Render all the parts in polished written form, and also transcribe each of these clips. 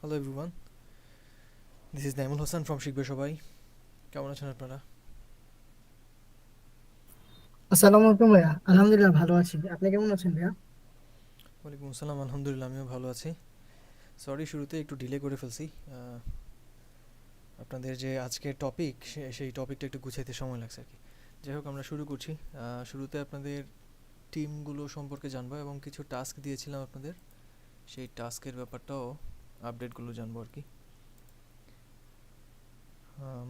Hello everyone, this is Naimul Hassan from শিখবে সবাই। কেমন আছেন আপনারা? আসসালামু আলাইকুম ভাইয়া, আলহামদুলিল্লাহ ভালো আছি। আপনি কেমন আছেন ভাইয়া? ওয়ালাইকুম আসসালাম, আলহামদুলিল্লাহ আমিও ভালো আছি। সরি শুরুতে একটু ডিলে করে ফেলছি। আপনাদের যে আজকের টপিক সেই টপিকটা একটু গুছাইতে সময় লাগছে আর কি। যাই হোক আমরা শুরু করছি। শুরুতে আপনাদের টিমগুলো সম্পর্কে জানবো এবং কিছু টাস্ক দিয়েছিলাম আপনাদের, সেই টাস্কের ব্যাপারটাও আপডেটগুলো জানবো আর কি। আম,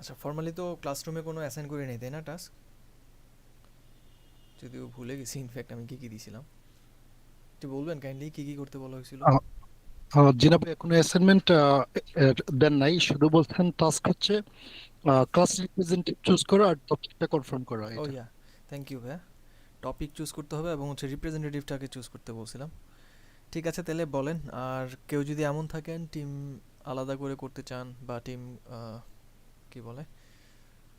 আচ্ছা, ফর্মালি তো ক্লাসরুমে কোনো অ্যাসাইন করে নেই তাই না টাস্ক? যদিও ভুলে গেছি ইনফ্যাক্ট আমি কী কী দিয়েছিলাম। একটু বলবেন কাইন্ডলি কী কী করতে বলা হয়েছিল? জি না ভাইয়া, কোনো অ্যাসাইনমেন্ট দেন নাই, শুধু বলছেন টাস্ক হচ্ছে ক্লাস রিপ্রেজেন্টেটিভ চুজ করা আর টপিকটা কনফার্ম করা। ও এটা ইয়া, থ্যাংক ইউ ভাইয়া। টপিক চুজ করতে হবে এবং হচ্ছে রিপ্রেজেন্টেটিভটাকে চুজ করতে বলছিলাম। ঠিক আছে তাহলে বলেন। আর কেউ যদি এমন থাকেন টিম আলাদা করে করতে চান বা টিম কি বলে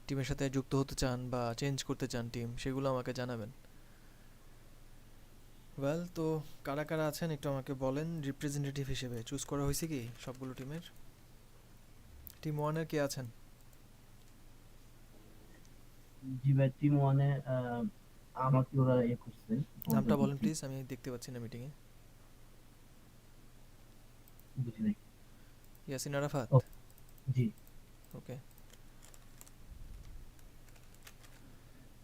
টিমের সাথে যুক্ত হতে চান বা চেঞ্জ করতে চান টিম, সেগুলো আমাকে জানাবেন। ওয়েল, তো কারা কারা আছেন একটু আমাকে বলেন। রিপ্রেজেন্টেটিভ হিসেবে চুজ করা হয়েছে কি সবগুলো টিমের? টিম ওয়ানের কে আছেন? জি ভাই, টিম ওয়ানে আমাকে ওরা করছে, নামটা অ্যাপয়েন্টমেন্ট বলেন করছে। প্লিজ, আমি দেখতে পাচ্ছি না মিটিংয়ে। বুঝি নাই। ইয়াসিন আরাফাত। ও, জি। ওকে,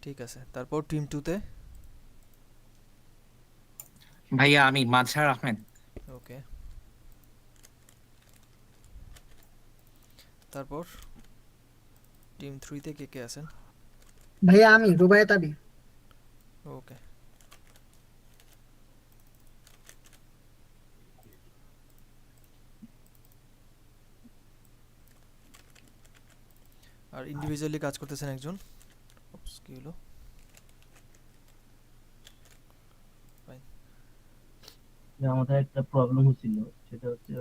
ঠিক আছে। তারপর টিম টুতে? ভাইয়া আমি মাঝহার আহমেদ। ওকে, তারপর টিম থ্রিতে কে কে আছেন? ভাইয়া আমি রুবায়েত আলী। ওকে, আর ইন্ডিভিজুয়ালি কাজ করতেছেন একজন। Oops, কি হলো? ফাইন। যে আমাদের একটা প্রবলেম হচ্ছিল, সেটা হচ্ছে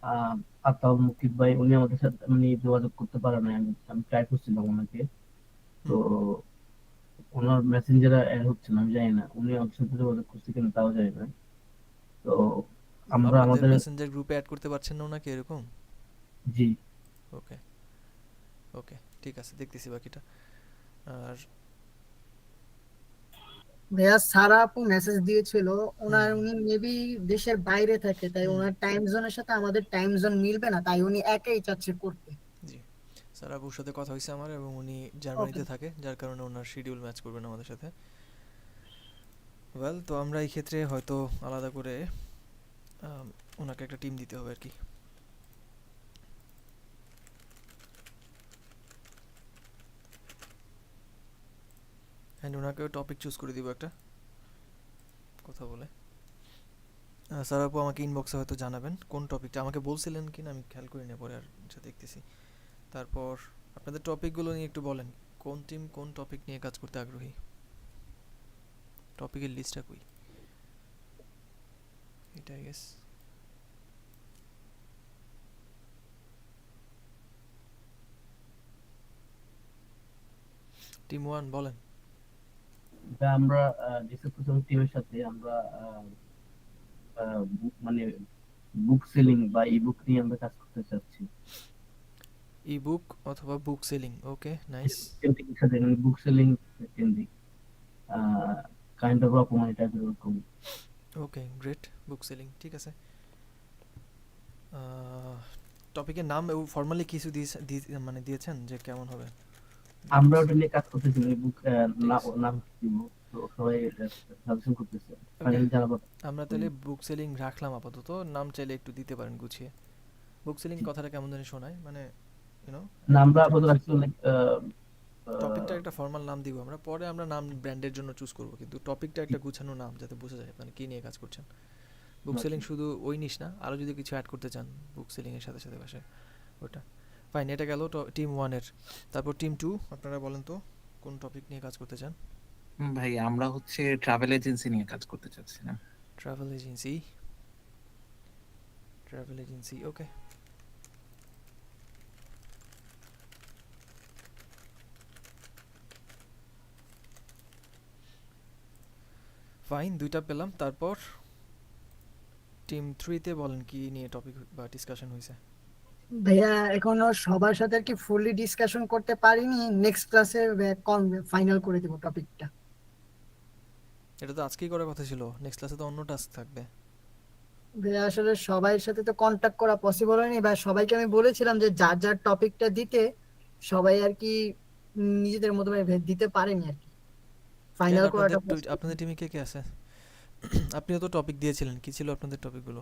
আহ আতাউল মুকিব ভাই, উনি আমাদের সাথে যোগাযোগ করতে পারে না। আমি ট্রাই করছিলাম ওনাকে। তো হুম। ওনার মেসেঞ্জারে অ্যাড হচ্ছে না, আমি জানি না উনি আমাদের সাথে যোগাযোগ করছে কিনা, তাও জানি না। তো আমরা আপনাদের আমাদের মেসেঞ্জার গ্রুপে অ্যাড করতে পারছেন না ওনাকে এরকম? জি ওকে, ওকে, ঠিক আছে, দেখতেছি বাকিটা। আর ভাইয়া সারা আপু মেসেজ দিয়েছিল। হুম উনি মেবি দেশের বাইরে থাকে, তাই হুম, ওনার টাইম জোনের সাথে আমাদের টাইম জোন মিলবে না, তাই উনি একাই চাচ্ছে করতে। জি। স্যার আবুর সাথে কথা হয়েছে আমার এবং উনি ওকে। জার্মানিতে থাকে, যার কারণে ওনার শিডিউল ম্যাচ করবে না আমাদের সাথে। ওয়েল, তো আমরা এই ক্ষেত্রে হয়তো আলাদা করে আম, ওনাকে একটা টিম দিতে হবে আর কি। অ্যান্ড ওনাকেও টপিক চুজ করে দিব একটা, কথা বলে। স্যার আপু আমাকে ইনবক্সে হয়তো জানাবেন কোন টপিকটা, আমাকে বলছিলেন কি না আমি খেয়াল করি না, পরে আর আচ্ছা দেখতেছি। তারপর আপনাদের টপিকগুলো নিয়ে একটু বলেন, কোন টিম কোন টপিক নিয়ে কাজ করতে আগ্রহী? টপিকের লিস্টটা কই? এটা আই গেস। টিম ওয়ান বলেন। এটা আমরা ডিসকাস করছিলাম টিমের সাথে। আমরা মানে বুক সেলিং বা ই বুক নিয়ে আমরা কাজ করতে চাচ্ছি। ই বুক অথবা বুক সেলিং, ওকে নাইস। পেন্টিং সাথে বুক সেলিং, পেন্টিং, কাইন্ড অফ রকম এটা এরকম। ওকে গ্রেট, বুক সেলিং ঠিক আছে। টপিকের নাম ফর্মালি কিছু মানে দিয়েছেন যে কেমন হবে? আমরা বুকস, ওটা নিয়ে কাজ করতেছি, বুক ঠিক আছে। নাম কি দিব। তো সবাই সাজেশন করতেছে, ওকে, ফাইনালি জানাবো। আমরা তাহলে বুক সেলিং রাখলাম আপাতত, নাম চাইলে একটু দিতে পারেন গুছিয়ে। বুক সেলিং কথাটা কেমন জানি শোনায়, মানে ইউনো না, একটু আমরা ভিতরে আপাতত কিছু। রাখছি লাইক টপিকটা একটা ফর্মাল নাম দিব আমরা, পরে আমরা নাম ব্র্যান্ডের জন্য চুজ করব, কিন্তু টপিকটা একটা গুছানো নাম যাতে বোঝা যায় মানে কী নিয়ে কাজ করছেন। বুক সেলিং শুধু ওই নিস না, আরও যদি কিছু অ্যাড করতে চান বুক সেলিংয়ের সাথে সাথে পাশে ওটা। ফাইন, এটা গেল টিম ওয়ানের। তারপর টিম টু আপনারা বলেন তো কোন টপিক নিয়ে কাজ করতে চান? ভাই আমরা হচ্ছে ট্রাভেল এজেন্সি নিয়ে কাজ করতে চাচ্ছিলাম। ট্রাভেল এজেন্সি, ট্রাভেল এজেন্সি, ওকে। ফাইন, দুইটা পেলাম। তারপর টিম 3-তে বলেন কি নিয়ে টপিক বা ডিসকাশন হয়েছে। ভাইয়া এখনো সবার সাথে আর কি ফুললি ডিসকাশন করতে পারিনি, নেক্সট ক্লাসে ফাইনাল করে দেবো টপিকটা। এটা তো আজকেই করার কথা ছিল, নেক্সট ক্লাসে তো অন্য টাস্ক থাকবে। ভাইয়া আসলে সবার সাথে তো কন্টাক্ট করা পসিবল হয়নি, বা সবাইকে আমি বলেছিলাম যে যার যার টপিকটা দিতে, সবাই আর কি নিজেদের মতো করে দিতে পারেনি আর কি, কেন ফাইনাল আপনাদের করাটা possible আপনাদের টিমে কে কে আছে? আপনিও তো টপিক দিয়েছিলেন, কি ছিল আপনাদের টপিকগুলো?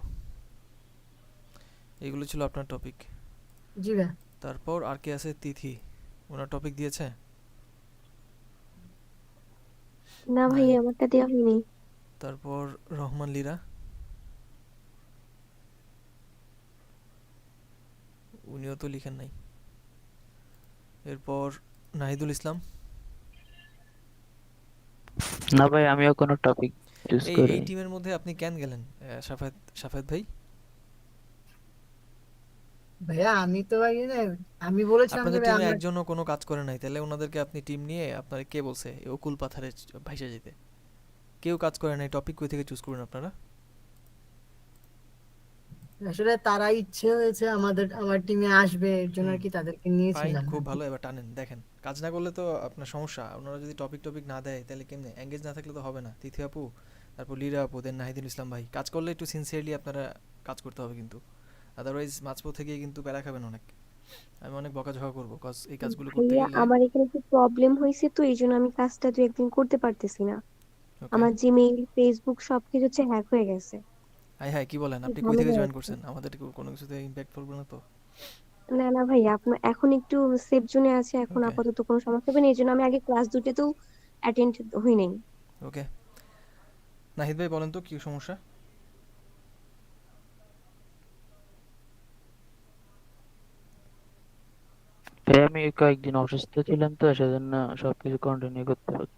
এইগুলো ছিল আপনার টপিক। জি ভাইয়া। তারপর আর কে আছে? তিথি, ওনার টপিক দিয়েছে? না ভাই, নাই। আমারটা দেওয়া হয়নি। তারপর রহমান লীরা, উনিও তো লিখেন নাই। এরপর নাহিদুল ইসলাম। না ভাই, আমিও কোনো টপিক চুজ এই করিনি। টিমের মধ্যে আপনি কেন গেলেন? সাফায়েত ভাই, ভাইয়া আমি তো ভাই আমি বলেছিলাম যে আপনাদের ভাই টিমে আমরা, একজনও কোনো কাজ করে নাই, তাহলে ওনাদেরকে আপনি টিম নিয়ে আপনার কে বলছে এই অকুল পাথারে ভাইসা যেতে? কেউ কাজ করে নাই, টপিক কই থেকে চুজ করবেন আপনারা? আসলে তারা ইচ্ছে হয়েছে আমার টিমে আসবে, এর জন্য হুম, আর কি তাদেরকে ফাইন, নিয়েছিলাম খুব আর কি। ভালো। এবার টানেন, দেখেন কাজ না করলে তো আপনার সমস্যা। ওনারা যদি টপিক না দেয় তাহলে কেমনে? এঙ্গেজ না থাকলে তো হবে না। তিথি আপু, তারপর লীরা আপু, দেন নাহিদুল ইসলাম ভাই। কাজ করলে একটু সিনসিয়ারলি আপনারা কাজ করতে হবে কিন্তু, আদারওয়াইজ মাঝপথে গিয়ে কিন্তু প্যারা খাবেন অনেক। আমি অনেক বকাঝকা করবো, কজ এই কাজগুলো করতে ভাইয়া গেলে। আমার এখানে একটু প্রবলেম হয়েছে, তো এই জন্য আমি কাজটা 2-1 দিন করতে পারতেছি না। ওকে। আমার জিমেইল, ফেসবুক সবকিছু হচ্ছে হ্যাক হয়ে গেছে। হাই হাই, কি বলেন? খুব আপনি কই থেকে ঝামেলা জয়েন হচ্ছে। করছেন? আমাদের কোনো কিছুতে ইম্প্যাক্ট পড়বে না তো? না না ভাইয়া, আপনার এখন একটু সেফ জোনে আছে, এখন ওকে। আপাতত কোনো সমস্যা হবে না। এই জন্য আমি আগে ক্লাস দুটোতেও অ্যাটেন্ড হই নাই। ওকে, নাহিদ ভাই বলেন তো কি সমস্যা? ভাই আমি কয়েকদিন অসুস্থ ছিলাম, তো সেজন্য সবকিছু কন্টিনিউ করতে পারছি।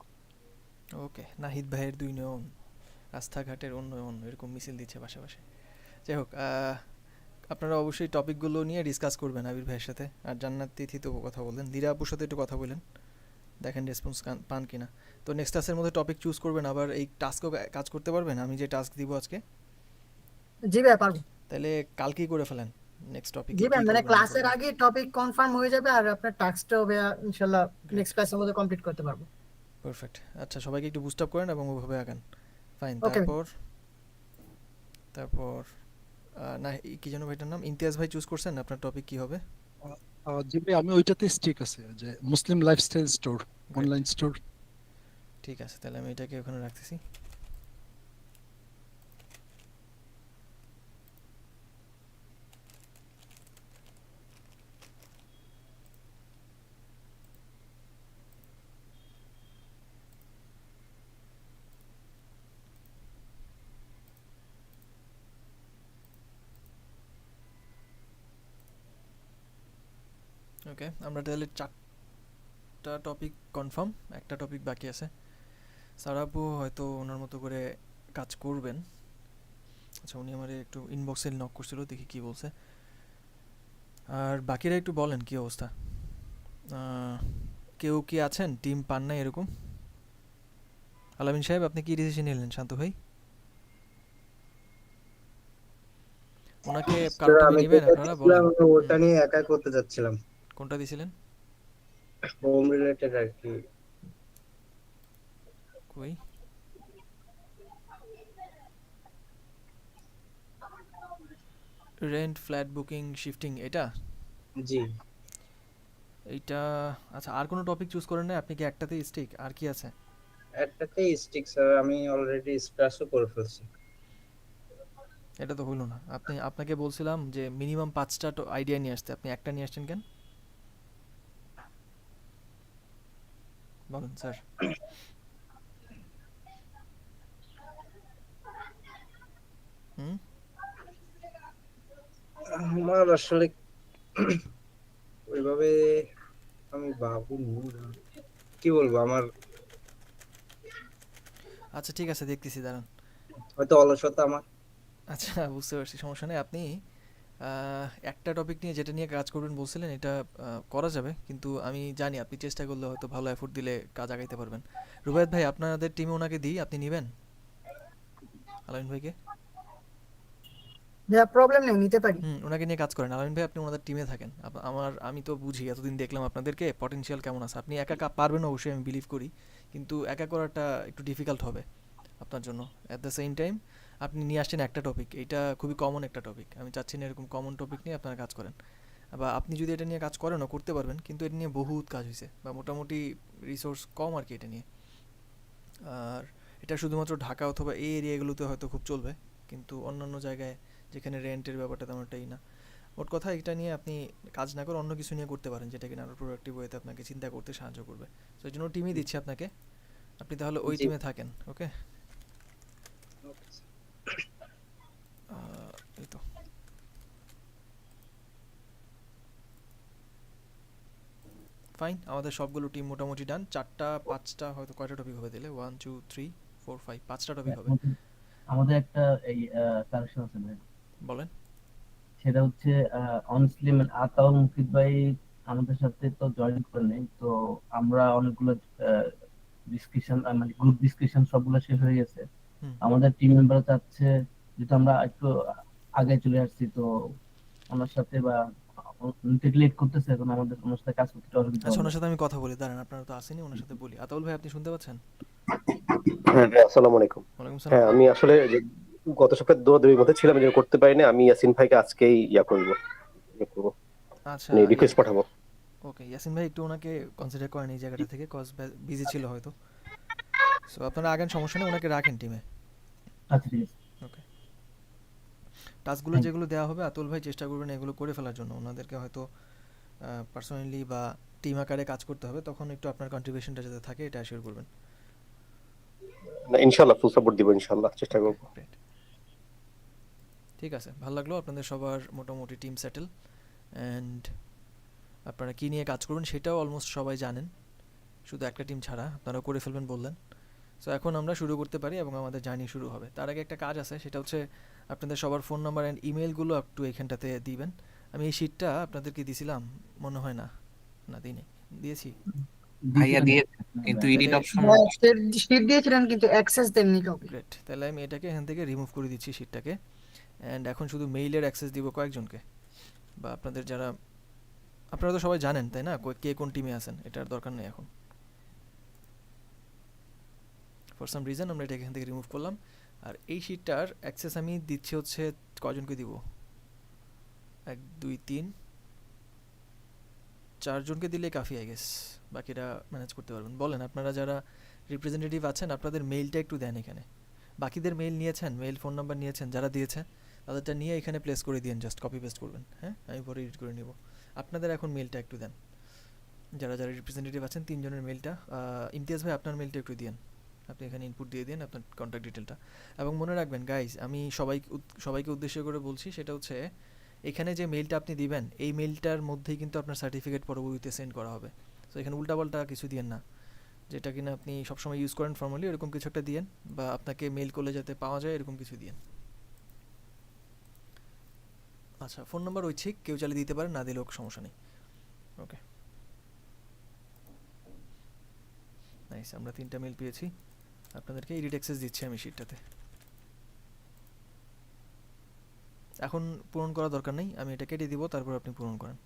ওকে, নাহিদ ভাইয়ের 2 নয়ন, রাস্তাঘাটের উন্নয়ন, এরকম মিছিল দিচ্ছে পাশাপাশি। যাই হোক, আপনারা অবশ্যই টপিকগুলো নিয়ে ডিসকাস করবেন আবির ভাইয়ের সাথে। আর জান্নাত তিথি তো কথা বললেন, দীরা আপুর সাথে একটু কথা বলেন, দেখেন রেসপন্স পান কিনা। তো নেক্সট ক্লাসের মধ্যে টপিক চুজ করবেন, আবার এই টাস্কও কাজ করতে পারবেন। আমি যে টাস্ক দিব আজকে, জি ভাই পারবো। তাহলে কালকেই করে ফেলেন নেক্সট টপিকে জি কি ভাই মানে করবেন না ক্লাসের করবেন। আগে টপিক কনফার্ম হয়ে যাবে, আর আপনার টাস্কটাও ভাইয়া ইনশাল্লাহ গ্রেট, নেক্সট ক্লাসের মধ্যে কমপ্লিট করতে পারবো। পারফেক্ট। আচ্ছা, সবাইকে একটু বুস্ট আপ করেন এবং ওভাবে আগান। ফাইন। ওকে ভাই। তারপর তারপর না, কি যেন ভাইটার নাম? ইমতিয়াজ ভাই চুজ করছেন, আপনার টপিক কি হবে? জি ভাই, আমি ওইটাতে স্টিক আছে, যে Muslim lifestyle store, great, online store. ঠিক আছে, তাহলে আমি এটাকে ওখানে রাখতেছি। ওকে, আমরা তাহলে 4টা টপিক কনফার্ম, একটা টপিক বাকি আছে। সারাপু হয়তো ওনার মতো করে কাজ করবেন। আচ্ছা, উনি আমার একটু ইনবক্সে নক করছিল, দেখি কি বলছে। আর বাকিরা একটু বলেন কি অবস্থা। আহ, কেউ কি আছেন টিম পান নাই এরকম? আলামিন সাহেব, আপনি কি ডিসিশন নিলেন? শান্ত ভাই, ওনাকে কারো স্যার টিমে আমি নেবেন যেটা আপনারা? দিয়েছিলাম বলেন। ওটা হুম, নিয়ে একাই করতে যাচ্ছিলাম, কোনটা দিছিলেন? হোম রিলেটেড আর কি। কই? রেন্ট, ফ্ল্যাট বুকিং, শিফটিং, এটা? জি, এইটা। আচ্ছা, আর কোনো টপিক চুজ করেন না আপনি? কি একটাতেই স্টিক? আর কি আছে? একটাতেই স্টিক স্যার, আমি অলরেডি স্ক্র্যাচও করে ফেলছি। এটা তো হলো না। আপনাকে বলছিলাম যে মিনিমাম 5টা আইডিয়া নিয়ে আসতে, আপনি একটা নিয়ে আসছেন কেন? বলেন স্যার। হুম। আমার আসলে ওইভাবে আমি ভাবিনি, কি বলবো, আমার আচ্ছা ঠিক আছে, দেখতেছি, দাঁড়ান। হয়তো অলসতা আমার। আচ্ছা, বুঝতে পারছি, সমস্যা নেই। আপনি একটা টপিক নিয়ে যেটা নিয়ে কাজ করবেন বলছিলেন এটা করা যাবে, কিন্তু আমি জানি আপনি চেষ্টা করলে হয়তো ভালো এফোর্ট দিলে কাজ আগাইতে পারবেন। রুবায়েত ভাই আপনাদের টিমে ওনাকে দিই, আপনি নেবেন আলামিন ভাইকে? ভাইয়া প্রবলেম নেই, নিতে পারি। ওনাকে নিয়ে কাজ করেন। আলামিন ভাই আপনি ওনাদের টিমে থাকেন। আমি তো বুঝি, এতদিন দেখলাম আপনাদেরকে পটেনশিয়াল কেমন আছে। আপনি একা পারবেন অবশ্যই, আমি বিলিভ করি, কিন্তু একা করাটা একটু ডিফিকাল্ট হবে আপনার জন্য। অ্যাট দ্য সেম টাইম আপনি নিয়ে আসছেন একটা টপিক, এইটা খুবই কমন একটা টপিক। আমি চাচ্ছি না এরকম কমন টপিক নিয়ে আপনারা কাজ করেন। বা আপনি যদি এটা নিয়ে কাজ করেনও, করতে পারবেন, কিন্তু এটা নিয়ে বহুত কাজ হয়েছে বা মোটামুটি রিসোর্স কম আর কি এটা নিয়ে। আর এটা শুধুমাত্র ঢাকা অথবা এই এরিয়াগুলোতে হয়তো খুব চলবে, কিন্তু অন্যান্য জায়গায় যেখানে রেন্টের ব্যাপারটা তেমনটাই না। মোট কথা এটা নিয়ে আপনি কাজ না করে অন্য কিছু নিয়ে করতে পারেন, যেটা কিনা আরও প্রোডাক্টিভ ওয়েতে আপনাকে চিন্তা করতে সাহায্য করবে। তো এই জন্য টিমই দিচ্ছি আপনাকে, আপনি তাহলে ওই জি। টিমে থাকেন। ওকে, এই তো ফাইন। আমাদের সবগুলো টিম মোটামুটি ডান। 4টা 5টা হয়তো কয়টা টপিক হবে দিলে? 1 2 3 4 5 5টা টপিক হবে। আমাদের একটা এই কারেকশন আছে ভাই, বলেন। সেটা হচ্ছে অনেস্টলি মানে আতাউল মুকিত ভাই আমাদের সাথে তো জয়েন করে নেই, তো আমরা অনেকগুলো ডিসকাশন মানে গ্রুপ ডিসকাশন সবগুলো শেষ হয়ে গেছে। হুম আমাদের টিম মেম্বার চাচ্ছে, যেহেতু আমরা একটু আগে চলে আসছি, তো ওনার সাথে বা লেট করতেছে, এখন আমাদের ওনার সাথে কাজ করতে একটু অসুবিধা আচ্ছা, হবে। ওনার সাথে আমি কথা বলি, দাঁড়ান, আপনারা তো আসেনি, ওনার সাথে বলি। আতাউল ভাই আপনি শুনতে পাচ্ছেন? হ্যাঁ ভাই, আসসালামু আলাইকুম। ওয়ালাইকুম সালাম। হ্যাঁ, আমি আসলে গত সপ্তাহে দৌড়াদৌড়ির মধ্যে ছিলাম, এই জন্য করতে পারিনি। আমি ইয়াসিন ভাইকে আজকেই ইয়া করবো, আচ্ছা, মানে রিকোয়েস্ট পাঠাবো। ওকে, ইয়াসিন ভাই একটু ওনাকে কনসিডার করেন এই জায়গাটা থেকে, কজ বিজি ছিল হয়তো। সো আপনারা আগেন, সমস্যা নেই, ওনাকে রাখেন টিমে। আচ্ছা ঠিক আছে, ওকে, টাস্কগুলো থ্যাংক যেগুলো দেওয়া হবে আতুল ভাই চেষ্টা করবেন এগুলো করে ফেলার জন্য। ওনাদেরকে হয়তো পার্সোনালি বা টিম আকারে কাজ করতে হবে, তখন একটু আপনার কন্ট্রিবিউশনটা যাতে থাকে এটা অ্যাসিওর করবেন। না, ইনশাল্লাহ ফুল সাপোর্ট দিব, ইনশাল্লাহ চেষ্টা ওকে, করবো। গ্রেট। ঠিক আছে, ভালো লাগলো আপনাদের সবার মোটামুটি টিম সেটেল। অ্যান্ড আপনারা কী নিয়ে কাজ করবেন সেটাও অলমোস্ট সবাই জানেন, শুধু একটা টিম ছাড়া। আপনারাও করে ফেলবেন বললেন। সো এখন আমরা শুরু করতে পারি এবং আমাদের জার্নি শুরু হবে। তার আগে একটা কাজ আছে, সেটা হচ্ছে আপনাদের সবার ফোন নাম্বার অ্যান্ড ইমেলগুলো একটু এখানটাতে দিবেন। আমি এই শিটটা আপনাদেরকে দিছিলাম মনে হয়, না না দিই, দিয়েছি। ভাইয়া দিয়েছিলেন। দিয়েছে, কিন্তু তাহলে এডিট অপশন শিট দিয়েছিলেন কিন্তু অ্যাক্সেস দেননি কাউকে। গ্রেট, তাহলে আমি এটাকে এখান থেকে রিমুভ করে দিচ্ছি শিটটাকে। অ্যান্ড এখন শুধু মেইলের অ্যাক্সেস দিব কয়েকজনকে, বা আপনাদের যারা, আপনারা তো সবাই জানেন তাই না কে কোন টিমে আছেন, এটার দরকার নেই এখন। ফর সাম রিজন আমরা এটাকে এখান থেকে রিমুভ করলাম। আর এই শিটটার অ্যাক্সেস আমি দিচ্ছি হচ্ছে কয়জনকে দিব, 1 2 3 4 জনকে দিলে কাফি আই গেস, বাকিরা ম্যানেজ করতে পারবেন। বলেন আপনারা যারা রিপ্রেজেন্টেটিভ আছেন আপনাদের মেইলটা একটু দেন এখানে। বাকিদের মেইল নিয়েছেন, মেইল ফোন নাম্বার নিয়েছেন যারা দিয়েছে, তাদেরটা নিয়ে এখানে প্লেস করে দিন, জাস্ট কপি পেস্ট করবেন। হ্যাঁ, আমি পরে এডিট করে নিব। আপনাদের এখন মেইলটা একটু দেন, যারা যারা রিপ্রেজেন্টেটিভ আছেন 3 জনের মেইলটা। ইমতিয়াজ ভাই আপনার মেইলটা একটু দিন, আপনি এখানে ইনপুট দিয়ে দিন আপনার কন্ট্যাক্ট ডিটেলটা। এবং মনে রাখবেন গাইজ, আমি সবাইকে উদ্দেশ্য করে বলছি, সেটা হচ্ছে এখানে যে মেইলটা আপনি দিবেন এই মেইলটার মধ্যেই কিন্তু আপনার সার্টিফিকেট পরবর্তীতে সেন্ড করা হবে। তো এখানে উল্টাপাল্টা কিছু দিয়েন না, যেটা কিনা আপনি সবসময় ইউজ করেন ফর্মালি, এরকম কিছু একটা দিয়েন, বা আপনাকে মেইল করলে যাতে পাওয়া যায় এরকম কিছু দিয়েন। আচ্ছা, ফোন নাম্বার ঐচ্ছিক, কেউ চাইলে দিতে পারেন, না দিলেও সমস্যা নেই। ওকে, নাইস, আমরা 3টা মেইল পেয়েছি। আপনাদেরকে এডিট অ্যাক্সেস দিচ্ছি আমি শিটটাতে। এখন পূরণ করা দরকার নেই, আমি এটা কেটে দিব, তারপর আপনি পূরণ করেন।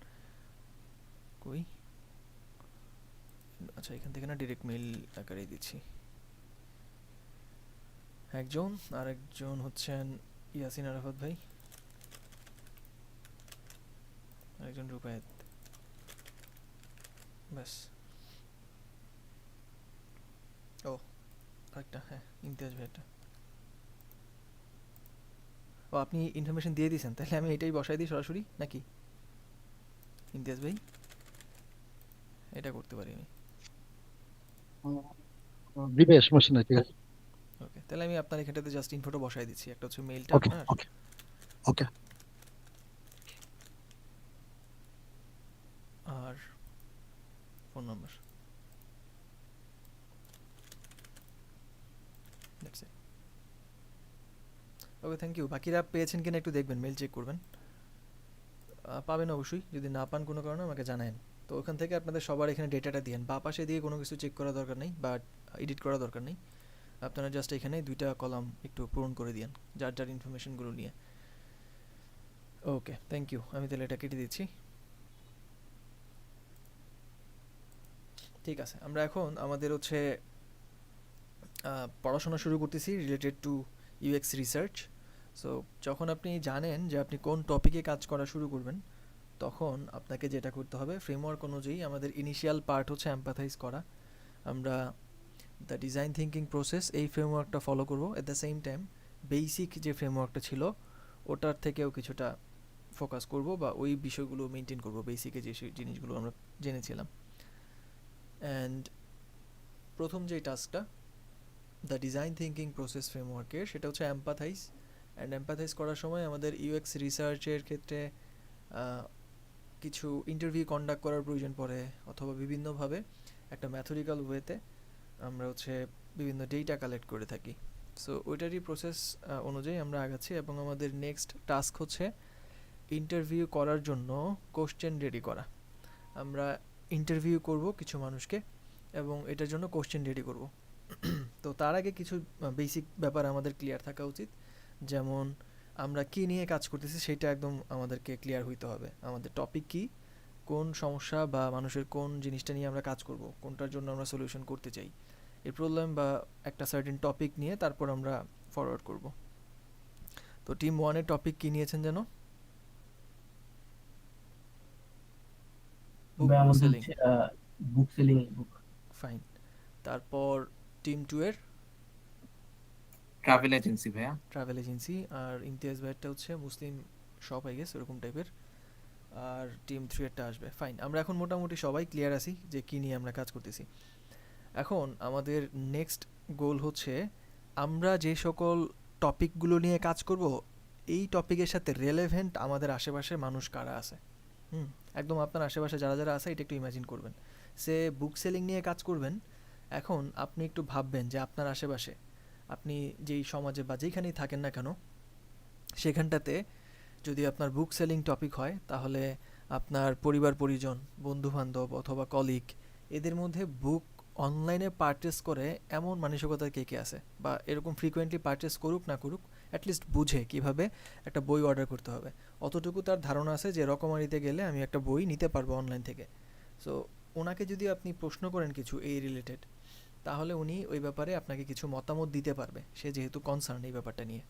কই, আচ্ছা এখান থেকে না, ডিরেক্ট মেইল আকারেই দিচ্ছি। একজন, আর একজন হচ্ছেন ইয়াসিন আরাফাত ভাই, আরেকজন রুবায়েত, ব্যাস। ও আরেকটা, হ্যাঁ ইমতিয়াজ ভাইটা। ও আপনি ইনফরমেশন দিয়ে দিয়েছেন, তাহলে আমি এটাই বসাই দিই সরাসরি নাকি? ইমতিয়াজ ভাই, এটা করতে পারি আমি। দিবে, সমস্যা নাই, ঠিক আছে। ওকে, তাহলে আমি আপনার এখানটাতে জাস্ট ইনফোটা বসাই দিচ্ছি। একটা হচ্ছে মেইলটা ওকে আপনার, ওকে ওকে। আর phone number, that's it. Okay, thank you. বাকিরা পেয়েছেন কিনা একটু দেখবেন, মেইল চেক করবেন। পাবেন অবশ্যই। যদি না পান কোনো কারণে আমাকে জানায়েন। তো ওখান থেকে আপনাদের সবার এখানে ডেটাটা দিয়েন। বাঁ পাশে দিয়ে কোনো কিছু চেক করা দরকার নেই বা এডিট করা দরকার নেই। আপনারা জাস্ট এখানে 2টা কলাম একটু পূরণ করে দিয়েন যার যার ইনফরমেশনগুলো নিয়ে। ওকে, থ্যাংক ইউ। আমি তাহলে এটা কেটে দিচ্ছি। ঠিক আছে, আমরা এখন আমাদের হচ্ছে পড়াশোনা শুরু করতেছি related to UX research. So যখন আপনি জানেন যে আপনি কোন টপিকে কাজ করা শুরু করবেন, তখন আপনাকে যেটা করতে হবে ফ্রেমওয়ার্ক অনুযায়ী আমাদের ইনিশিয়াল পার্ট হচ্ছে এম্পাথাইজ করা। আমরা দ্য ডিজাইন থিঙ্কিং প্রসেস এই ফ্রেমওয়ার্কটা ফলো করব। At the same time basic যে ফ্রেমওয়ার্কটা ছিল ওটার থেকেও কিছুটা ফোকাস করব বা ওই বিষয়গুলো মেনটেন করব, বেসিকে যে জিনিসগুলো আমরা জেনেছিলাম। অ্যান্ড প্রথম যে টাস্কটা দ্য ডিজাইন থিঙ্কিং প্রসেস ফ্রেমওয়ার্কের, সেটা হচ্ছে এম্পাথাইজ। অ্যান্ড এম্পাথাইজ করার সময় আমাদের ইউএক্স রিসার্চের ক্ষেত্রে কিছু ইন্টারভিউ কন্ডাক্ট করার প্রয়োজন পড়ে, অথবা বিভিন্নভাবে একটা ম্যাথোডিক্যাল ওয়েতে আমরা হচ্ছে বিভিন্ন ডেটা কালেক্ট করে থাকি। সো ওইটারই প্রসেস অনুযায়ী আমরা আগাচ্ছি এবং আমাদের নেক্সট টাস্ক হচ্ছে ইন্টারভিউ করার জন্য কোশ্চেন রেডি করা। আমরা ইন্টারভিউ করব কিছু মানুষকে এবং এটার জন্য কোশ্চেন রেডি করব। তো তার আগে কিছু বেসিক ব্যাপার আমাদের ক্লিয়ার থাকা উচিত, যেমন আমরা কি নিয়ে কাজ করতেছি সেটা একদম আমাদেরকে ক্লিয়ার হইতে হবে। আমাদের টপিক কি, কোন সমস্যা বা মানুষের কোন জিনিসটা নিয়ে আমরা কাজ করব, কোনটার জন্য আমরা সলিউশন করতে চাই, এই প্রবলেম বা একটা সার্টেন টপিক নিয়ে তারপর আমরা ফরওয়ার্ড করব। তো টিম 1 এর টপিক কি নিয়েছেন যেন? বুক আমাদের সেলিং। হচ্ছে বুক সেলিং বুক। ফাইন। তারপর টিম 2 এর ট্রাভেল এজেন্সি ভাইয়া। ট্রাভেল এজেন্সি, আর ইমতিয়াজ ভাইয়েরটা হচ্ছে মুসলিম শপ আই গেস, এরকম টাইপের। আর টিম 3 এরটা আসবে। ফাইন, আমরা এখন মোটামুটি সবাই ক্লিয়ার আছি যে কী নিয়ে আমরা কাজ করতেছি। এখন আমাদের নেক্সট গোল হচ্ছে আমরা যে সকল টপিকগুলো নিয়ে কাজ করব এই টপিকের সাথে রেলেভেন্ট আমাদের আশেপাশের মানুষ কারা আছে। একদম আপনার আশেপাশে যারা যারা আছে এটা একটু ইমাজিন করবেন। সে বুক সেলিং নিয়ে কাজ করবেন, এখন আপনি একটু ভাববেন যে আপনার আশেপাশে আপনি যেই সমাজে বা যেইখানেই থাকেন না কেন সেখানটাতে যদি আপনার বুক সেলিং টপিক হয়, তাহলে আপনার পরিবার পরিজন, বন্ধুবান্ধব অথবা কলিগ, এদের মধ্যে বুক অনলাইনে পারচেস করে এমন মানসিকতার কে কে আছে, বা এরকম ফ্রিকোয়েন্টলি পারচেস করুক না করুক অ্যাটলিস্ট বুঝে কিভাবে একটা বই অর্ডার করতে হবে, অতটুকু তার ধারণা আছে যে রকমারিতে গেলে আমি একটা বই নিতে পারবো অনলাইন থেকে। সো ওনাকে যদি আপনি প্রশ্ন করেন কিছু এই রিলেটেড, তাহলে উনি ওই ব্যাপারে আপনাকে কিছু মতামত দিতে পারবে, সে যেহেতু কনসার্ন এই ব্যাপারটা নিয়ে।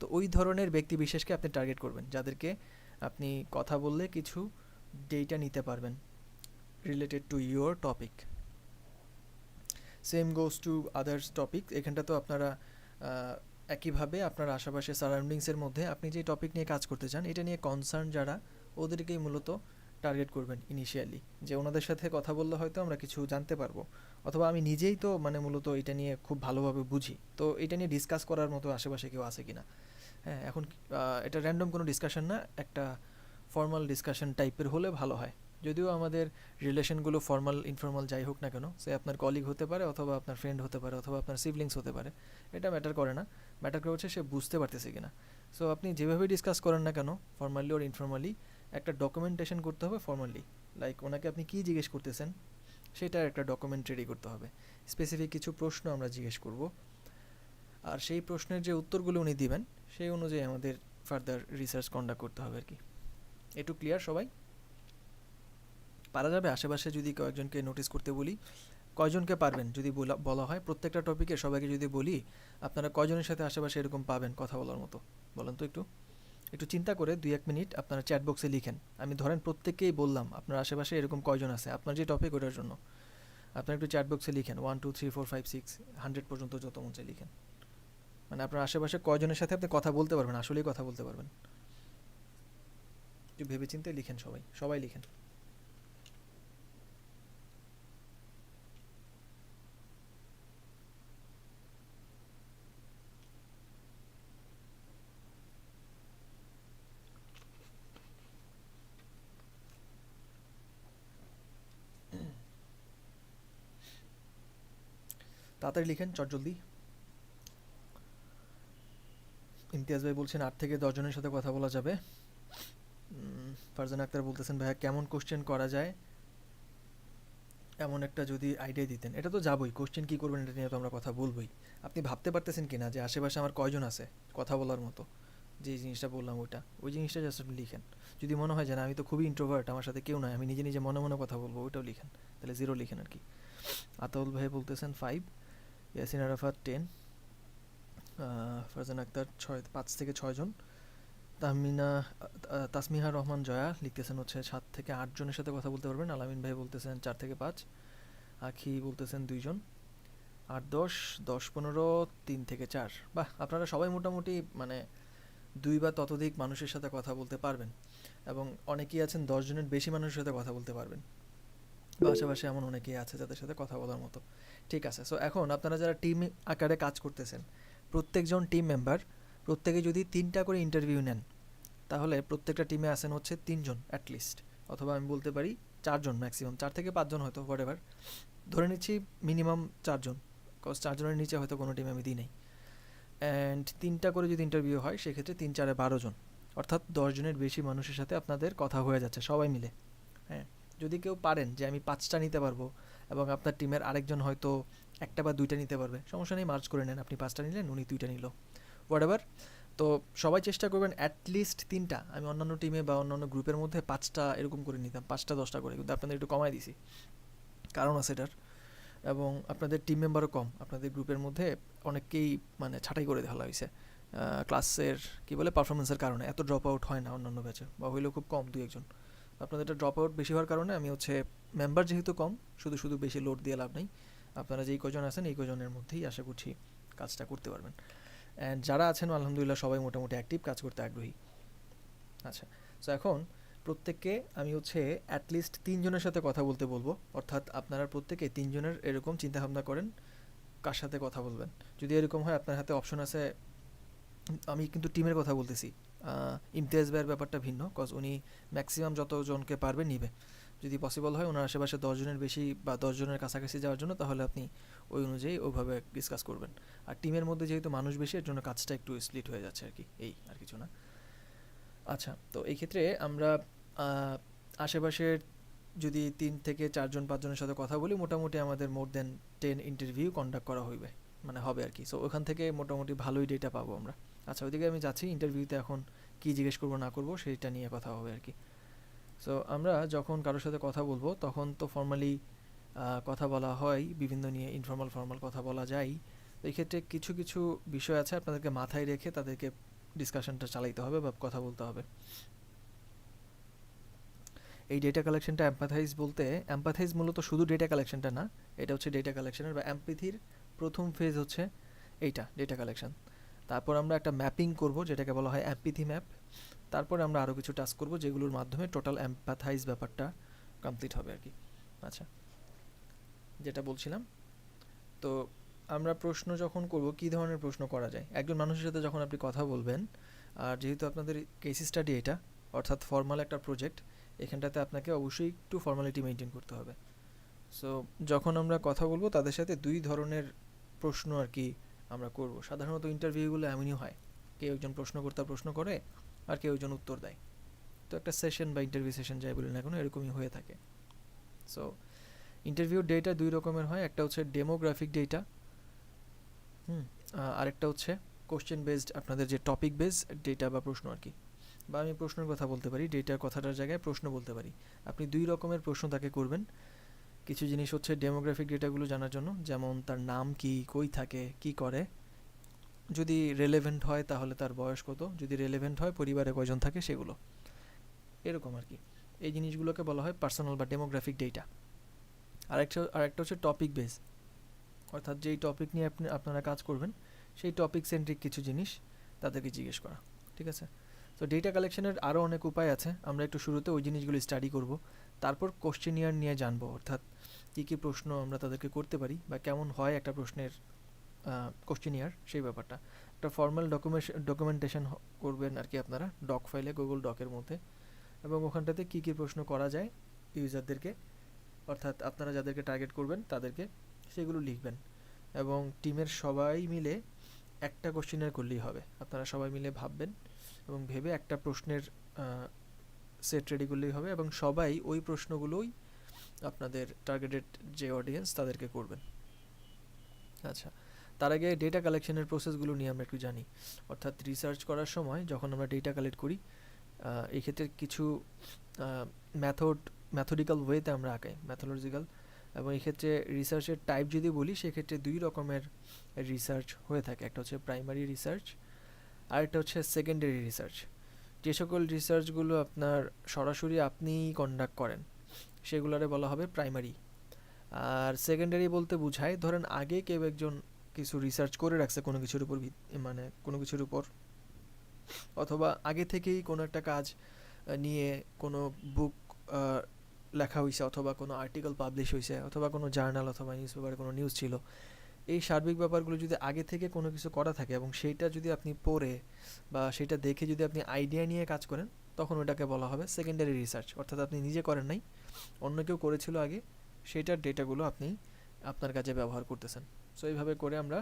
তো ওই ধরনের ব্যক্তি বিশেষকে আপনি টার্গেট করবেন, যাদেরকে আপনি কথা বললে কিছু ডেটা নিতে পারবেন related to your topic. Same goes to others topic. এখানটা তো আপনারা একইভাবে আপনার আশেপাশে সারাউন্ডিংসের মধ্যে আপনি যে টপিক নিয়ে কাজ করতে চান এটা নিয়ে কনসার্ন যারা, ওদেরকেই মূলত টার্গেট করবেন ইনিশিয়ালি, যে ওনাদের সাথে কথা বললে হয়তো আমরা কিছু জানতে পারবো, অথবা আমি নিজেই তো মানে মূলত এটা নিয়ে খুব ভালোভাবে বুঝি, তো এটা নিয়ে ডিসকাস করার মতো আশেপাশে কেউ আছে কিনা। হ্যাঁ, এখন এটা র্যান্ডম কোনো ডিসকাশন না, একটা ফর্মাল ডিসকাশন টাইপের হলে ভালো হয়। যদিও আমাদের রিলেশনগুলো ফর্মাল ইনফর্মাল যাই হোক না কেন, সে আপনার কলিগ হতে পারে অথবা আপনার ফ্রেন্ড হতে পারে অথবা আপনার সিবলিংস হতে পারে, এটা ম্যাটার করে না। ম্যাটার করে হচ্ছে সে বুঝতে পারতেছে কিনা। সো আপনি যেভাবে ডিসকাস করেন না কেন, ফর্মালি ওর ইনফর্মালি, একটা ডকুমেন্টেশন করতে হবে ফর্মালি। লাইক ওনাকে আপনি কী জিজ্ঞেস করতেছেন সেটার একটা ডকুমেন্ট রেডি করতে হবে। স্পেসিফিক কিছু প্রশ্ন আমরা জিজ্ঞেস করব, আর সেই প্রশ্নের যে উত্তরগুলো উনি দিবেন সেই অনুযায়ী আমাদের ফার্দার রিসার্চ কন্ডাক্ট করতে হবে আর কি। একটু ক্লিয়ার সবাই? পারা যাবে? আশেপাশে যদি কয়েকজনকে নোটিস করতে বলি, কয়জনকে পারবেন যদি বলা হয় প্রত্যেকটা টপিকে সবাইকে যদি বলি, আপনারা কয়জনের সাথে আশেপাশে এরকম পাবেন কথা বলার মতো বলেন তো? একটু চিন্তা করে 2-1 মিনিট আপনারা চ্যাট বক্সে লিখেন। আমি ধরেন প্রত্যেককেই বললাম আপনার আশেপাশে এরকম কয়জন আছে আপনার যে টপিক ওটার জন্য, আপনারা একটু চ্যাট বক্সে লিখেন 1 2 3 4 5 6 100 পর্যন্ত যত মন চায় লিখেন। মানে আপনার আশেপাশে কয়জনের সাথে আপনি কথা বলতে পারবেন, আসলেই কথা বলতে পারবেন, একটু ভেবে চিন্তে লিখেন। সবাই লিখেন। তাড়াতাড়ি লিখেন, চটজলদি। ইমতিয়াজ ভাই বলছেন 8 থেকে 10 জনের সাথে কথা বলা যাবে। ফারজান আক্তার বলতেছেন ভাইয়া কেমন কোশ্চেন করা যায় এমন একটা যদি আইডিয়া দিতেন। এটা তো যাবই, কোশ্চেন কী করবেন এটা নিয়ে তো আমরা কথা বলবোই। আপনি ভাবতে পারতেছেন কি না যে আশেপাশে আমার কয়জন আছে কথা বলার মতো, যে জিনিসটা বললাম ওই জিনিসটা জাস্ট আপনি লিখেন। যদি মনে হয় যে না আমি তো খুবই ইন্ট্রোভার্ট, আমার সাথে কেউ নাই, আমি নিজে নিজে মনে মনে কথা বলবো, ওইটাও লিখেন, তাহলে 0 লিখেন আর কি। আতাউল ভাই বলতেছেন 5, ইয়াসিন আরাফাত 10, ফারজান আক্তার 5 থেকে 6 জন, তাসমিহা রহমান জয়া লিখতেছেন হচ্ছে 7 থেকে 8 জনের সাথে কথা বলতে পারবেন। আলামিন ভাই বলতেছেন 4 থেকে 5, আখি বলতেছেন 2 জন, 8 10 10 15 3 থেকে 4। বাহ, আপনারা সবাই মোটামুটি মানে 2 বা ততোধিক মানুষের সাথে কথা বলতে পারবেন, এবং অনেকেই আছেন 10 জনের বেশি মানুষের সাথে কথা বলতে পারবেন, বা আশেপাশে এমন অনেকেই আছে যাদের সাথে কথা বলার মতো। ঠিক আছে, সো এখন আপনারা যারা টিম আকারে কাজ করতেছেন, প্রত্যেকজন টিম মেম্বার প্রত্যেকে যদি 3টা করে ইন্টারভিউ নেন, তাহলে প্রত্যেকটা টিমে আসেন হচ্ছে 3 জন অ্যাটলিস্ট, অথবা আমি বলতে পারি 4 জন ম্যাক্সিমাম, 4 থেকে 5 জন হয়তো, হোয়াটএভার, ধরে নিচ্ছি মিনিমাম 4 জন, কজ 4 জনের নিচে হয়তো কোনো টিমে আমি দিই নাই। অ্যান্ড 3টা করে যদি ইন্টারভিউ হয় সেক্ষেত্রে 3 4 12 জন, অর্থাৎ 10 জনের বেশি মানুষের সাথে আপনাদের কথা হয়ে যাচ্ছে সবাই মিলে। হ্যাঁ, যদি কেউ পারেন যে আমি 5টা নিতে পারবো এবং আপনার টিমের আরেকজন হয়তো 1টা বা 2টা নিতে পারবে, সমস্যা নেই, মার্চ করে নেন, আপনি 5টা নিলেন, উনি 2টা নিল, হোয়াটএভার। তো সবাই চেষ্টা করবেন অ্যাটলিস্ট 3টা। আমি অন্যান্য টিমে বা অন্যান্য গ্রুপের মধ্যে 5টা এরকম করে নিতাম, 5টা 10টা করে, কিন্তু আপনাদের একটু কমাই দিছি, কারণ আছে এটার। এবং আপনাদের টিম মেম্বারও কম, আপনাদের গ্রুপের মধ্যে অনেককেই মানে ছাঁটাই করে দেওয়া হয়েছে ক্লাসের কী বলে পারফরমেন্সের কারণে। এত ড্রপ আউট হয় না অন্যান্য ব্যাচে, বা হইলেও খুব কম 2 1 জন। আপনাদের এটা ড্রপ আউট বেশি হওয়ার কারণে আমি হচ্ছে মেম্বার যেহেতু কম, শুধু শুধু বেশি লোড দিয়ে লাভ নেই, আপনারা যেই কজন আছেন এই কজনের মধ্যেই আশা করছি কাজটা করতে পারবেন। অ্যান্ড যারা আছেন আলহামদুলিল্লাহ সবাই মোটামুটি অ্যাক্টিভ, কাজ করতে আগ্রহী। আচ্ছা, সো এখন প্রত্যেককে আমি হচ্ছে অ্যাটলিস্ট 3 জনের সাথে কথা বলতে বলবো, অর্থাৎ আপনারা প্রত্যেকে 3 জনের এরকম চিন্তাভাবনা করেন কার সাথে কথা বলবেন। যদি এরকম হয় আপনার হাতে অপশন আছে, আমি কিন্তু টিমের কথা বলতেছি, ইমতিয়াজ ভাইয়ের ব্যাপারটা ভিন্ন, কজ উনি ম্যাক্সিমাম যতজনকে পারবে নিবে। যদি পসিবল হয় ওনার আশেপাশে 10 জনের বেশি বা 10 জনের কাছাকাছি যাওয়ার জন্য, তাহলে আপনি ওই অনুযায়ী ওইভাবে ডিসকাস করবেন। আর টিমের মধ্যে যেহেতু মানুষ বেশি, এর জন্য কাজটা একটু স্প্লিট হয়ে যাচ্ছে আর কি, এই আর কিছু না। আচ্ছা, তো এই ক্ষেত্রে আমরা আশেপাশের যদি 3 থেকে 4 জন 5 জনের সাথে কথা বলি, মোটামুটি আমাদের মোর দেন 10 ইন্টারভিউ কন্ডাক্ট করা হইবে, মানে হবে আর কি। সো ওখান থেকে মোটামুটি ভালোই ডেটা পাবো আমরা। আচ্ছা, ওইদিকে আমি যাচ্ছি, ইন্টারভিউতে এখন কি জিজ্ঞেস করবো না করবো সেইটা নিয়ে কথা হবে আর কি। সো আমরা যখন কারোর সাথে কথা বলবো তখন তো ফর্মালি কথা বলা হয়, বিভিন্ন নিয়ে ইনফর্মাল ফর্মাল কথা বলা যায়। তো এই ক্ষেত্রে কিছু কিছু বিষয় আছে আপনাদেরকে মাথায় রেখে তাদেরকে ডিসকাশনটা চালাইতে হবে বা কথা বলতে হবে। এই ডেটা কালেকশনটা এম্পাথাইজ বলতে, এম্পাথাইজ মূলত শুধু ডেটা কালেকশনটা না, এটা হচ্ছে ডেটা কালেকশনের বা এমপ্যাথির প্রথম ফেজ হচ্ছে এইটা ডেটা কালেকশন। তারপর আমরা একটা ম্যাপিং করব যেটাকে বলা হয় এমপ্যাথি ম্যাপ। তারপরে আমরা আরও কিছু টাস্ক করব যেগুলোর মাধ্যমে টোটাল এম্পাথাইজ ব্যাপারটা কমপ্লিট হবে আর কি। আচ্ছা, যেটা বলছিলাম, তো আমরা প্রশ্ন যখন করব, কী ধরনের প্রশ্ন করা যায় একজন মানুষের সাথে যখন আপনি কথা বলবেন, আর যেহেতু আপনাদের কেস স্টাডি এটা, অর্থাৎ ফর্মাল একটা প্রজেক্ট, এখানটাতে আপনাকে অবশ্যই একটু ফর্মালিটি মেনটেন করতে হবে। সো যখন আমরা কথা বলবো তাদের সাথে 2 ধরনের প্রশ্ন আর কি আমরা করব। সাধারণত ইন্টারভিউগুলো এমনই হয়, কেউ একজন প্রশ্নকর্তা প্রশ্ন করে আর কেউ একজন উত্তর দেয়, তো একটা সেশন বা ইন্টারভিউ সেশন যাই বলি না কেন, এরকমই হয়ে থাকে। সো ইন্টারভিউ ডেটা 2 রকমের হয়, একটা হচ্ছে ডেমোগ্রাফিক ডেটা, আরেকটা হচ্ছে কোশ্চেন বেসড, আপনাদের যে টপিক বেস ডেটা বা প্রশ্ন আর কি, বা আমি প্রশ্নের কথা বলতে পারি, ডেটার কথাটার জায়গায় প্রশ্ন বলতে পারি। আপনি 2 রকমের প্রশ্ন তাকে করবেন। কিছু জিনিস হচ্ছে ডেমোগ্রাফিক ডেটাগুলো জানার জন্য, যেমন তার নাম কি, কই থাকে, কি করে, যদি রেলেভেন্ট হয় তাহলে তার বয়স কত, যদি রেলেভেন্ট হয় পরিবারে কয়জন থাকে, সেগুলো এরকম আর কি। এই জিনিসগুলোকে বলা হয় পার্সোনাল বা ডেমোগ্রাফিক ডেটা। আরেকটা হচ্ছে টপিক বেস, অর্থাৎ যেই টপিক নিয়ে আপনারা কাজ করবেন সেই টপিক সেন্ট্রিক কিছু জিনিস তাদেরকে জিজ্ঞেস করা। ঠিক আছে, তো ডেটা কালেকশনের আরও অনেক উপায় আছে, আমরা একটু শুরুতে ওই জিনিসগুলো স্টাডি করব, তারপর কোশ্চেনিয়ার নিয়ে জানবো, অর্থাৎ কী কী প্রশ্ন আমরা তাদেরকে করতে পারি বা কেমন হয় একটা প্রশ্নের কোশ্চেনিয়ার, সেই ব্যাপারটা। একটা ফর্মাল ডকুমেন্টেশন করবেন আর কি আপনারা, ডক ফাইলে, গুগল ডকের মধ্যে, এবং ওখানটাতে কী কী প্রশ্ন করা যায় ইউজারদেরকে, অর্থাৎ আপনারা যাদেরকে টার্গেট করবেন তাদেরকে, সেগুলো লিখবেন। এবং টিমের সবাই মিলে একটা কোশ্চেনিয়ার করলেই হবে, আপনারা সবাই মিলে ভাববেন এবং ভেবে একটা প্রশ্নের সেট রেডি করলেই হবে, এবং সবাই ওই প্রশ্নগুলোই আপনাদের টার্গেটেড যে অডিয়েন্স তাদেরকে করবেন। আচ্ছা, তার আগে ডেটা কালেকশনের প্রসেসগুলো নিয়ে আমরা একটু জানি। অর্থাৎ রিসার্চ করার সময় যখন আমরা ডেটা কালেক্ট করি, এই ক্ষেত্রে কিছু ম্যাথডিক্যাল ওয়েতে আমরা আঁকাই, ম্যাথোলজিক্যাল। এবং এই ক্ষেত্রে রিসার্চের টাইপ যদি বলি, সেক্ষেত্রে দুই রকমের রিসার্চ হয়ে থাকে। একটা হচ্ছে প্রাইমারি রিসার্চ, আর একটা হচ্ছে সেকেন্ডারি রিসার্চ। যে সকল রিসার্চগুলো আপনার সরাসরি আপনিই কন্ডাক্ট করেন সেগুলোরে বলা হবে প্রাইমারি। আর সেকেন্ডারি বলতে বোঝায়, ধরেন আগে কেউ একজন কিছু রিসার্চ করে রাখছে কোনো কিছুর উপর, মানে কোনো কিছুর উপর, অথবা আগে থেকেই কোনো একটা কাজ নিয়ে কোনো বুক লেখা হয়েছে, অথবা কোনো আর্টিকেল পাবলিশ হয়েছে, অথবা কোনো জার্নাল অথবা নিউজ পেপারে কোনো নিউজ ছিল। এই সার্বিক ব্যাপারগুলো যদি আগে থেকে কোনো কিছু করা থাকে এবং সেইটা যদি আপনি পড়ে বা সেটা দেখে যদি আপনি আইডিয়া নিয়ে কাজ করেন, তখন ওটাকে বলা হবে সেকেন্ডারি রিসার্চ। অর্থাৎ আপনি নিজে করেন নাই, অন্য কেউ করেছিল আগে, সেটার ডেটাগুলো আপনি আপনার কাজে ব্যবহার করতেছেন। সো এইভাবে করে আমরা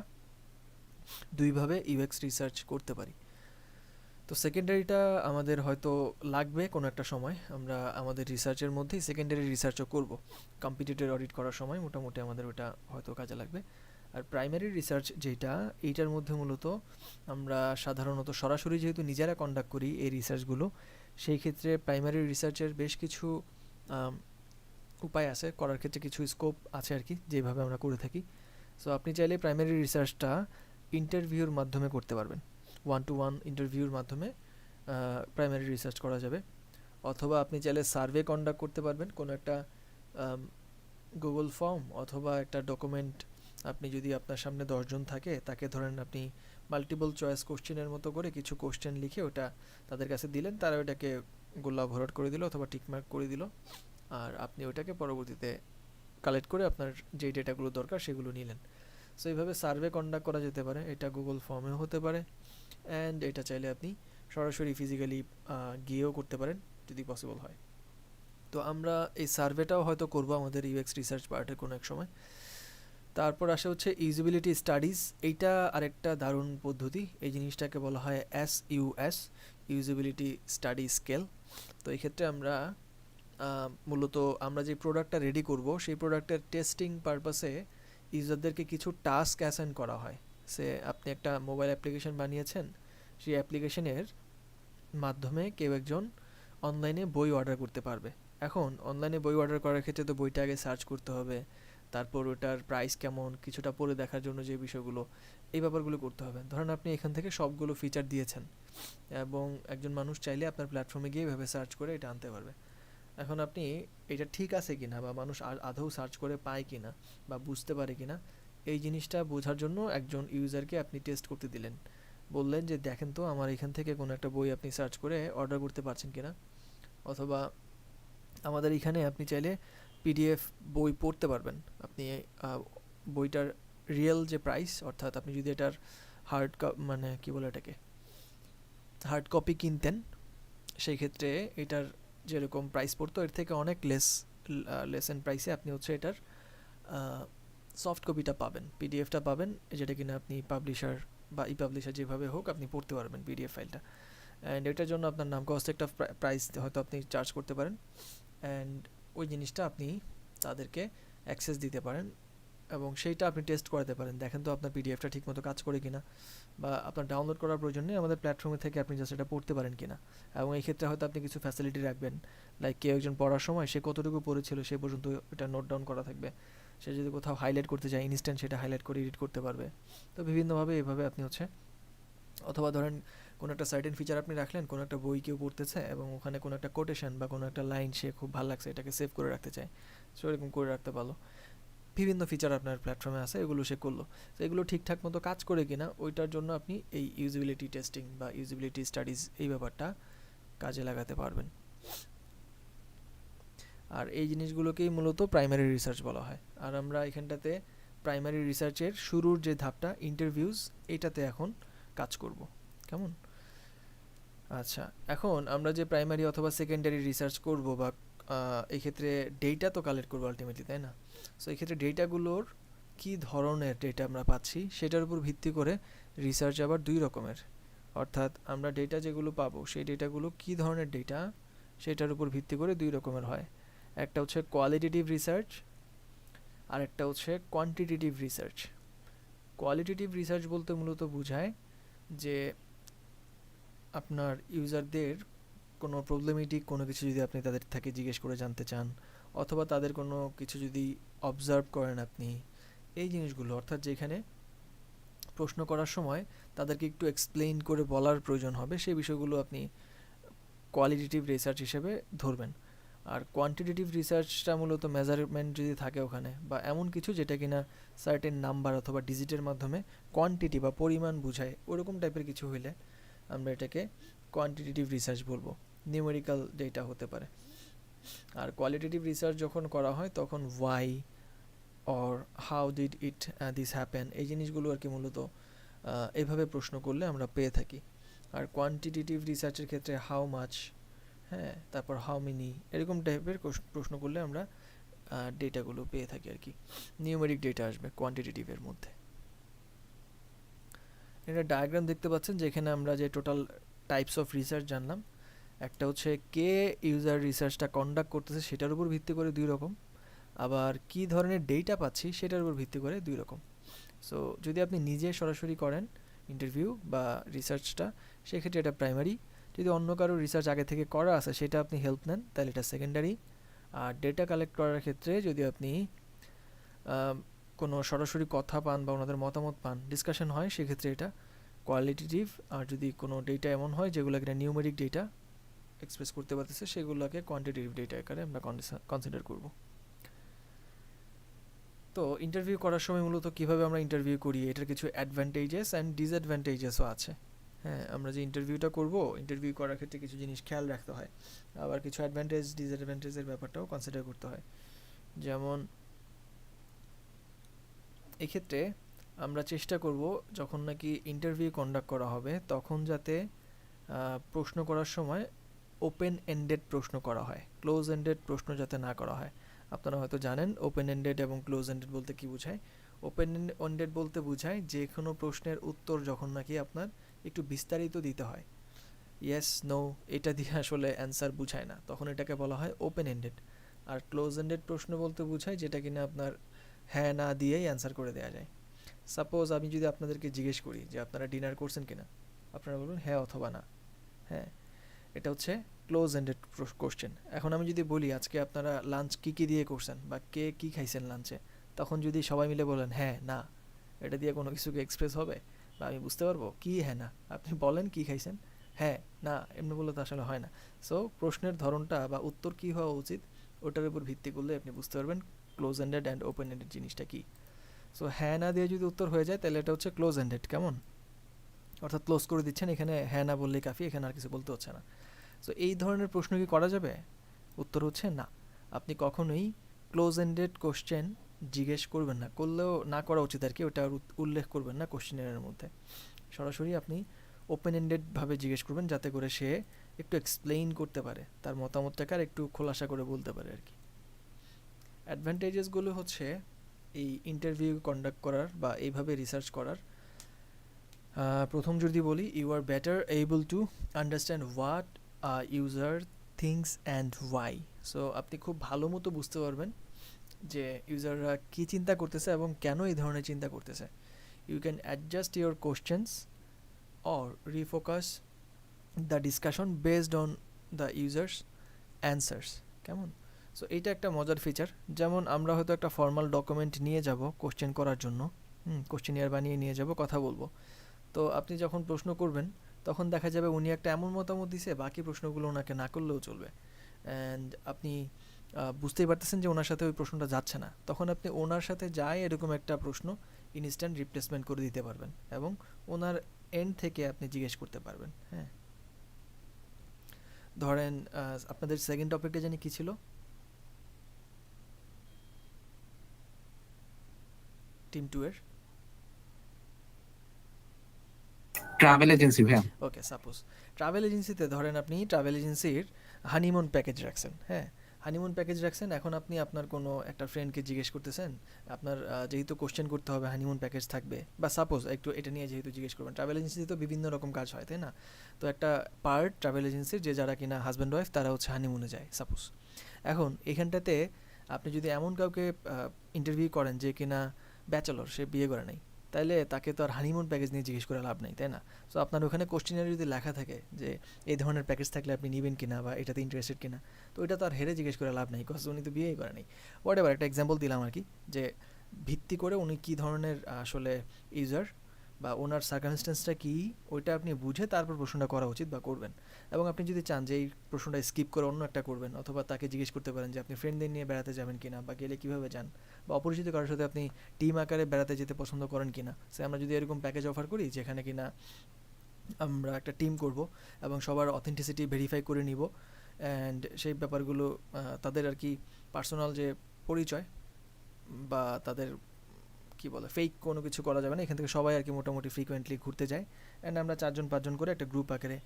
দুইভাবে ইউএক্স রিসার্চ করতে পারি। তো সেকেন্ডারিটা আমাদের হয়তো লাগবে কোনো একটা সময়, আমরা আমাদের রিসার্চের মধ্যেই সেকেন্ডারি রিসার্চও করব। কম্পিটিটর অডিট করার সময় মোটামুটি আমাদের ওটা হয়তো কাজে লাগবে। আর প্রাইমারি রিসার্চ যেটা, এইটার মধ্যে মূলত আমরা সাধারণত সরাসরি যেহেতু নিজেরা কন্ডাক্ট করি এই রিসার্চগুলো, সেই ক্ষেত্রে প্রাইমারি রিসার্চের বেশ কিছু উপায় আছে করার ক্ষেত্রে, কিছু স্কোপ আছে আর কি, যেভাবে আমরা করে থাকি। সো আপনি চাইলে প্রাইমারি রিসার্চটা ইন্টারভিউর মাধ্যমে করতে পারবেন, 1-to-1 ইন্টারভিউর মাধ্যমে প্রাইমারি রিসার্চ করা যাবে। অথবা আপনি চাইলে সার্ভে কন্ডাক্ট করতে পারবেন, কোনো একটা গুগল ফর্ম অথবা একটা ডকুমেন্ট। আপনি যদি আপনার সামনে 10 জন থাকে, তাকে ধরেন আপনি মাল্টিপল চয়েস কোশ্চেনের মতো করে কিছু কোশ্চেন লিখে ওটা তাদের কাছে দিলেন, তারা ওটাকে গোল্লা ভরাট করে দিল অথবা টিকমার্ক করে দিল, আর আপনি ওটাকে পরবর্তীতে কালেক্ট করে আপনার যে ডেটাগুলো দরকার সেগুলো নিলেন। সো এইভাবে সার্ভে কন্ডাক্ট করা যেতে পারে, এটা গুগল ফর্মেও হতে পারে, অ্যান্ড এটা চাইলে আপনি সরাসরি ফিজিক্যালি গিয়েও করতে পারেন যদি পসিবল হয়। তো আমরা এই সার্ভেটাও হয়তো করব আমাদের ইউএক্স রিসার্চ পার্টের কোনো এক সময়। তারপর আসে হচ্ছে ইউজিবিলিটি স্টাডিজ। এইটা আরেকটা দারুণ পদ্ধতি, এই জিনিসটাকে বলা হয় SUS, ইউজিবিলিটি স্টাডি স্কেল। তো এই ক্ষেত্রে আমরা মূলত আমরা যে প্রোডাক্টটা রেডি করব, সেই প্রোডাক্টের টেস্টিং পারপাসে ইউজারদেরকে কিছু টাস্ক অ্যাসাইন করা হয়। সে আপনি একটা মোবাইল অ্যাপ্লিকেশন বানিয়েছেন, সেই অ্যাপ্লিকেশনের মাধ্যমে কেউ একজন অনলাইনে বই অর্ডার করতে পারবে। এখন অনলাইনে বই অর্ডার করার ক্ষেত্রে তো বইটা আগে সার্চ করতে হবে, তারপর ওটার প্রাইস কেমন, কিছুটা পড়ে দেখার জন্য যে বিষয়গুলো, এই ব্যাপারগুলো করতে হবে। ধরেন আপনি এখান থেকে সবগুলো ফিচার দিয়েছেন এবং একজন মানুষ চাইলে আপনার প্ল্যাটফর্মে গিয়ে এভাবে সার্চ করে এটা আনতে পারবে। এখন আপনি এটা ঠিক আছে কিনা বা মানুষ আদৌ সার্চ করে পায় কিনা বা বুঝতে পারে কিনা, এই জিনিসটা বোঝার জন্য একজন ইউজারকে আপনি টেস্ট করতে দিলেন, বললেন যে দেখেন তো আমার এখান থেকে কোনো একটা বই আপনি সার্চ করে অর্ডার করতে পারছেন কিনা। অথবা আমাদের এখানে আপনি চাইলে PDF বই পড়তে পারবেন। আপনি বইটার রিয়েল যে প্রাইস, অর্থাৎ আপনি যদি এটার মানে কি বলে এটাকে হার্ড কপি কিনতেন, সেই ক্ষেত্রে এটার যেরকম প্রাইস পড়তো এর থেকে অনেক লেসেন প্রাইসে আপনি হচ্ছে এটার সফট কপিটা পাবেন, PDFটা পাবেন, যেটা কিনা আপনি পাবলিশার বা পাবলিশার যেভাবে হোক আপনি পড়তে পারবেন PDF ফাইলটা। অ্যান্ড এটার জন্য আপনার নাম কস্ট একটা প্রাইস হয়তো আপনি চার্জ করতে পারেন, অ্যান্ড ওই জিনিসটা আপনি তাদেরকে অ্যাক্সেস দিতে পারেন এবং সেইটা আপনি টেস্ট করাতে পারেন, দেখেন তো আপনার PDFটা ঠিকমতো কাজ করে কিনা, বা আপনার ডাউনলোড করার প্রয়োজন নেই, আমাদের প্ল্যাটফর্মে থেকে আপনি জাস্ট এটা পড়তে পারেন কিনা। এবং এই ক্ষেত্রে হয়তো আপনি কিছু ফ্যাসিলিটি রাখবেন, লাইক কেউ একজন পড়ার সময় সে কতটুকু পড়েছিল সে পর্যন্ত এটা নোট ডাউন করা থাকবে, সে যদি কোথাও হাইলাইট করতে চায় ইনস্ট্যান্ট সেটা হাইলাইট করে এডিট করতে পারবে। তো বিভিন্নভাবে এভাবে আপনি হচ্ছে, অথবা ধরেন কোনো একটা সার্টেন ফিচার আপনি রাখলেন, কোনো একটা বই কেউ পড়তেছে এবং ওখানে কোনো একটা কোটেশন বা কোনো একটা লাইন সে খুব ভালো লাগছে, এটাকে সেভ করে রাখতে চায়, সো এরকম করে রাখতে পারলো। বিভিন্ন ফিচার আপনার প্ল্যাটফর্মে আছে, এগুলো সে করলো, তো এগুলো ঠিকঠাক মতো কাজ করে কিনা ওইটার জন্য আপনি এই ইউজিবিলিটি টেস্টিং বা ইউজিবিলিটি স্টাডিজ এই ব্যাপারটা কাজে লাগাতে পারবেন। আর এই জিনিসগুলোকেই মূলত প্রাইমারি রিসার্চ বলা হয়। আর আমরা এখানটাতে প্রাইমারি রিসার্চের শুরুর যে ধাপটা ইন্টারভিউজ, এটাতে এখন কাজ করব, কেমন? আচ্ছা, এখন আমরা যে প্রাইমারি অথবা সেকেন্ডারি রিসার্চ করব বা এই ক্ষেত্রে ডেটা তো কালেক্ট করবো আলটিমেটলি, তাই না? সো এই ক্ষেত্রে ডেটাগুলোর কী ধরনের ডেটা আমরা পাচ্ছি সেটার উপর ভিত্তি করে রিসার্চ আবার দুই রকমের। অর্থাৎ আমরা ডেটা যেগুলো পাবো সেই ডেটাগুলো কী ধরনের ডেটা সেটার উপর ভিত্তি করে দুই রকমের হয়। একটা হচ্ছে কোয়ালিটেটিভ রিসার্চ আর একটা হচ্ছে কোয়ান্টিটেটিভ রিসার্চ। কোয়ালিটেটিভ রিসার্চ বলতে মূলত বোঝায় যে আপনার ইউজারদের কোনো প্রবলেমেটিক কোনো কিছু যদি আপনি তাদের থেকে জিজ্ঞেস করে জানতে চান, অথবা তাদের কোনো কিছু যদি অবজার্ভ করেন আপনি, এই জিনিসগুলো অর্থাৎ যেখানে প্রশ্ন করার সময় তাদেরকে একটু এক্সপ্লেইন করে বলার প্রয়োজন হবে, সেই বিষয়গুলো আপনি কোয়ালিটেটিভ রিসার্চ হিসেবে ধরবেন। আর কোয়ান্টিটেটিভ রিসার্চটা মূলত মেজারমেন্ট যদি থাকে ওখানে, বা এমন কিছু যেটা কিনা সার্টেন নাম্বার অথবা ডিজিটের মাধ্যমে কোয়ান্টিটি বা পরিমাণ বোঝায়, ওরকম টাইপের কিছু হইলে আমরা এটাকে কোয়ান্টিটেটিভ রিসার্চ বলবো। নিউমেরিক্যাল ডেটা হতে পারে। আর কোয়ালিটেটিভ রিসার্চ যখন করা হয় তখন why or how did it this happen, এই জিনিসগুলো আর কি মূলত এইভাবে প্রশ্ন করলে আমরা পেয়ে থাকি। আর কোয়ান্টিটেটিভ রিসার্চের ক্ষেত্রে হাউ মাচ, হ্যাঁ, তারপর হাউ মেনি, এরকম টাইপের প্রশ্ন করলে আমরা ডেটাগুলো পেয়ে থাকি আর কি। নিউমেরিক ডেটা আসবে কোয়ান্টিটেটিভের মধ্যে। এটা ডায়াগ্রাম দেখতে পাচ্ছেন যেখানে আমরা যে টোটাল টাইপস অফ রিসার্চ জানলাম। একটা হচ্ছে কে ইউজার রিসার্চটা কন্ডাক্ট করতেছে সেটার উপর ভিত্তি করে দুই রকম, আবার কি ধরনের ডেটা পাচ্ছি সেটার উপর ভিত্তি করে দুই রকম। সো যদি আপনি নিজে সরাসরি করেন ইন্টারভিউ বা রিসার্চটা, সেক্ষেত্রে এটা প্রাইমারি। যদি অন্য কারো রিসার্চ আগে থেকে করা আছে সেটা আপনি হেল্প নেন তাহলে এটা সেকেন্ডারি। আর ডেটা কালেক্ট করার ক্ষেত্রে যদি আপনি কোনো সরাসরি কথা পান বা ওনাদের মতামত পান, ডিসকাশন হয়, সেক্ষেত্রে এটা কোয়ালিটেটিভ। আর যদি কোনো ডেটা এমন হয় যেগুলো কিনা নিউমেরিক ডেটা এক্সপ্রেস করতে পারতেছে, সেগুলোকে কোয়ান্টিটেটিভ ডেটা আকারে আমরা কনসিডার করব। তো ইন্টারভিউ করার সময় মূলত কীভাবে আমরা ইন্টারভিউ করি, এটার কিছু অ্যাডভান্টেজেস অ্যান্ড ডিসঅ্যাডভান্টেজেসও আছে। হ্যাঁ, আমরা যে ইন্টারভিউটা করব, ইন্টারভিউ করার ক্ষেত্রে কিছু জিনিস খেয়াল রাখতে হয়, আবার কিছু অ্যাডভান্টেজ ডিসঅ্যাডভান্টেজের ব্যাপারটাও কনসিডার করতে হয়। যেমন এক্ষেত্রে আমরা চেষ্টা করব যখন নাকি ইন্টারভিউ কন্ডাক্ট করা হবে তখন যাতে প্রশ্ন করার সময় ওপেন এন্ডেড প্রশ্ন করা হয়, ক্লোজ এন্ডেড প্রশ্ন যাতে না করা হয়। আপনারা হয়তো জানেন ওপেন এন্ডেড এবং ক্লোজ এন্ডেড বলতে কি বোঝায়। ওপেন এন্ডেড বলতে বোঝায় যে কোনো প্রশ্নের উত্তর যখন নাকি আপনার একটু বিস্তারিত দিতে হয়, ইয়েস নো এটা দিয়ে আসলে অ্যান্সার বুঝায় না, তখন এটাকে বলা হয় ওপেন এন্ডেড। আর ক্লোজ এন্ডেড প্রশ্ন বলতে বোঝায় যেটা কিনা আপনার হ্যাঁ না দিয়েই অ্যান্সার করে দেওয়া যায়। সাপোজ আমি যদি আপনাদেরকে জিজ্ঞেস করি যে আপনারা ডিনার করছেন কিনা, আপনারা বলুন হ্যাঁ অথবা না। হ্যাঁ, এটা হচ্ছে ক্লোজ এন্ডেড কোশ্চেন। এখন আমি যদি বলি আজকে আপনারা লাঞ্চ কী কী দিয়ে করছেন বা কে কী খাইছেন লাঞ্চে, তখন যদি সবাই মিলে বলেন হ্যাঁ না, এটা দিয়ে কোনো কিছুকে এক্সপ্রেস হবে বা আমি বুঝতে পারবো কি হ্যাঁ না। আপনি বলেন কি খাইছেন, হ্যাঁ না, এমনি বললে তো আসলে হয় না। সো প্রশ্নের ধরনটা বা উত্তর কী হওয়া উচিত ওটার উপর ভিত্তি করলে আপনি বুঝতে পারবেন close ended and open ended জিনিসটা কী। সো হ্যাঁ না দিয়ে যদি উত্তর হয়ে যায় তাহলে এটা হচ্ছে ক্লোজ এন্ডেড, কেমন, অর্থাৎ ক্লোজ করে দিচ্ছেন, এখানে হ্যাঁ না বললেই কাফি, এখানে আর কিছু বলতে হচ্ছে না। সো এই ধরনের প্রশ্ন কি করা যাবে? উত্তর হচ্ছে না। আপনি কখনোই ক্লোজ এন্ডেড কোশ্চেন জিজ্ঞেস করবেন না, করলেও না করা উচিত আর কি, ওটা উল্লেখ করবেন না কোশ্চেনের মধ্যে। সরাসরি আপনি ওপেন এন্ডেডভাবে জিজ্ঞেস করবেন যাতে করে সে একটু এক্সপ্লেইন করতে পারে, তার মতামতটাকে আর একটু খোলাসা করে বলতে পারে আর কি। অ্যাডভান্টেজেসগুলো হচ্ছে এই ইন্টারভিউ কন্ডাক্ট করার বা এইভাবে রিসার্চ করার। প্রথম যদি বলি, you are better able to understand what user things and why. So আপনি খুব ভালো মতো বুঝতে পারবেন যে ইউজাররা কী চিন্তা করতেছে এবং কেন এই ধরনের চিন্তা করতেছে। You can adjust your questions or refocus the discussion based on the users answers, কেমন। সো এইটা একটা মজার ফিচার। যেমন আমরা হয়তো একটা ফর্মাল ডকুমেন্ট নিয়ে যাব কোশ্চেন করার জন্য, কোশ্চেনিয়ার বানিয়ে নিয়ে যাব, কথা বলবো। তো আপনি যখন প্রশ্ন করবেন তখন দেখা যাবে উনি একটা এমন মতামত দিছে, বাকি প্রশ্নগুলো ওনাকে না করলেও চলবে, অ্যান্ড আপনি বুঝতেই পারতেছেন যে ওনার সাথে ওই প্রশ্নটা যাচ্ছে না। তখন আপনি ওনার সাথে যায় এরকম একটা প্রশ্ন ইনস্ট্যান্ট রিপ্লেসমেন্ট করে দিতে পারবেন এবং ওনার এন্ড থেকে আপনি জিজ্ঞেস করতে পারবেন। হ্যাঁ, ধরেন আপনাদের সেকেন্ড টপিকটা জানি কী ছিল? টিম 2 এর ট্রাভেল এজেন্সি ভাইয়া। ওকে, সাপোজ ট্রাভেল এজেন্সিতে ধরেন আপনি ট্রাভেল এজেন্সির হানিমুন প্যাকেজ রাখছেন। হ্যাঁ, হানিমুন প্যাকেজ রাখছেন, এখন আপনি আপনার কোনো একটা ফ্রেন্ডকে জিজ্ঞেস করতেছেন, আপনার যেহেতু কোশ্চেন করতে হবে হানিমুন প্যাকেজ থাকবে, বা সাপোজ একটু এটা নিয়ে যেহেতু জিজ্ঞেস করবেন, ট্রাভেল এজেন্সিতে তো বিভিন্ন রকম কাজ হয় তাই না? তো একটা পার্ট ট্রাভেল এজেন্সির যে যারা কিনা হাজব্যান্ড ওয়াইফ তারা হচ্ছে হানিমুনে যায় সাপোজ। এখন এখানটাতে আপনি যদি এমন কাউকে ইন্টারভিউ করেন যে কিনা ব্যাচেলর, সে বিয়ে করে নাই, তাইলে তাকে তো আর হানিমুন প্যাকেজ নিয়ে জিজ্ঞেস করে লাভ নাই তাই না? সো আপনার ওখানে কোশ্চেনারে যদি লেখা থাকে যে এই ধরনের প্যাকেজ থাকলে আপনি নেবেন কিনা বা এটাতে ইন্টারেস্টেড কিনা, তো এটা তো আর হেরে জিজ্ঞেস করে লাভ নাই, কজ উনি তো বিয়েই করে নাই। হোয়াট এভার, একটা এক্সাম্পল দিলাম আর কি, যে ভিত্তি করে উনি কী ধরনের আসলে ইউজার বা ওনার সার্কামস্টেন্সটা কী, ওইটা আপনি বুঝে তারপর প্রশ্নটা করা উচিত বা করবেন। এবং আপনি যদি চান যে এই প্রশ্নটা স্কিপ করে অন্য একটা করবেন, অথবা তাকে জিজ্ঞেস করতে পারেন যে আপনি ফ্রেন্ডদের নিয়ে বেড়াতে যাবেন কিনা, বা গেলে কীভাবে যান, বা অপরিচিত কারোর সাথে আপনি টিম আকারে বেড়াতে যেতে পছন্দ করেন কিনা। সে আমরা যদি এরকম প্যাকেজ অফার করি যেখানে কিনা আমরা একটা টিম করব এবং সবার অথেন্টিসিটি ভেরিফাই করে নিব, অ্যান্ড সেই ব্যাপারগুলো তাদের আর কি পার্সোনাল যে পরিচয় বা তাদের কি বলে ফেক কোনো কিছু করা যাবে না, এখান থেকে সবাই আর কি মোটামুটি ফ্রিকোয়েন্টলি ঘুরতে যায়, অ্যান্ড আমরা 4-5 করে একটা গ্রুপ আকারে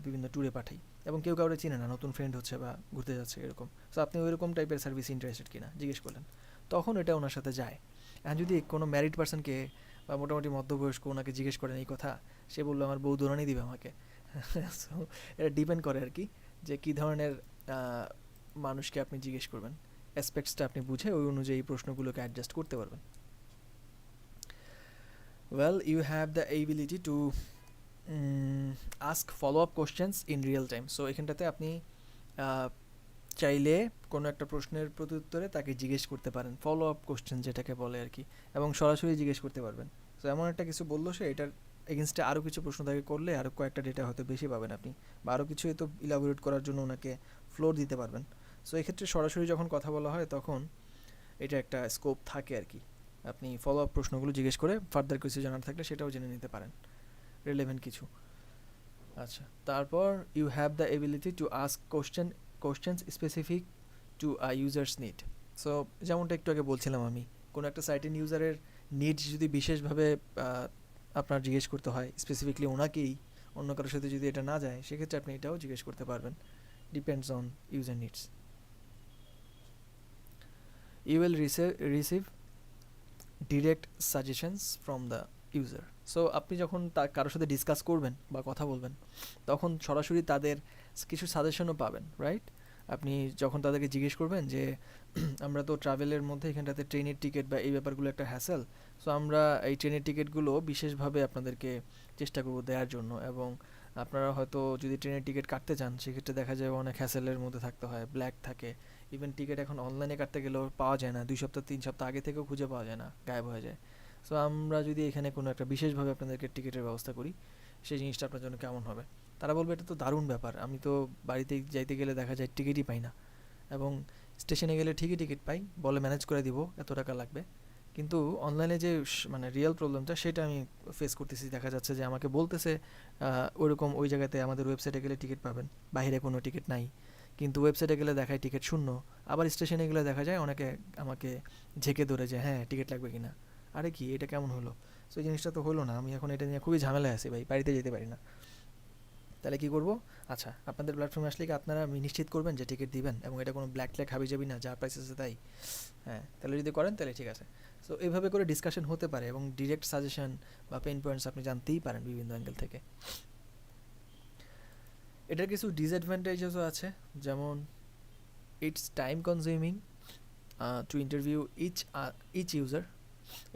বিভিন্ন ট্যুরে পাঠাই, এবং কেউ কাউরে চিনে না, নতুন ফ্রেন্ড হচ্ছে বা ঘুরতে যাচ্ছে এরকম। সো আপনি ওইরকম টাইপের সার্ভিস ইন্টারেস্টেড কিনা জিজ্ঞেস করলেন, তখন এটা ওনার সাথে যায়। আর যদি কোনো ম্যারিড পার্সনকে বা মোটামুটি মধ্যবয়স্ক ওনাকে জিজ্ঞেস করেন এই কথা, সে বললো আমার বউ দৌড়ানি দিবে আমাকে। সো এটা ডিপেন্ড করে আর কি যে কী ধরনের মানুষকে আপনি জিজ্ঞেস করবেন, অ্যাসপেক্টসটা আপনি বুঝে ওই অনুযায়ী প্রশ্নগুলোকে অ্যাডজাস্ট করতে পারবেন। Well, you have the ability to ask follow-up questions in real time. So এখানটাতে আপনি চাইলে কোনো একটা প্রশ্নের প্রত্যুত্তরে তাকে জিজ্ঞেস করতে পারেন, ফলো আপ কোশ্চেন যেটাকে বলে আর কি, এবং সরাসরি জিজ্ঞেস করতে পারবেন। সো এমন একটা কিছু বললো সে, এটার এগেনস্টে আরও কিছু প্রশ্ন তাকে করলে আরও কয়েকটা ডেটা হয়তো বেশি পাবেন আপনি, বা আরও কিছু এত ইলাবোরেট করার জন্য ওনাকে ফ্লোর দিতে পারবেন। সো এক্ষেত্রে সরাসরি যখন কথা বলা হয় তখন এটা একটা স্কোপ থাকে আর কি, আপনি ফলো আপ প্রশ্নগুলো জিজ্ঞেস করে ফার্দার কিছু জানার থাকলে সেটাও জেনে নিতে পারেন, রিলেভেন্ট কিছু। আচ্ছা, তারপর you have the ability to ask questions specific to a user's need. So যেমনটা একটু আগে বলছিলাম আমি, কোনো একটা সাইটের ইউজারের নিডস যদি বিশেষভাবে আপনার জিজ্ঞেস করতে হয়, স্পেসিফিকলি ওনাকেই, অন্য কারোর সাথে যদি এটা না যায়, সেক্ষেত্রে আপনি এটাও জিজ্ঞেস করতে পারবেন, depends on user needs. You will receive direct suggestions from the user. So আপনি যখন কারোর সাথে ডিসকাস করবেন বা কথা বলবেন, তখন সরাসরি তাদের কিছু সাজেশনও পাবেন, রাইট? আপনি যখন তাদেরকে জিজ্ঞেস করবেন যে আমরা তো ট্রাভেলের মধ্যে এখানটাতে ট্রেনের টিকিট বা এই ব্যাপারগুলো একটা হ্যাসেল, সো আমরা এই ট্রেনের টিকিটগুলো বিশেষভাবে আপনাদেরকে চেষ্টা করব দেওয়ার জন্য, এবং আপনারা হয়তো যদি ট্রেনের টিকিট কাটতে চান সেক্ষেত্রে দেখা যায় অনেক হ্যাসেলের মধ্যে থাকতে হয়, ব্ল্যাক থাকে, ইভেন টিকিট এখন অনলাইনে কাটতে গেলেও পাওয়া যায় না, 2-3 সপ্তাহ আগে থেকেও খুঁজে পাওয়া যায় না, গায়েব হয়ে যায়। সো আমরা যদি এখানে কোনো একটা বিশেষভাবে আপনাদেরকে টিকিটের ব্যবস্থা করি, সেই জিনিসটা আপনার জন্য কেমন হবে? তারা বলবে এটা তো দারুণ ব্যাপার, আমি তো বাড়িতে যাইতে গেলে দেখা যায় টিকিটই পাই না, এবং স্টেশনে গেলে ঠিকই টিকিট পাই, বলে ম্যানেজ করে দিব, এত টাকা লাগবে। কিন্তু অনলাইনে যে মানে রিয়েল প্রবলেমটা সেটা আমি ফেস করতেছি, দেখা যাচ্ছে যে আমাকে বলতেছে ওইরকম ওই জায়গাতে আমাদের ওয়েবসাইটে গেলে টিকিট পাবেন, বাইরে কোনো টিকিট নাই, কিন্তু ওয়েবসাইটে গেলে দেখায় টিকিট শূন্য, আবার স্টেশনে গেলে দেখা যায় অনেকে আমাকে ঝেঁকে ধরে যে হ্যাঁ টিকিট লাগবে কিনা। আরে কি, এটা কেমন হলো? সো এই জিনিসটা তো হলো না, আমি এখন এটা নিয়ে খুবই ঝামেলায় আছি ভাই, বাড়িতে যেতে পারি না। তাহলে কি করব? আচ্ছা, আপনাদের প্ল্যাটফর্মে আসলে কি আপনারা নিশ্চিত করবেন যে টিকিট দিবেন এবং এটা কোনো ব্ল্যাক ট্ল্যাক হাবি যাবি না, যা প্রাইস আছে তাই। হ্যাঁ, তাহলে যদি করেন তাহলে ঠিক আছে। সো এইভাবে করে ডিসকাশন হতে পারে, এবং ডিরেক্ট সাজেশন বা পেইন পয়েন্টস আপনি জানতেই পারেন বিভিন্ন অ্যাঙ্গেল থেকে। এটার কিছু ডিসঅ্যাডভান্টেজেসও আছে, যেমন it's time consuming to interview each user.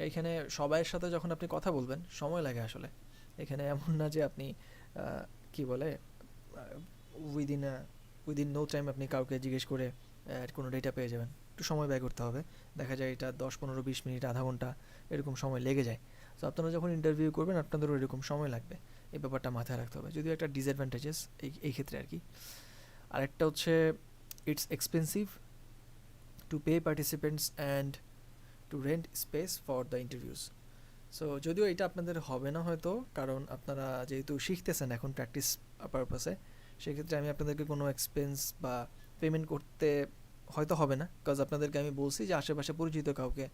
এখানে সবাইয়ের সাথে যখন আপনি কথা বলবেন সময় লাগে আসলে, এখানে এমন না যে আপনি কি বলে উইদিন নো টাইম আপনি কাউকে জিজ্ঞেস করে কোনো ডেটা পেয়ে যাবেন, একটু সময় ব্যয় করতে হবে, দেখা যায় এটা 10-15-20 মিনিট, আধা ঘন্টা এরকম সময় লেগে যায়। সো আপনারা যখন ইন্টারভিউ করবেন আপনাদেরও এরকম সময় লাগবে, এই ব্যাপারটা মাথায় রাখতে হবে, যদিও একটা ডিসঅ্যাডভান্টেজেস এই ক্ষেত্রে আর কি। আরেকটা হচ্ছে it's expensive to pay participants and two rent space for the interviews. So যদিও এটা আপনাদের হবে না হয়তো, কারণ আপনারা যেহেতু শিখতেছেন এখন প্র্যাকটিস পারপাসে, সেক্ষেত্রে আমি আপনাদেরকে কোনো এক্সপেন্স বা পেমেন্ট করতে হয়তো হবে না, বিকজ আপনাদেরকে আমি বলছি যে আশেপাশে পরিচিত কাউকে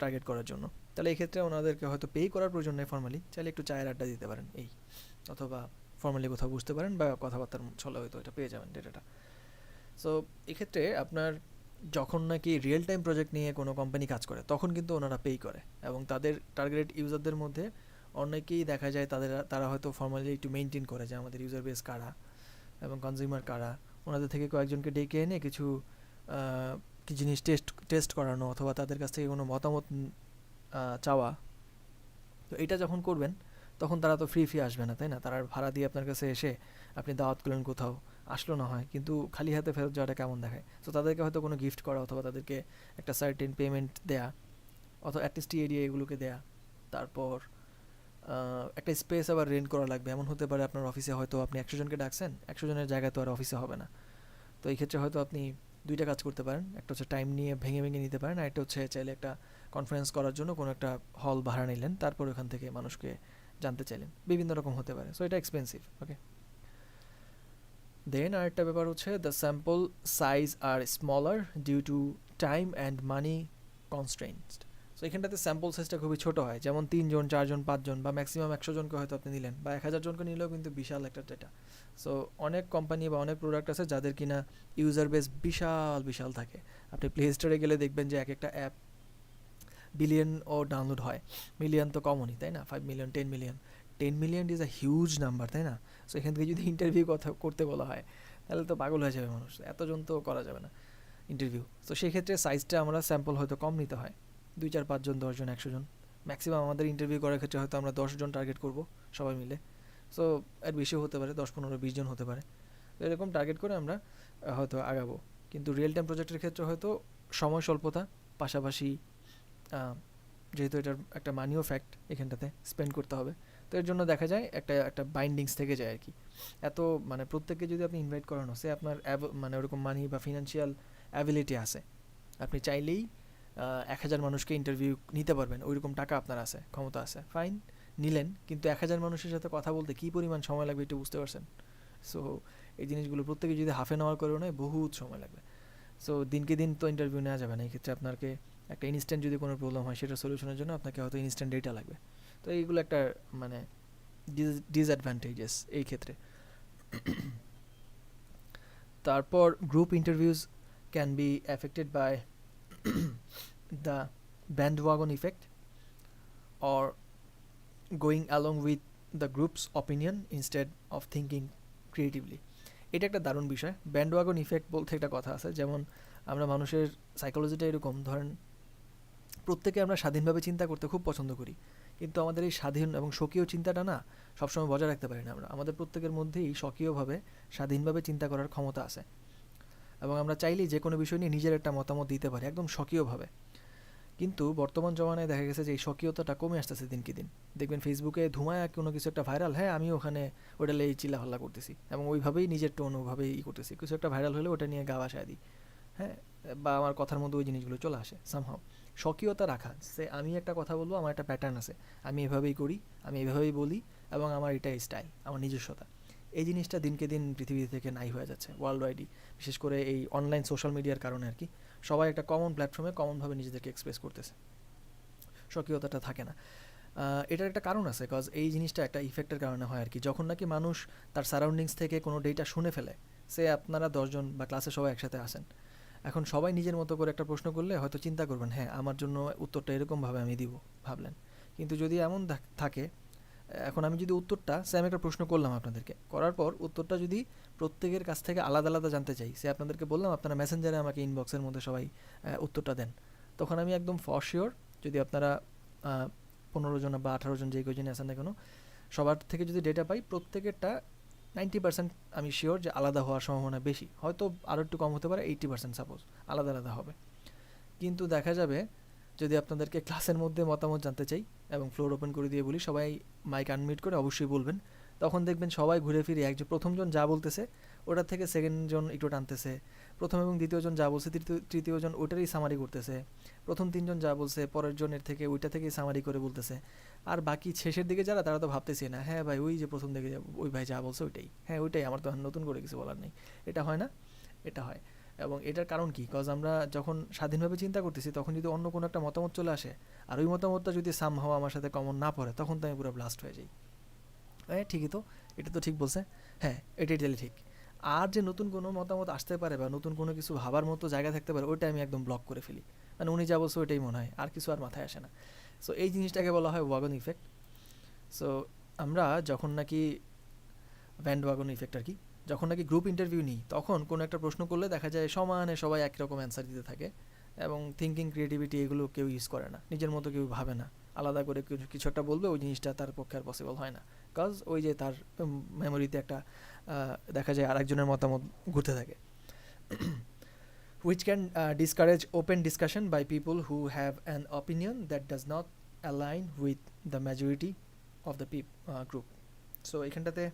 টার্গেট করার জন্য। তাহলে এক্ষেত্রে ওনাদেরকে হয়তো পেই করার প্রয়োজন নেই ফর্মালি, চাইলে একটু চায়ের আড্ডা দিতে পারেন এই, অথবা ফর্মালি কোথাও বুঝতে পারেন বা কথাবার্তার ছলে হয়তো এটা পেয়ে যাবেন ডেটাটা। সো এক্ষেত্রে আপনার যখন নাকি রিয়েল টাইম প্রজেক্ট নিয়ে কোনো কোম্পানি কাজ করে তখন কিন্তু ওনারা পেই করে, এবং তাদের টার্গেট ইউজারদের মধ্যে অনেকেই দেখা যায় তারা হয়তো ফর্মালি একটু মেনটেন করে যে আমাদের ইউজার বেস কারা এবং কনজিউমার কারা, ওনাদের থেকে কয়েকজনকে ডেকে এনে কিছু কি জিনিস টেস্ট করানো অথবা তাদের কাছ থেকে কোনো মতামত চাওয়া। তো এটা যখন করবেন তখন তারা তো ফ্রি আসবে না, তাই না? তারা ভাড়া দিয়ে আপনার কাছে এসে আপনি দাওয়াত করলেন কোথাও, আসলো না হয়, কিন্তু খালি হাতে ফেরত যাওয়াটা কেমন দেখায়। তো তাদেরকে হয়তো কোনো গিফট করা অথবা তাদেরকে একটা সার্টেন পেমেন্ট দেয়া অথবা অ্যাটলিস্ট এরিয়া এগুলোকে দেয়া। তারপর একটা স্পেস আবার রেন্ট করা লাগবে। এমন হতে পারে আপনার অফিসে হয়তো আপনি 100 জনকে ডাকছেন, 100 জনের জায়গায় তো আর অফিসে হবে না। তো এই ক্ষেত্রে হয়তো আপনি দুইটা কাজ করতে পারেন, একটা হচ্ছে টাইম নিয়ে ভেঙে ভেঙে নিতে পারেন, আর একটা হচ্ছে চাইলে একটা কনফারেন্স করার জন্য কোনো একটা হল ভাড়া নিলেন, তারপর ওখান থেকে মানুষকে জানতে চাইলেন, বিভিন্ন রকম হতে পারে। সো এটা এক্সপেন্সিভ। ওকে, দেন আরেকটা ব্যাপার হচ্ছে the sample size are smaller due to time and money constraints. So এখানটাতে স্যাম্পল সাইজটা খুবই ছোট হয়, যেমন 3 জন 4 জন 5 জন বা ম্যাক্সিমাম 100 জনকে হয়তো আপনি নিলেন, বা 1000 জনকে নিলেও কিন্তু বিশাল একটা ডেটা। সো অনেক কোম্পানি বা অনেক প্রোডাক্ট আছে যাদের কিনা ইউজার বেস বিশাল বিশাল থাকে। আপনি প্লে স্টোরে গেলে দেখবেন যে এক একটা অ্যাপ বিলিয়ন ও ডাউনলোড হয়, মিলিয়ন তো কমনই, তাই না? 5 million, 10 million, 10 million is a huge number, তাই না? সো এখান থেকে যদি ইন্টারভিউ কথা করতে বলা হয় তাহলে তো পাগল হয়ে যাবে মানুষ, এতজন তো করা যাবে না ইন্টারভিউ। তো সেই ক্ষেত্রে সাইজটা আমরা স্যাম্পল হয়তো কম নিতে হয়, 2 4 5 জন 10 জন 100 জন ম্যাক্সিমাম। আমাদের ইন্টারভিউ করার ক্ষেত্রে হয়তো আমরা 10 জন টার্গেট করব সবাই মিলে। সো এর বেশিও হতে পারে, 10 15 20 জন হতে পারে। তো এরকম টার্গেট করে আমরা হয়তো আগাবো। কিন্তু রিয়েল টাইম প্রজেক্টের ক্ষেত্রে হয়তো সময় স্বল্পতা, পাশাপাশি যেহেতু এটার একটা মানিও ফ্যাক্ট এখানটাতে স্পেন্ড করতে হবে, তো এর জন্য দেখা যায় একটা বাইন্ডিংস থেকে যায় আর কি। এত মানে প্রত্যেককে যদি আপনি ইনভাইট করানো, সে আপনার মানে ওরকম মানি বা ফিনান্সিয়াল অ্যাবিলিটি আছে, আপনি চাইলেই 1000 মানুষকে ইন্টারভিউ নিতে পারবেন, ওইরকম টাকা আপনার আছে, ক্ষমতা আছে, ফাইন নিলেন। কিন্তু 1000 মানুষের সাথে কথা বলতে কী পরিমাণ সময় লাগবে একটু বুঝতে পারছেন? সো এই জিনিসগুলো প্রত্যেকে যদি হাফ অ্যান আওয়ার করেও নেয় বহুত সময় লাগবে। সো দিনকে দিন তো ইন্টারভিউ নেওয়া যাবে না, এই ক্ষেত্রে আপনাকে একটা ইনস্ট্যান্ট যদি কোনো প্রবলেম হয় সেটা সলিউশনের জন্য আপনাকে হয়তো ইনস্ট্যান্ট ডেটা লাগবে। তো এইগুলো একটা মানে ডিসঅ্যাডভান্টেজেস এই ক্ষেত্রে। তারপর group interviews can be affected by the bandwagon effect or going along with the group's opinion instead of thinking creatively. এটা একটা দারুণ বিষয়। ব্যান্ডওয়াগন ইফেক্ট বলতে একটা কথা আছে, যেমন আমরা মানুষের সাইকোলজিটা এরকম, ধরেন প্রত্যেকে আমরা স্বাধীনভাবে চিন্তা করতে খুব পছন্দ করি, কিন্তু আমাদের এই স্বাধীন এবং স্বকীয় চিন্তাটা না সবসময় বজায় রাখতে পারি না আমরা। আমাদের প্রত্যেকের মধ্যেই স্বকীয়ভাবে স্বাধীনভাবে চিন্তা করার ক্ষমতা আছে, এবং আমরা চাইলেই যে কোনো বিষয় নিয়ে নিজের একটা মতামত দিতে পারি একদম স্বকীয়ভাবে। কিন্তু বর্তমান জমানায় দেখা গেছে যে এই স্বকীয়তাটা কমে আসতেছে দিনকে দিন। দেখবেন ফেসবুকে ধুমায়া কোনো কিছু একটা ভাইরাল, হ্যাঁ আমি ওখানে ওটা লেই চিল্লাহল্লা করতেছি এবং ওইভাবেই নিজের টোন ওভাবেই করতেছি। কিছু একটা ভাইরাল হলে ওটা নিয়ে গা ভাসায় দিই, হ্যাঁ, বা আমার কথার মধ্যে ওই জিনিসগুলো চলে আসে সামহাও। স্বকীয়তা রাখা, সে আমি একটা কথা বলবো, আমার একটা প্যাটার্ন আছে, আমি এভাবেই করি, আমি এভাবেই বলি, এবং আমার এটাই স্টাইল, আমার নিজস্বতা। এই জিনিসটা দিনকে দিন পৃথিবী থেকে নাই হয়ে যাচ্ছে ওয়ার্ল্ড ওয়াইডই, বিশেষ করে এই অনলাইন সোশ্যাল মিডিয়ার কারণে আর কি। সবাই একটা কমন প্ল্যাটফর্মে কমনভাবে নিজেদেরকে এক্সপ্রেস করতেছে, স্বকীয়তাটা থাকে না। এটার একটা কারণ আছে, কজ এই জিনিসটা একটা ইফেক্টের কারণে হয় আর কি। যখন নাকি মানুষ তার সারাউন্ডিংস থেকে কোনো ডেটা শুনে ফেলে, সে আপনারা 10 জন বা ক্লাসে সবাই একসাথে আসেন, এখন সবাই নিজের মতো করে একটা প্রশ্ন করলে হয়তো চিন্তা করবেন, হ্যাঁ আমার জন্য উত্তরটা এরকমভাবে আমি দিব, ভাবলেন। কিন্তু যদি এমন থাকে, এখন আমি যদি উত্তরটা, সে আমি একটা প্রশ্ন করলাম আপনাদেরকে, করার পর উত্তরটা যদি প্রত্যেকের কাছ থেকে আলাদা আলাদা জানতে চাই, সে আপনাদেরকে বললাম আপনারা মেসেঞ্জারে আমাকে ইনবক্সের মধ্যে সবাই উত্তরটা দেন, তখন আমি একদম ফর শিওর, যদি আপনারা 15 জন বা 18 জন যে কয়জনে আছেন না কেন, সবার থেকে যদি ডেটা পাই, প্রত্যেকেরটা 90% আমি শিওর যে আলাদা হওয়ার সম্ভাবনা বেশি, হয়তো আরও একটু কম হতে পারে, 80% সাপোজ আলাদা আলাদা হবে। কিন্তু দেখা যাবে যদি আপনাদেরকে ক্লাসের মধ্যে মতামত জানতে চাই এবং ফ্লোর ওপেন করে দিয়ে বলি সবাই মাইক আনমিউট করে অবশ্যই বলবেন, তখন দেখবেন সবাই ঘুরে ফিরে একজন প্রথমজন যা বলতেছে ওটার থেকে সেকেন্ডজন একটু টানতেছে, প্রথম এবং দ্বিতীয়জন যা বলছে তৃতীয়জন ওটারই সামারি করতেছে, প্রথম 3 জন যা বলছে পরের জনের থেকে ওইটা থেকেই সামারি করে বলতেছে, আর বাকি শেষের দিকে যারা তারা তো ভাবতেছে না, হ্যাঁ ভাই ওই যে প্রথম দিকে ওই ভাই যা বলছে ওইটাই, হ্যাঁ ওইটাই, আমার তো নতুন করে কিছু বলার নেই। এটা হয় না? এটা হয়। এবং এটার কারণ কি? কজ আমরা যখন স্বাধীনভাবে চিন্তা করতেছি তখন যদি অন্য কোনো একটা মতামত চলে আসে আর ওই মতামতটা যদি সামহাও আমার সাথে কমন না পড়ে, তখন তো আমি পুরো ব্লাস্ট হয়ে যাই। হ্যাঁ ঠিকই তো, এটা তো ঠিক বলছে, হ্যাঁ এটাই তাহলে ঠিক। আর যে নতুন কোনো মতামত আসতে পারে বা নতুন কোনো কিছু ভাবার মতো জায়গা থাকতে পারে, ওইটা আমি একদম ব্লক করে ফেলি। মানে উনি যা বলছে ওইটাই মনে হয়, আর কিছু আর মাথায় আসে না। সো এই জিনিসটাকে বলা হয় ওয়াগন ইফেক্ট। সো আমরা যখন নাকি ব্যান্ড ওয়াগন ইফেক্ট আর কি, যখন নাকি গ্রুপ ইন্টারভিউ নিই, তখন কোনো একটা প্রশ্ন করলে দেখা যায় সমানে সবাই একই রকম অ্যান্সার দিতে থাকে, এবং থিঙ্কিং, ক্রিয়েটিভিটি এগুলো কেউ ইউজ করে না, নিজের মতো কেউ ভাবে না, আলাদা করে কিছু একটা বলবে, ওই জিনিসটা তার পক্ষে আর পসিবল হয় না। বিকজ ওই যে তার মেমোরিতে একটা দেখা যায় আরেকজনের মতামত ঘুরতে থাকে। which can discourage open discussion by people who have an opinion that does not align with the majority of the group. So এখানটাতে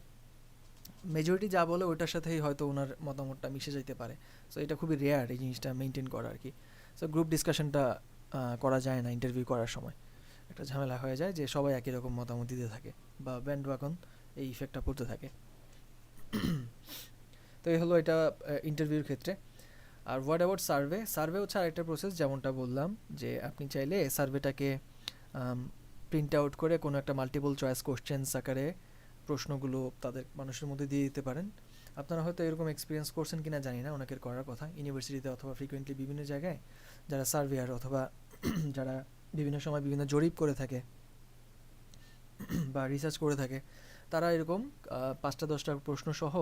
মেজরিটি যা বলে ওইটার সাথেই হয়তো ওনার মতামতটা মিশে যেতে পারে। সো এটা খুবই রেয়ার এই জিনিসটা মেনটেন করা আর কি। সো গ্রুপ ডিসকাশনটা করা যায় না ইন্টারভিউ করার সময়, একটা ঝামেলা হয়ে যায় যে সবাই একই রকম মতামত দিতে থাকে বা ব্যান্ড ওয়াগন এই ইফেক্টটা পড়তে থাকে। তো এই হলো এটা ইন্টারভিউর ক্ষেত্রে। আর হোয়াট অ্যাবাউট সার্ভে? সার্ভে হচ্ছে আরেকটা প্রসেস, যেমনটা বললাম যে আপনি চাইলে সার্ভেটাকে প্রিন্ট আউট করে কোনো একটা মাল্টিপল চয়েস কোশ্চেন্স আকারে প্রশ্নগুলো তাদের মানুষের মধ্যে দিয়ে দিতে পারেন। আপনারা হয়তো এরকম এক্সপিরিয়েন্স করছেন কিনা জানি না, অনেকের করার কথা ইউনিভার্সিটিতে অথবা ফ্রিকোয়েন্টলি বিভিন্ন জায়গায় যারা সার্ভেয়ার অথবা যারা বিভিন্ন সময় বিভিন্ন জরিপ করে থাকে বা রিসার্চ করে থাকে, তারা এরকম 5-10টা প্রশ্ন সহ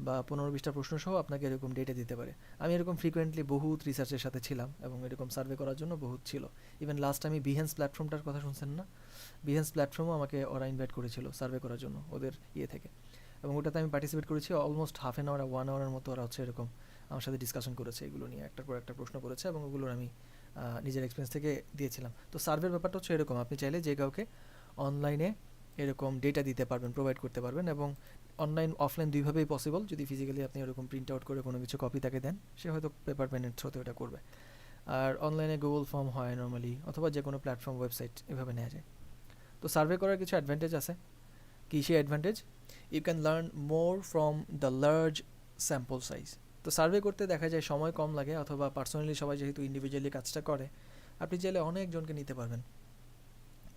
বা 15-20টা প্রশ্ন সহ আপনাকে এরকম ডেটা দিতে পারে। আমি এরকম ফ্রিকোয়েন্টলি বহুত রিসার্চের সাথে ছিলাম এবং এরকম সার্ভে করার জন্য বহুত ছিল। ইভেন লাস্ট আমি বিহেন্স প্ল্যাটফর্মটার কথা শুনছেন না, বিহেন্স প্ল্যাটফর্মও আমাকে ওরা ইনভাইট করেছিল সার্ভে করার জন্য ওদের ইয়ে থেকে, এবং ওটাতে আমি পার্টিসিপেট করেছি। অলমোস্ট হাফ অ্যান আওয়ার 1 আওয়ারের মতো ওরা হচ্ছে এরকম আমার সাথে ডিসকাশন করেছে, এগুলো নিয়ে একটার পর একটা প্রশ্ন করেছে এবং ওগুলোর আমি নিজের এক্সপিরিয়েন্স থেকে দিয়েছিলাম। তো সার্ভের ব্যাপারটা হচ্ছে এরকম, আপনি চাইলে যে কাউকে অনলাইনে এরকম ডেটা দিতে পারবেন, প্রোভাইড করতে পারবেন, এবং অনলাইন অফলাইন দুইভাবেই পসিবল। যদি ফিজিক্যালি আপনি এরকম প্রিন্ট আউট করে কোনো কিছু কপি তাকে দেন, সে হয়তো পেপার পেনের থ্রুতে ওটা করবে। আর অনলাইনে গুগল ফর্ম হয় নর্মালি, অথবা যে কোনো প্ল্যাটফর্ম, ওয়েবসাইট, এভাবে নেওয়া যায়। তো সার্ভে করার কিছু অ্যাডভান্টেজ আছে। কী সেই advantage? You can learn more from the large sample size. তো সার্ভে করতে দেখা যায় সময় কম লাগে, অথবা পার্সোনালি সবাই যেহেতু ইন্ডিভিজুয়ালি কাজটা করে, আপনি চাইলে অনেকজনকে নিতে পারবেন।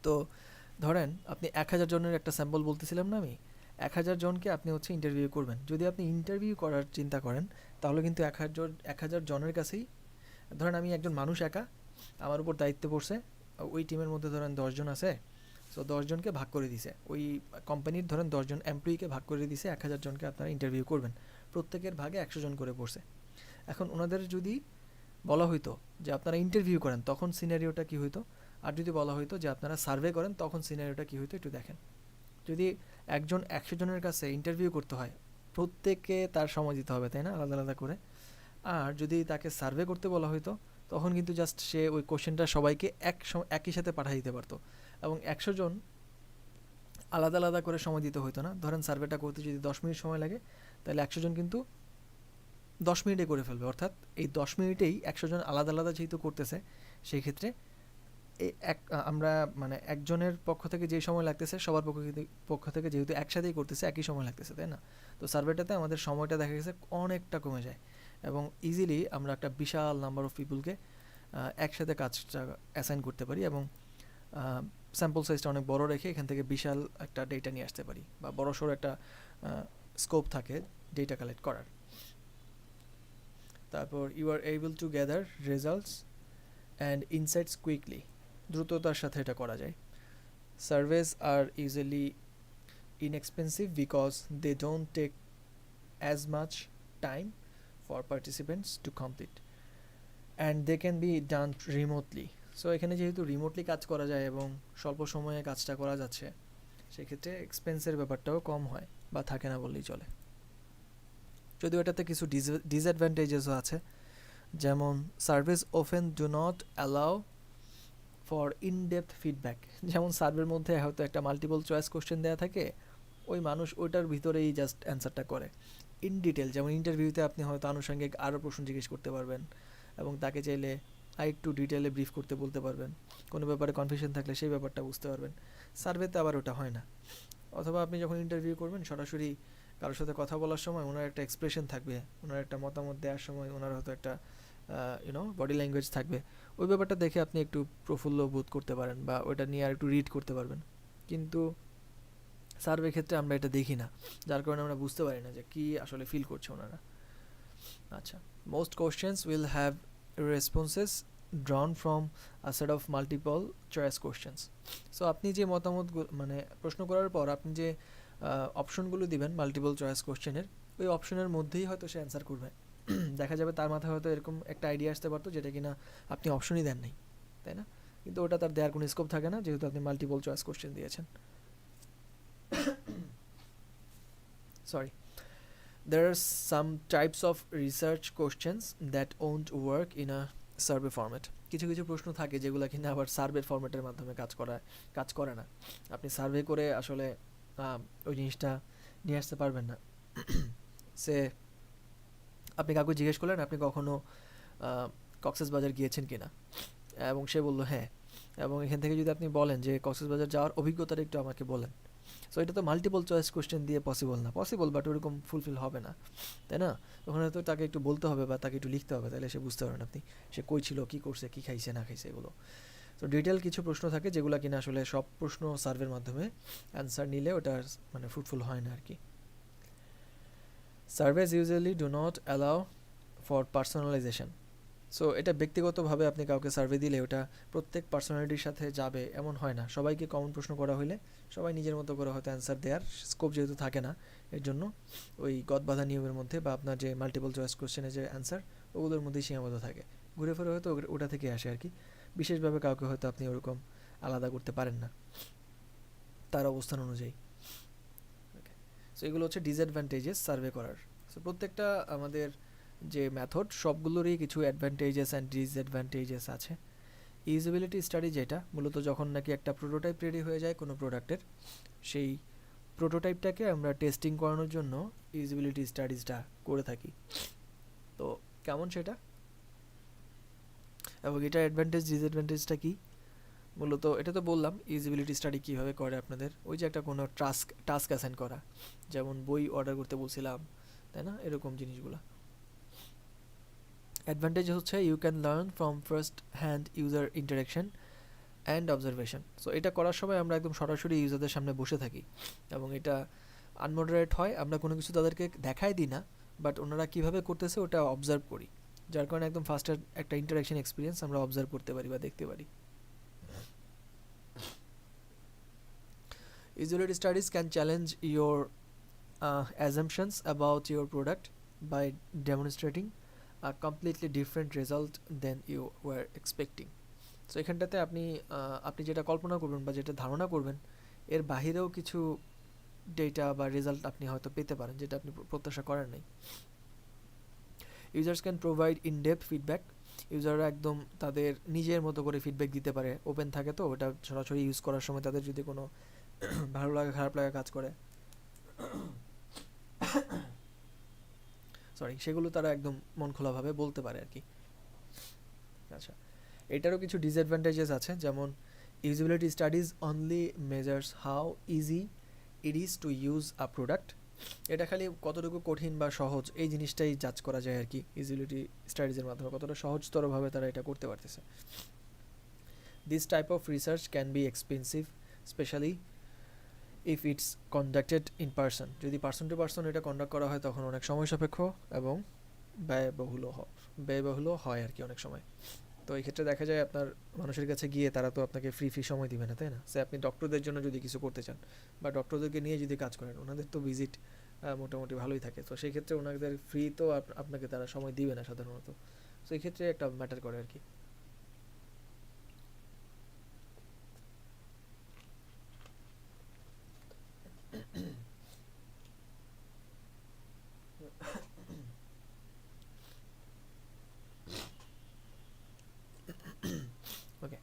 তো ধরেন আপনি 1000 জনের একটা স্যাম্পল বলতেছিলাম না আমি, 1000 জনকে আপনি হচ্ছে ইন্টারভিউ করবেন। যদি আপনি ইন্টারভিউ করার চিন্তা করেন, তাহলে কিন্তু 1000 জনের কাছেই, ধরেন আমি একজন মানুষ একা, আমার উপর দায়িত্ব পড়ছে, ওই টিমের মধ্যে ধরেন 10 জন আছে, সো 10 জনকে ভাগ করে দিছে, ওই কোম্পানির ধরেন 10 জন এমপ্লয়িকে ভাগ করে দিছে, 1000 জনকে আপনারা ইন্টারভিউ করবেন, প্রত্যেকের ভাগে 100 জন করে পড়ছে। এখন ওনাদের যদি বলা হইতো যে আপনারা ইন্টারভিউ করেন, তখন সিনারিওটা কী হইতো? আর যদি বলা হইতো যে আপনারা সার্ভে করেন, তখন সিনারিওটা কী হইতো একটু দেখেন। যদি একজন 100 জনের কাছে ইন্টারভিউ করতে হয়, প্রত্যেককে তার সময় দিতে হবে, তাই না, আলাদা আলাদা করে। আর যদি তাকে সার্ভে করতে বলা হইতো, তখন কিন্তু জাস্ট সে ওই কোশ্চেনটা সবাইকে একই সাথে পাঠিয়ে দিতে পারতো, এবং 100 জন আলাদা আলাদা করে সময় দিতে হইতো না। ধরেন সার্ভেটা করতে যদি 10 মিনিট সময় লাগে, তাহলে 100 জন কিন্তু 10 মিনিটে করে ফেলবে। অর্থাৎ এই 10 মিনিটেই 100 জন আলাদা আলাদা যেহেতু করতেছে, সেই ক্ষেত্রে আমরা মানে একজনের পক্ষ থেকে যে সময় লাগতেছে, সবার পক্ষ থেকে যেহেতু একসাথেই করতেছে, একই সময় লাগতেছে, তাই না? তো সার্ভেটাতে আমাদের সময়টা দেখা গেছে অনেকটা কমে যায়, এবং ইজিলি আমরা একটা বিশাল নাম্বার অফ পিপুলকে একসাথে কাজটা অ্যাসাইন করতে পারি, এবং স্যাম্পল সাইজটা অনেক বড় রেখে এখান থেকে বিশাল একটা ডেটা নিয়ে আসতে পারি, বা বড়সড় একটা স্কোপ থাকে ডেটা কালেক্ট করার। তারপর you are able to gather results and insights quickly, দ্রুততার সাথে এটা করা যায়। Surveys are usually inexpensive because they don't take as much time for participants to complete, and they can be done remotely. So এখানে যেহেতু remotely কাজ করা যায় এবং স্বল্প সময়ে কাজটা করা যাচ্ছে, সেক্ষেত্রে এক্সপেন্সের ব্যাপারটাও কম হয় বা থাকে না বললেই চলে। যদিও এটাতে কিছু ডিসঅ্যাডভান্টেজেসও আছে, যেমন service often do not allow for in-depth feedback. যেমন সার্ভের মধ্যে হয়তো একটা মাল্টিপল চয়েস কোশ্চেন দেওয়া থাকে, ওই মানুষ ওইটার ভিতরেই জাস্ট অ্যান্সারটা করে। ইন ডিটেল, যেমন ইন্টারভিউতে আপনি হয়তো আনুষঙ্গিক আরও প্রশ্ন জিজ্ঞেস করতে পারবেন, এবং তাকে চাইলে আরেকটু ডিটেলে ব্রিফ করতে বলতে পারবেন, কোনো ব্যাপারে কনফিউশন থাকলে সেই ব্যাপারটা বুঝতে পারবেন। সার্ভেতে আবার ওটা হয় না। অথবা আপনি যখন ইন্টারভিউ করবেন, সরাসরি কারোর সাথে কথা বলার সময় ওনার একটা এক্সপ্রেশন থাকবে, ওনার একটা মতামত দেওয়ার সময় ওনার হয়তো একটা বডি ল্যাঙ্গুয়েজ থাকবে, ওই ব্যাপারটা দেখে আপনি একটু প্রফুল্ল বোধ করতে পারেন বা ওইটা নিয়ে আর একটু রিড করতে পারবেন। কিন্তু সার্ভে ক্ষেত্রে আমরা এটা দেখি না, যার কারণে আমরা বুঝতে পারি না যে কি আসলে ফিল করছে ওনারা। আচ্ছা, most questions will have responses drawn from a set of multiple choice questions. So আপনি যে মতামত মানে প্রশ্ন করার পর আপনি যে অপশনগুলো দিবেন মাল্টিপল চয়েস কোশ্চেনের, ওই অপশনের মধ্যেই হয়তো সে অ্যান্সার করবে। দেখা যাবে তার মাথায় হয়তো এরকম একটা আইডিয়া আসতে পারতো যেটা কিনা আপনি অপশনই দেন নাই, তাই না? কিন্তু ওটা তার দেওয়ার কোনো স্কোপ থাকে না যেহেতু আপনি মাল্টিপল চয়েস কোশ্চেন দিয়েছেন। Sorry. There are some types of research questions that won't work in a survey format. কিছু কিছু প্রশ্ন থাকে যেগুলো কিনা আবার সার্ভে ফরম্যাটের মাধ্যমে কাজ করে না। আপনি সার্ভে করে আসলে ওই জিনিসটা নিয়ে আসতে পারবেন না। সে আপনি কাউকে জিজ্ঞেস করলেন আপনি কখনো কক্সবাজার গিয়েছেন কিনা, এবং সে বলল হ্যাঁ, এবং এখান থেকে যদি আপনি বলেন যে কক্সবাজার যাওয়ার অভিজ্ঞতাটা একটু আমাকে বলেন, সো এটা তো মাল্টিপল চয়েস কোশ্চেন দিয়ে পসিবল বাট ওরকম ফুলফিল হবে না, তাই না? ওখানে তো তাকে একটু বলতে হবে বা তাকে একটু লিখতে হবে, তাহলে সে বুঝতে পারবেন আপনি সে কই ছিল, কী করছে, কী খাইছে না খাইছে এগুলো। তো ডিটেল কিছু প্রশ্ন থাকে যেগুলো কিনা আসলে সব প্রশ্ন সার্ভের মাধ্যমে অ্যান্সার নিলে ওটা মানে ফ্রুটফুল হয় না আর কি। Surveys usually do not allow for personalisation. So এটা ব্যক্তিগতভাবে আপনি কাউকে সার্ভে দিলে ওটা প্রত্যেক পার্সোনালিটির সাথে যাবে এমন হয় না। সবাইকে কমন প্রশ্ন করা হলে সবাই নিজের মতো করে হয়তো অ্যান্সার দেওয়ার স্কোপ যেহেতু থাকে না, এর জন্য ওই গদবাঁধা নিয়মের মধ্যে বা আপনার যে মাল্টিপল চয়েস কোশ্চেনের যে অ্যান্সার ওগুলোর মধ্যেই সীমাবদ্ধ থাকে, ঘুরে ফিরে হয়তো ওটা থেকে আসে আর কি। বিশেষভাবে কাউকে হয়তো আপনি ওরকম আলাদা করতে পারেন না তার অবস্থান অনুযায়ী। ওকে, সো এগুলো হচ্ছে ডিসঅ্যাডভান্টেজেস সার্ভে করার। সো প্রত্যেকটা আমাদের যে মেথড সবগুলোরই কিছু অ্যাডভান্টেজেস অ্যান্ড ডিসঅ্যাডভান্টেজেস আছে। ইউজেবিলিটি স্টাডি যেটা মূলত যখন নাকি একটা প্রোটোটাইপ রেডি হয়ে যায় কোনো প্রোডাক্টের, সেই প্রোটোটাইপটাকে আমরা টেস্টিং করানোর জন্য ইউজেবিলিটি স্টাডিজটা করে থাকি। তো কেমন সেটা এবং এটার অ্যাডভান্টেজ ডিসঅ্যাডভান্টেজটা কী, মূলত এটা তো বললাম ইউজেবিলিটি স্টাডি কীভাবে করে আপনাদের, ওই যে একটা কোনো টাস্ক অ্যাসাইন করা, যেমন বই অর্ডার করতে বলছিলাম, তাই না, এরকম জিনিসগুলো। অ্যাডভান্টেজ হচ্ছে you can learn from first hand user interaction and observation. So এটা করার সময় আমরা একদম সরাসরি ইউজারদের সামনে বসে থাকি এবং এটা আনমডারেট হয়, আমরা কোনো কিছু তাদেরকে দেখাই দিই না, বাট ওনারা কীভাবে করতেছে ওটা অবজার্ভ করি, যার কারণে একদম ফার্স্ট একটা ইন্টারাকশন এক্সপিরিয়েন্স আমরা অবজার্ভ করতে পারি বা দেখতে পারি। Usability studies can challenge your assumptions about your product by demonstrating a completely different result than you were expecting. So এখানটাতে আপনি যেটা কল্পনা করবেন বা যেটা ধারণা করবেন এর বাহিরেও কিছু ডেটা বা রেজাল্ট আপনি হয়তো পেতে পারেন যেটা আপনি প্রত্যাশা করেন নাই। Users can provide in-depth feedback. ইউজাররা একদম তাদের নিজের মতো করে ফিডব্যাক দিতে পারে, ওপেন থাকে তো ওটা সরাসরি ইউজ করার সময় তাদের যদি কোনো ভালো লাগা খারাপ লাগা কাজ করে সেগুলো তারা একদম মন খোলাভাবে বলতে পারে আর কি। আচ্ছা, এটারও কিছু ডিসঅ্যাডভান্টেজেস আছে, যেমন usability studies only measures how easy it is to use a product. এটা খালি কতটুকু কঠিন বা সহজ এই জিনিসটাই জাজ করা যায় আর কি ইউজেবিলিটি স্টাডিজের মাধ্যমে, কতটা সহজতরভাবে তারা এটা করতে পারতেছে। This type of research can be expensive specially if it's conducted in person. যদি পার্সন টু পার্সন এটা কন্ডাক্ট করা হয় তখন অনেক সময় সাপেক্ষ এবং ব্যয়বহুল হয় আর কি অনেক সময়। তো এই ক্ষেত্রে দেখা যায় আপনার মানুষের কাছে গিয়ে তারা তো আপনাকে ফ্রি সময় দিবে না, তাই না? সে আপনি ডক্টরদের জন্য যদি কিছু করতে চান বা ডক্টরদেরকে নিয়ে যদি কাজ করেন, ওনাদের তো ভিজিট মোটামুটি ভালোই থাকে, তো সেই ক্ষেত্রে ওনাদের ফ্রি তো আপনাকে তারা সময় দিবে না সাধারণত। তো এই ক্ষেত্রে একটা ম্যাটার করে আর কি। Okay,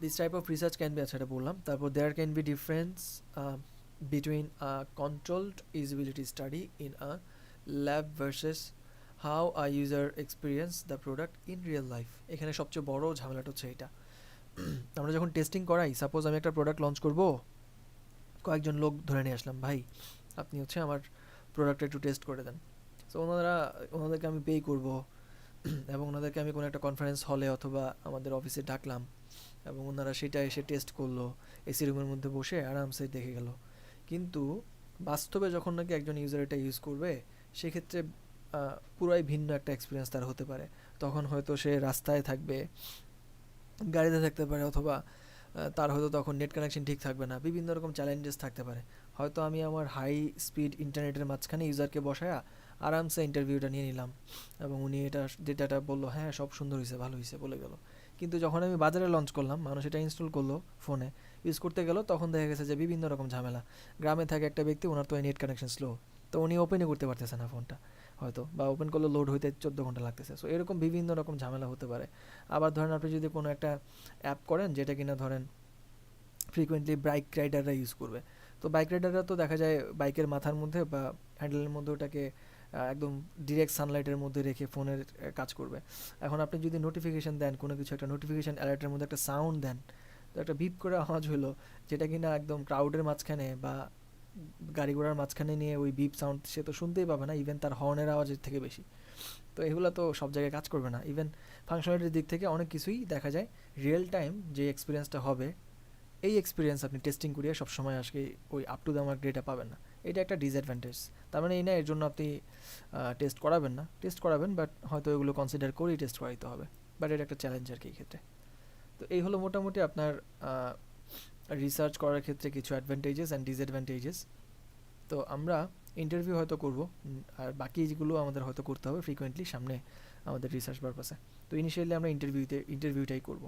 this type of research can be আচ্ছা এটা বললাম। তারপর there can be difference between a controlled usability study in a lab versus how a user experience the product in real life. এখানে সবচেয়ে বড় ঝামেলাটা হচ্ছে এটা। আমরা যখন টেস্টিং করাই, সাপোজ আমি একটা প্রোডাক্ট লঞ্চ করব, কয়েকজন লোক ধরে নিয়ে আসলাম, ভাই আপনি হচ্ছে আমার প্রোডাক্টটা একটু টেস্ট করে দেন। সো ওনাদেরকে আমি পে করব এবং ওনাদেরকে আমি কোনো একটা কনফারেন্স হলে অথবা আমাদের অফিসে ডাকলাম এবং ওনারা সেটা এসে টেস্ট করলো, এসি রুমের মধ্যে বসে আরামসে দেখে গেল কিন্তু বাস্তবে যখন নাকি একজন ইউজার এটা ইউজ করবে সেক্ষেত্রে পুরাই ভিন্ন একটা এক্সপিরিয়েন্স তার হতে পারে। তখন হয়তো সে রাস্তায় থাকবে, গাড়িতে থাকতে পারে, অথবা তার হয়তো তখন নেট কানেকশন ঠিক থাকবে না, বিভিন্ন রকম চ্যালেঞ্জেস থাকতে পারে। হয়তো আমি আমার হাই স্পিড ইন্টারনেটের মাঝখানে ইউজারকে বসায়া আরামসে ইন্টারভিউটা নিয়ে নিলাম এবং উনি ডেটাটা বললো হ্যাঁ সব সুন্দর হয়েছে, ভালো হয়েছে বলে গেল। কিন্তু যখন আমি বাজারে লঞ্চ করলাম, মানুষ এটা ইনস্টল করলো ফোনে, ইউজ করতে গেল, তখন দেখা গেছে যে বিভিন্ন রকম ঝামেলা। গ্রামে থাকে একটা ব্যক্তি, ওনার তো নেট কানেকশন স্লো, তো উনি ওপেনই করতে পারতেছে না ফোনটা হয়তো, বা ওপেন করলে লোড হইতে 14 ঘন্টা লাগতেছে। সো এরকম বিভিন্ন রকম ঝামেলা হতে পারে। আবার ধরেন আপনি যদি কোনো একটা অ্যাপ করেন যেটা কিনা ধরেন ফ্রিকোয়েন্টলি বাইক রাইডাররা ইউজ করবে, তো বাইক রাইডাররা তো দেখা যায় বাইকের মাথার মধ্যে বা হ্যান্ডেলের মধ্যে ওটাকে একদম ডিরেক্ট সানলাইটের মধ্যে রেখে ফোনের কাজ করবে। এখন আপনি যদি নোটিফিকেশান দেন, কোনো কিছু একটা নোটিফিকেশান অ্যালার্টের মধ্যে একটা সাউন্ড দেন, তো একটা বিপ করে আওয়াজ হলো, যেটা কিনা একদম ক্রাউডের মাঝখানে বা গাড়ি ঘোড়ার মাঝখানে নিয়ে ওই বিপ সাউন্ড সে তো শুনতেই পাবে না, ইভেন তার হর্নের আওয়াজের থেকে বেশি। তো এগুলো তো সব জায়গায় কাজ করবে না। ইভেন ফাংশনালিটির দিক থেকে অনেক কিছুই দেখা যায় রিয়েল টাইম যে এক্সপিরিয়েন্সটা হবে, এই এক্সপিরিয়েন্স আপনি টেস্টিং করিয়ে সবসময় আজকে ওই up to the mark data পাবেন না। এটা একটা ডিসঅ্যাডভান্টেজ। তার মানে এই না এর জন্য আপনি টেস্ট করাবেন না, টেস্ট করাবেন বাট হয়তো এগুলো কনসিডার করেই টেস্ট করাইতে হবে, বাট এটা একটা চ্যালেঞ্জ আর কি এই ক্ষেত্রে। তো এই হলো মোটামুটি আপনার রিসার্চ করার ক্ষেত্রে কিছু অ্যাডভান্টেজেস অ্যান্ড ডিসঅ্যাডভান্টেজেস। তো আমরা ইন্টারভিউ হয়তো করব, আর বাকি যেগুলো আমাদের হয়তো করতে হবে ফ্রিকোয়েন্টলি সামনে আমাদের রিসার্চ পারপাসে। তো ইনিশিয়ালি আমরা ইন্টারভিউটাই করব।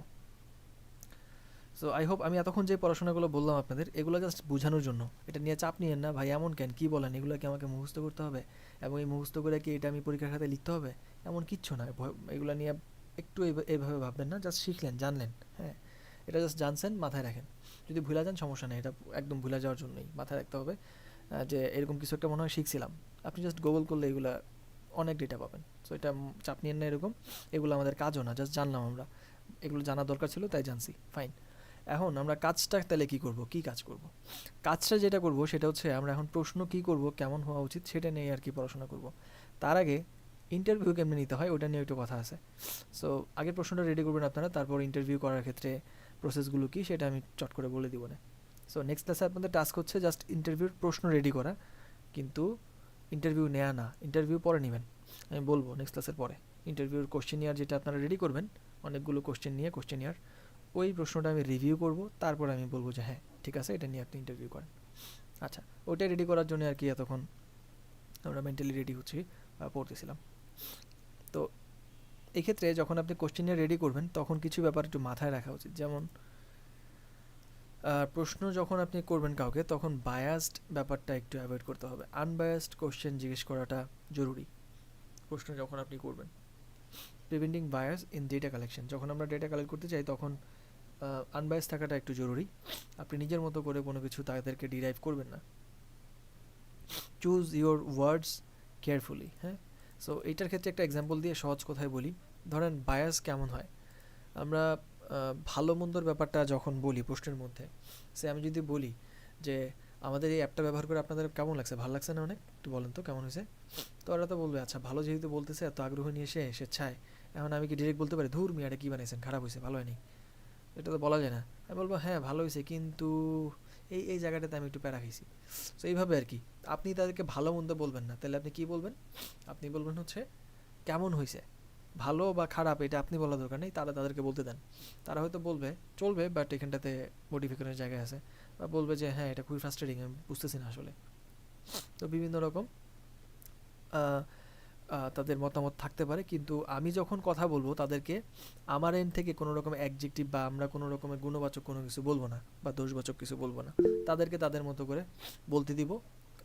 সো আই হোপ আমি এতক্ষণ যে পড়াশোনাগুলো বললাম আপনাদের, এগুলো জাস্ট বোঝানোর জন্য। এটা নিয়ে চাপ নিয়েন না ভাই, এমন কেন, কী বলেন, এগুলো কি আমাকে মুখস্থ করতে হবে এবং এই মুখস্থ করে কি এটা আমি পরীক্ষার খাতায় লিখতে হবে, এমন কিচ্ছু না। এগুলো নিয়ে একটু এইভাবে ভাববেন না, জাস্ট শিখলেন, জানলেন, হ্যাঁ এটা জাস্ট জানছেন, মাথায় রাখেন। যদি ভুলে যান সমস্যা নেই, এটা একদম ভুলে যাওয়ার জন্যই মাথায় রাখতে হবে যে এরকম কিছু একটা মনে হয় শিখছিলাম। আপনি জাস্ট গুগল করলে এগুলো অনেক ডেটা পাবেন। সো এটা চাপ নিয়েন না এরকম, এগুলো আমাদের কাজও না, জাস্ট জানলাম আমরা, এগুলো জানার দরকার ছিল তাই জানছি, ফাইন। এখন আমরা কাজটা তাহলে কী করব, কী কাজ করব? কাজটা যেটা করব সেটা হচ্ছে আমরা এখন প্রশ্ন কী করব, কেমন হওয়া উচিত সেটা নিয়ে আর কি পড়াশোনা করব। তার আগে ইন্টারভিউ কেমনে নিতে হয় ওটা নিয়ে একটু কথা আছে। সো আগের প্রশ্নটা রেডি করবেন আপনারা, তারপর ইন্টারভিউ করার ক্ষেত্রে প্রসেসগুলো কী সেটা আমি চট করে বলে দিব না। সো নেক্সট ক্লাসে আপনাদের টাস্ক হচ্ছে জাস্ট ইন্টারভিউর প্রশ্ন রেডি করা, কিন্তু ইন্টারভিউ নেওয়া না, ইন্টারভিউ পরে নেবেন, আমি বলবো নেক্সট ক্লাসের পরে। ইন্টারভিউর কোশ্চেনিয়ার যেটা আপনারা রেডি করবেন, অনেকগুলো কোশ্চেন নিয়ে কোশ্চেনিয়ার, ওই প্রশ্নটা আমি রিভিউ করব, তারপর আমি বলবো যে হ্যাঁ ঠিক আছে এটা নিয়ে আপনি ইন্টারভিউ করেন। আচ্ছা, ওইটা রেডি করার জন্য আর কি এতক্ষণ আমরা মেন্টালি রেডি হচ্ছি, পড়তেছিলাম। তো এক্ষেত্রে যখন আপনি কোশ্চেনিয়ার রেডি করবেন তখন কিছু ব্যাপার একটু মাথায় রাখা উচিত। যেমন প্রশ্ন যখন আপনি করবেন কাউকে, তখন বায়াসড ব্যাপারটা একটু অ্যাভয়েড করতে হবে। আনবায়াসড কোশ্চেন জিজ্ঞেস করাটা জরুরি প্রশ্ন যখন আপনি করবেন। Preventing bias in data collection, যখন আমরা ডেটা কালেক্ট করতে চাই তখন আনবায়াস থাকাটা একটু জরুরি। আপনি নিজের মতো করে কোনো কিছু তাদেরকে ডিরাইভ করবেন না। চুজ ইউর ওয়ার্ডস কেয়ারফুলি, হ্যাঁ। সো এইটার ক্ষেত্রে একটা এক্সাম্পল দিয়ে সহজ কথায় বলি। ধরেন বায়াস কেমন হয়, আমরা ভালো মন্দর ব্যাপারটা যখন বলি প্রশ্নের মধ্যে, সে আমি যদি বলি যে আমাদের এই অ্যাপটা ব্যবহার করে আপনাদের কেমন লাগছে, ভালো লাগছে না অনেক, একটু বলেন তো কেমন হয়েছে। তো ওরা তো বলবে আচ্ছা ভালো, যেহেতু বলতেছে এত আগ্রহ নিয়ে স্বেচ্ছায়, এখন আমি কি ডিরেক্ট বলতে পারি ধুর মিয়াটা কী বানিয়েছেন, খারাপ হয়েছে, ভালো হয়নি, এটা তো বলা যায় না। আমি বলবো হ্যাঁ ভালো হয়েছে কিন্তু এই এই জায়গাটাতে আমি একটু প্যারা খাইছি। সো এইভাবে আর কি আপনি তাদেরকে ভালো মন্দ বলবেন না, তাহলে আপনি কী বলবেন, আপনি বলবেন হচ্ছে কেমন হয়েছে। ভালো বা খারাপ এটা আপনি বলার দরকার নেই, তাদেরকে বলতে দেন। তারা হয়তো বলবে চলবে বাট এখানটাতে মডিফিকেশনের জায়গায় আছে, বা বলবে যে হ্যাঁ এটা খুবই ফ্রাস্ট্রেটিং, আমি বুঝতেছি না আসলে। তো বিভিন্ন রকম তাদের মতামত থাকতে পারে, কিন্তু আমি যখন কথা বলবো তাদেরকে আমার এন্ড থেকে কোনো রকম অ্যাডজেক্টিভ বা আমরা কোনো রকমের গুণবাচক কোনো কিছু বলবো না বা দোষবাচক কিছু বলবো না, তাদেরকে তাদের মতো করে বলতে দিব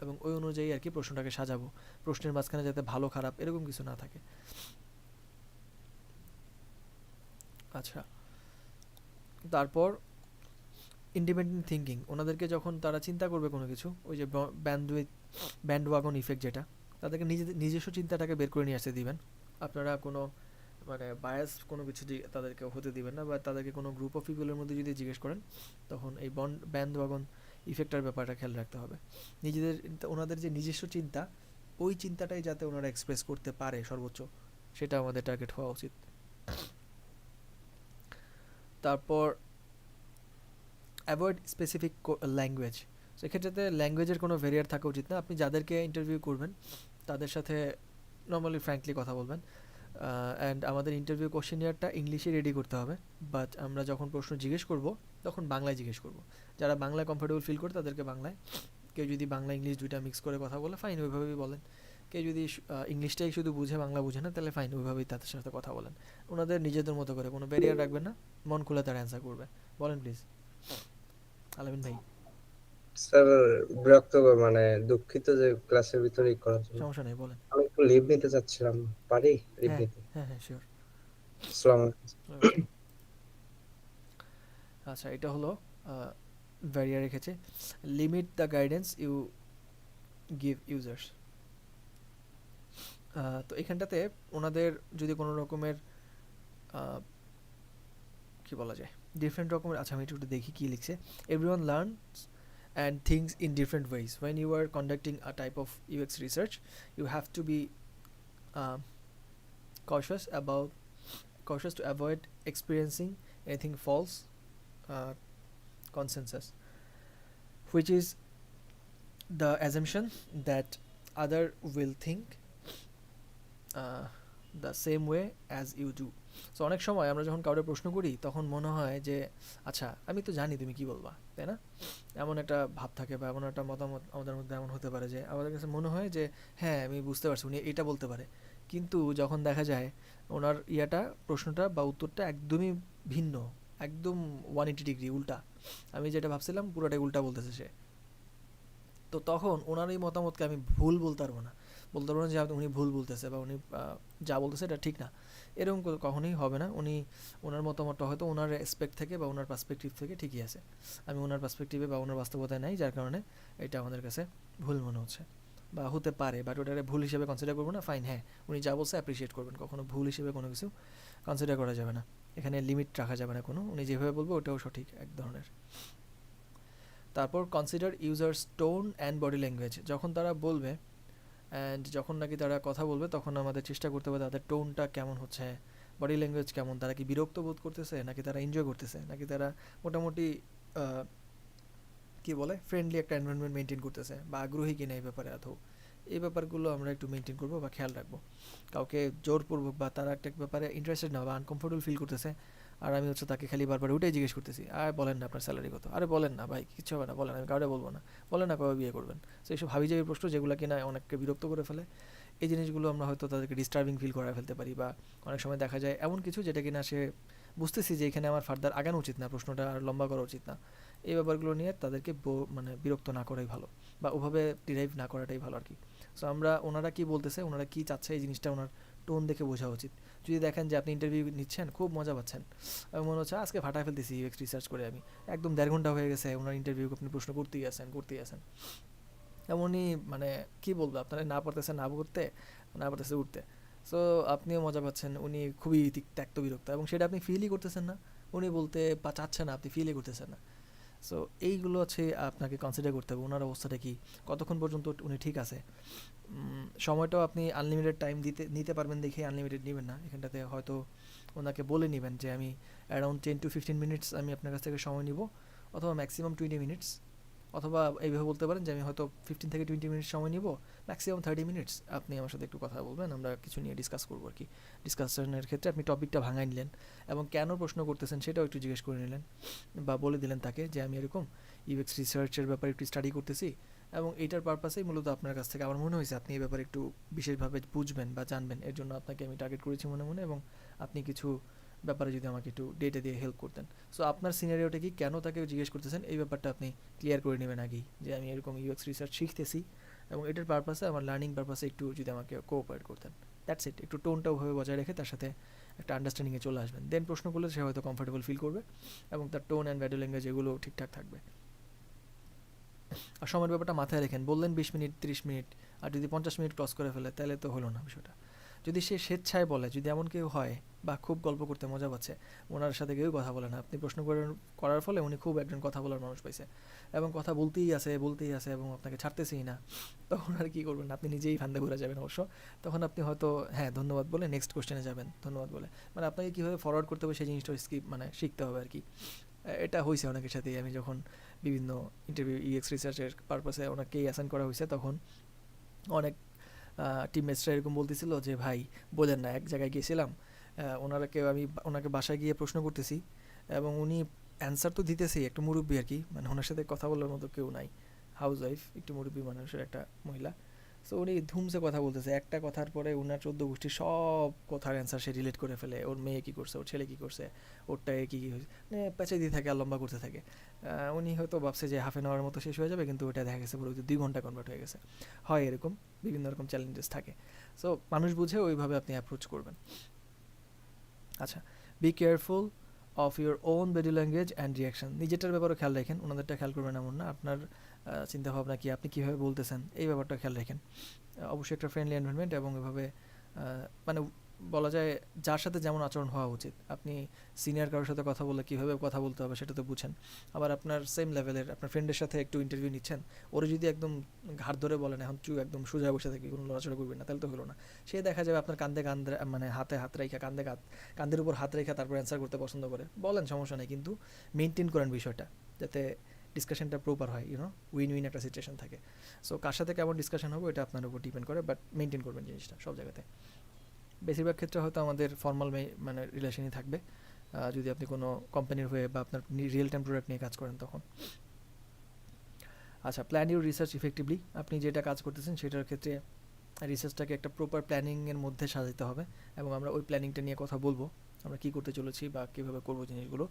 এবং ওই অনুযায়ী আর কি প্রশ্নটাকে সাজাবো। প্রশ্নের মাঝখানে যাতে ভালো খারাপ এরকম কিছু না থাকে। আচ্ছা, তারপর ইন্ডিপেন্ডেন্ট থিঙ্কিং, ওনাদেরকে যখন তারা চিন্তা করবে কোনো কিছু, ওই যে ব্যান্ডওয়াগন ইফেক্ট যেটা, তাদেরকে নিজস্ব চিন্তাটাকে বের করে নিয়ে আসতে দিবেন। আপনারা কোনো মানে বায়াস কোনো কিছু তাদেরকে হতে দিবেন না, বা তাদেরকে কোনো গ্রুপ অফ পিপলের মধ্যে যদি জিজ্ঞেস করেন তখন এই ব্যান্ডওয়াগন ইফেক্টটার ব্যাপারটা খেয়াল রাখতে হবে। ওনাদের যে নিজস্ব চিন্তা, ওই চিন্তাটাই যাতে ওনারা এক্সপ্রেস করতে পারে সর্বোচ্চ, সেটা আমাদের টার্গেট হওয়া উচিত। তারপর অ্যাভয়েড স্পেসিফিক ল্যাঙ্গুয়েজ। সেক্ষেত্রে ল্যাঙ্গুয়েজের কোনো ভেরিয়ার থাকা উচিত না। আপনি যাদেরকে ইন্টারভিউ করবেন তাদের সাথে নর্মালি ফ্র্যাঙ্কলি কথা বলবেন। অ্যান্ড আমাদের ইন্টারভিউ কোশ্চেনিয়ারটা ইংলিশে রেডি করতে হবে, বাট আমরা যখন প্রশ্ন জিজ্ঞেস করব তখন বাংলায় জিজ্ঞেস করব। যারা বাংলায় কমফোর্টেবল ফিল করে তাদেরকে বাংলায়, কেউ যদি বাংলা ইংলিশ দুইটা মিক্স করে কথা বলে ফাইন, ওইভাবেই বলেন। কেউ যদি ইংলিশটাই শুধু বুঝে বাংলা বুঝে না, তাহলে ফাইন, ওইভাবেই তাদের সাথে কথা বলেন। ওনাদের নিজেদের মতো করে, কোনো ব্যারিয়ার রাখবেন না, মন খুলে তারা অ্যান্সার করবে। বলেন প্লিজ আলামিন ভাই। স্যার বিরক্ত মানে দুঃখিত যে ক্লাসের ভিতরেই করার জন্য সমস্যা নেই, বলেন। আমি একটু লিভ নিতে চাচ্ছিলাম, পারি লিভ হ্যাঁ নিতে? হ্যাঁ হ্যাঁ শিওর। আসসালামু আলাইকুম। আচ্ছা, এটা হলো ভ্যারিয়া রেখেছে, limit the guidance you give users. তো এখানটাতে ওনাদের যদি কোনো রকমের কি বলা যায়, ডিফারেন্ট রকমের, আচ্ছা আমি একটু দেখি কি লিখছে। Everyone learns and things in different ways. When you are conducting a type of UX research, you have to be um, cautious to avoid experiencing anything false consensus, which is the assumption that other will think the same way as you do. So অনেক সময় আমরা যখন কাউকে প্রশ্ন করি তখন মনে হয় যে আচ্ছা আমি তো জানি তুমি কি বলবা, তাই না? এমন একটা ভাব থাকে বা এমন একটা মতামত আমাদের মধ্যে এমন হতে পারে যে আমাদের কাছে মনে হয় যে হ্যাঁ আমি বুঝতে পারছি উনি এটা বলতে পারে, কিন্তু যখন দেখা যায় ওনার প্রশ্নটা বা উত্তরটা একদমই ভিন্ন, একদম 180 ডিগ্রি উল্টা, আমি যেটা ভাবছিলাম পুরোটাই উল্টা বলতেছে সে। তো তখন ওনার এই মতামতকে আমি ভুল বলতে পারবো না যে উনি ভুল বলতেছে বা উনি যা বলতেছে এটা ঠিক না, এরকম কখনোই হবে না। ওনার মতামতটা হয়তো ওনার রেসপেক্ট থেকে বা ওনার পার্সপেক্টিভ থেকে ঠিকই আছে, আমি ওনার পার্সপেক্টিভে বা ওনার বাস্তবতায় নাই, যার কারণে এটা আমাদের কাছে ভুল মনে হচ্ছে বা হতে পারে, বাট ওটারে ভুল হিসেবে কনসিডার করবো না। ফাইন, হ্যাঁ উনি যা বলছে অ্যাপ্রিসিয়েট করবেন, কখনো ভুল হিসেবে কোনো কিছু কনসিডার করা যাবে না, এখানে লিমিট রাখা যাবে না কোনো, উনি যেভাবে বলবো ওটাও সঠিক এক ধরনের। তারপর consider users tone and body language. যখন তারা বলবে অ্যান্ড যখন নাকি তারা কথা বলবে তখন আমাদের চেষ্টা করতে হবে তাদের টোনটা কেমন হচ্ছে, বডি ল্যাঙ্গুয়েজ কেমন, তারা কি বিরক্ত বোধ করতেছে নাকি তারা এনজয় করতেছে নাকি তারা মোটামুটি কি বলে ফ্রেন্ডলি একটা এনভায়রনমেন্ট মেনটেন করতেছে বা আগ্রহী কিনা এই ব্যাপারে আদৌ, এই ব্যাপারগুলো আমরা একটু মেনটেন করবো বা খেয়াল রাখবো। কাউকে জোরপূর্বক বা তারা একটা ব্যাপারে ইন্টারেস্টেড না বা আনকমফোর্টেবল ফিল করতেছে আর আমি হচ্ছে তাকে খালি বারবার ওটাই জিজ্ঞেস করতেছি, আর বলেন না আপনার স্যালারি কত, আরে বলেন না ভাই কিছু হবে না, বলেন আমি কাউকে বলবো না, বলেন না কবে বিয়ে করবেন। তো এইসব হাবিজাবি প্রশ্ন যেগুলো কিনা অনেককে বিরক্ত করে ফেলে, এই জিনিসগুলো আমরা হয়তো তাদেরকে ডিস্টার্বিং ফিল করা ফেলতে পারি, বা অনেক সময় দেখা যায় এমন কিছু যেটা কিনা সে বুঝতেছি যে এখানে আমার ফার্দার আগানো উচিত না, প্রশ্নটা আর লম্বা করা উচিত না, এই ব্যাপারগুলো নিয়ে তাদেরকে মানে বিরক্ত না করাই ভালো বা ওভাবে ডিরাইভ না করাটাই ভালো আর কি। সো আমরা ওনারা কি বলতেছে, ওনারা কি চাচ্ছে, এই জিনিসটা ওনার টোন দেখে বোঝা উচিত। যদি দেখেন যে আপনি ইন্টারভিউ নিচ্ছেন খুব মজা পাচ্ছেন, মনে হচ্ছে আজকে ফাটায় ফেলতেছি ইউএক্স রিসার্চ করে, আমি একদম 1.5 ঘন্টা হয়ে গেছে ওনার ইন্টারভিউ, আপনি প্রশ্ন করতেই আছেন এমনই মানে কি বলবো, আপনারা না পারতেছে উঠতে। সো আপনিও মজা পাচ্ছেন, উনি খুবই ত্যক্ত বিরক্ত এবং সেটা আপনি ফিলই করতেছেন না, উনি বলতে চাচ্ছেন না, আপনি ফিলই করতেছেন না। সো এইগুলো হচ্ছে আপনাকে কনসিডার করতে হবে, ওনার অবস্থাটা কি, কতক্ষণ পর্যন্ত উনি ঠিক আছে। সময়টাও আপনি আনলিমিটেড টাইম নিতে পারবেন দেখে আনলিমিটেড নেবেন না, এখানটাতে হয়তো ওনাকে বলে নেবেন যে আমি অ্যারাউন্ড 10 to 15 মিনিটস আমি আপনার কাছ থেকে সময় নিব, অথবা ম্যাক্সিমাম 20 মিনিটস, অথবা এইভাবে বলতে পারেন যে আমি হয়তো 15 থেকে 20 মিনিট সময় নিব, ম্যাক্সিমাম 30 মিনিটস আপনি আমার সাথে একটু কথা বলবেন, আমরা কিছু নিয়ে ডিসকাস করবো আর কি। ডিসকাশনের ক্ষেত্রে আপনি টপিকটা ভাঙাই নিলেন এবং কেন প্রশ্ন করতেছেন সেটাও একটু জিজ্ঞেস করে নিলেন বা বলে দিলেন তাকে যে আমি এরকম ইউএক্স রিসার্চের ব্যাপারে একটু স্টাডি করতেছি এবং এইটার পারপাসেই মূলত আপনার কাছ থেকে আমার মনে হয়েছে আপনি এই ব্যাপারে একটু বিশেষভাবে বুঝবেন বা জানবেন, এর জন্য আপনাকে আমি টার্গেট করেছি মনে এবং আপনি কিছু ব্যাপারে যদি আমাকে একটু ডেটা দিয়ে হেল্প করতেন। সো আপনার সিনারিওটা কি, কেন তাকে জিজ্ঞেস করতেছেন, এই ব্যাপারটা আপনি ক্লিয়ার করে নেবেন আগেই, যে আমি এরকম ইউএক্স রিসার্চ শিখতেছি এবং এটার পারপাসে আমার লার্নিং পারপাসে একটু যদি আমাকে কোঅপারেট করতেন, দ্যাটস ইট। একটু টোনটা ওভাবে বজায় রেখে তার সাথে একটা আন্ডারস্ট্যান্ডিংয়ে চলে আসবেন, দেন প্রশ্ন করলে সে হয়তো কমফোর্টেবল ফিল করবে এবং তার টোন অ্যান্ড বডি ল্যাঙ্গুয়েজ এগুলো ঠিকঠাক থাকবে। আর সময়ের ব্যাপারটা মাথায় রেখেন, বললেন 20 মিনিট 30 মিনিট, আর যদি 50 মিনিট ক্রস করে ফেলে তাহলে তো হলো না বিষয়টা। যদি সে স্বেচ্ছায় বলে, যদি এমন কেউ হয় বা খুব গল্প করতে মজা পাচ্ছে, ওনার সাথে কেউ কথা বলে না, আপনি প্রশ্ন করার ফলে উনি খুব একজন কথা বলার মানুষ পাইছে এবং কথা বলতেই আছে এবং আপনাকে ছাড়তেছেই না, তখন আর কি করবেন, আপনি নিজেই ফান্দে ঘুরে যাবেন অবশ্য। তখন আপনি হয়তো হ্যাঁ ধন্যবাদ বলে নেক্সট কোশ্চেনে যাবেন, ধন্যবাদ বলে, মানে আপনাকে কীভাবে ফরওয়ার্ড করতে হবে সেই জিনিসটা শিখতে হবে আর কি। এটা হয়েছে অনেকের সাথেই, আমি যখন বিভিন্ন ইন্টারভিউ ইএক্স রিসার্চের পারপাসে ওনাকেই অ্যাসাইন করা হয়েছে, তখন অনেক টিমমেটসরা এরকম বলতেছিল যে ভাই বলেন না, এক জায়গায় গিয়েছিলাম, আমি ওনাকে বাসায় গিয়ে প্রশ্ন করতেছি এবং উনি অ্যান্সার তো দিতেছেই, একটু মুরব্বী আর কি, মানে ওনার সাথে কথা বলার মতো কেউ নাই, হাউস ওয়াইফ, একটু মুরব্বী মানুষের একটা মহিলা। সো উনি ধুমসে কথা বলতেছে, একটা কথার পরে ওনার 14 গোষ্ঠীর সব কথার অ্যান্সার সে রিলেট করে ফেলে, ওর মেয়ে কী করছে, ওর ছেলে কী করছে, ওরটা কী কী হয়েছে, মানে পেঁচে দিয়ে থাকে আর লম্বা করতে থাকে। উনি হয়তো ভাবছে যে হাফ অ্যান আওয়ার মতো শেষ হয়ে যাবে, কিন্তু ওটা দেখা গেছে পুরো 2 ঘন্টা কনভার্ট হয়ে গেছে। হয় এরকম, বিভিন্ন রকম চ্যালেঞ্জেস থাকে। সো মানুষ বুঝে ওইভাবে আপনি অ্যাপ্রোচ করবেন। আচ্ছা, be careful of your own body language and reaction. নিজেরটার ব্যাপারে খেয়াল রাখেন, ওনাদেরটা খেয়াল করবেন এমন না। আপনার চিন্তাভাবনা কি, আপনি কীভাবে বলতেছেন, এই ব্যাপারটা খেয়াল রাখেন। অবশ্যই একটা ফ্রেন্ডলি এনভায়রনমেন্ট, এবং এভাবে মানে বলা যায় যার সাথে যেমন আচরণ হওয়া উচিত। আপনি সিনিয়র কারোর সাথে কথা বলে কীভাবে কথা বলতে হবে সেটা তো বুঝেন। আবার আপনার সেম লেভেলের আপনার ফ্রেন্ডের সাথে একটু ইন্টারভিউ নিচ্ছেন, ওরা যদি একদম ঘাড় ধরে বলেন এখন তুই একদম সোজা বসে থাকি, কোনো লড়াচড়া করবি না, তাহলে তো হলো না। সে দেখা যাবে আপনার কান্দে মানে হাতে হাত রেখা, কান্দের উপর হাত রেখা তারপর অ্যান্সার করতে পছন্দ করে। বলেন সমস্যা নেই, কিন্তু মেনটেন করেন বিষয়টা, যাতে ডিসকাশনটা প্রপার হয়, উইন উইন একটা সিচুয়েশন থাকে। সো কার সাথে কেমন ডিসকাশন হবে এটা আপনার উপর ডিপেন্ড করে, বাট মেনটেন করবেন জিনিসটা সব জায়গাতে। বেশিরভাগ ক্ষেত্রে হয়তো আমাদের ফর্মাল মানে রিলেশনই থাকবে, যদি আপনি কোনো কোম্পানির হয়ে বা আপনার রিয়েল টাইম প্রোডাক্ট নিয়ে কাজ করেন তখন। আচ্ছা, প্ল্যান ইউর রিসার্চ ইফেক্টিভলি। আপনি যেটা কাজ করতেছেন সেটার ক্ষেত্রে রিসার্চটাকে একটা প্রপার প্ল্যানিংয়ের মধ্যে সাজাতে হবে, এবং আমরা ওই প্ল্যানিংটা নিয়ে কথা বলবো, আমরা কী করতে চলেছি বা কীভাবে করবো জিনিসগুলো।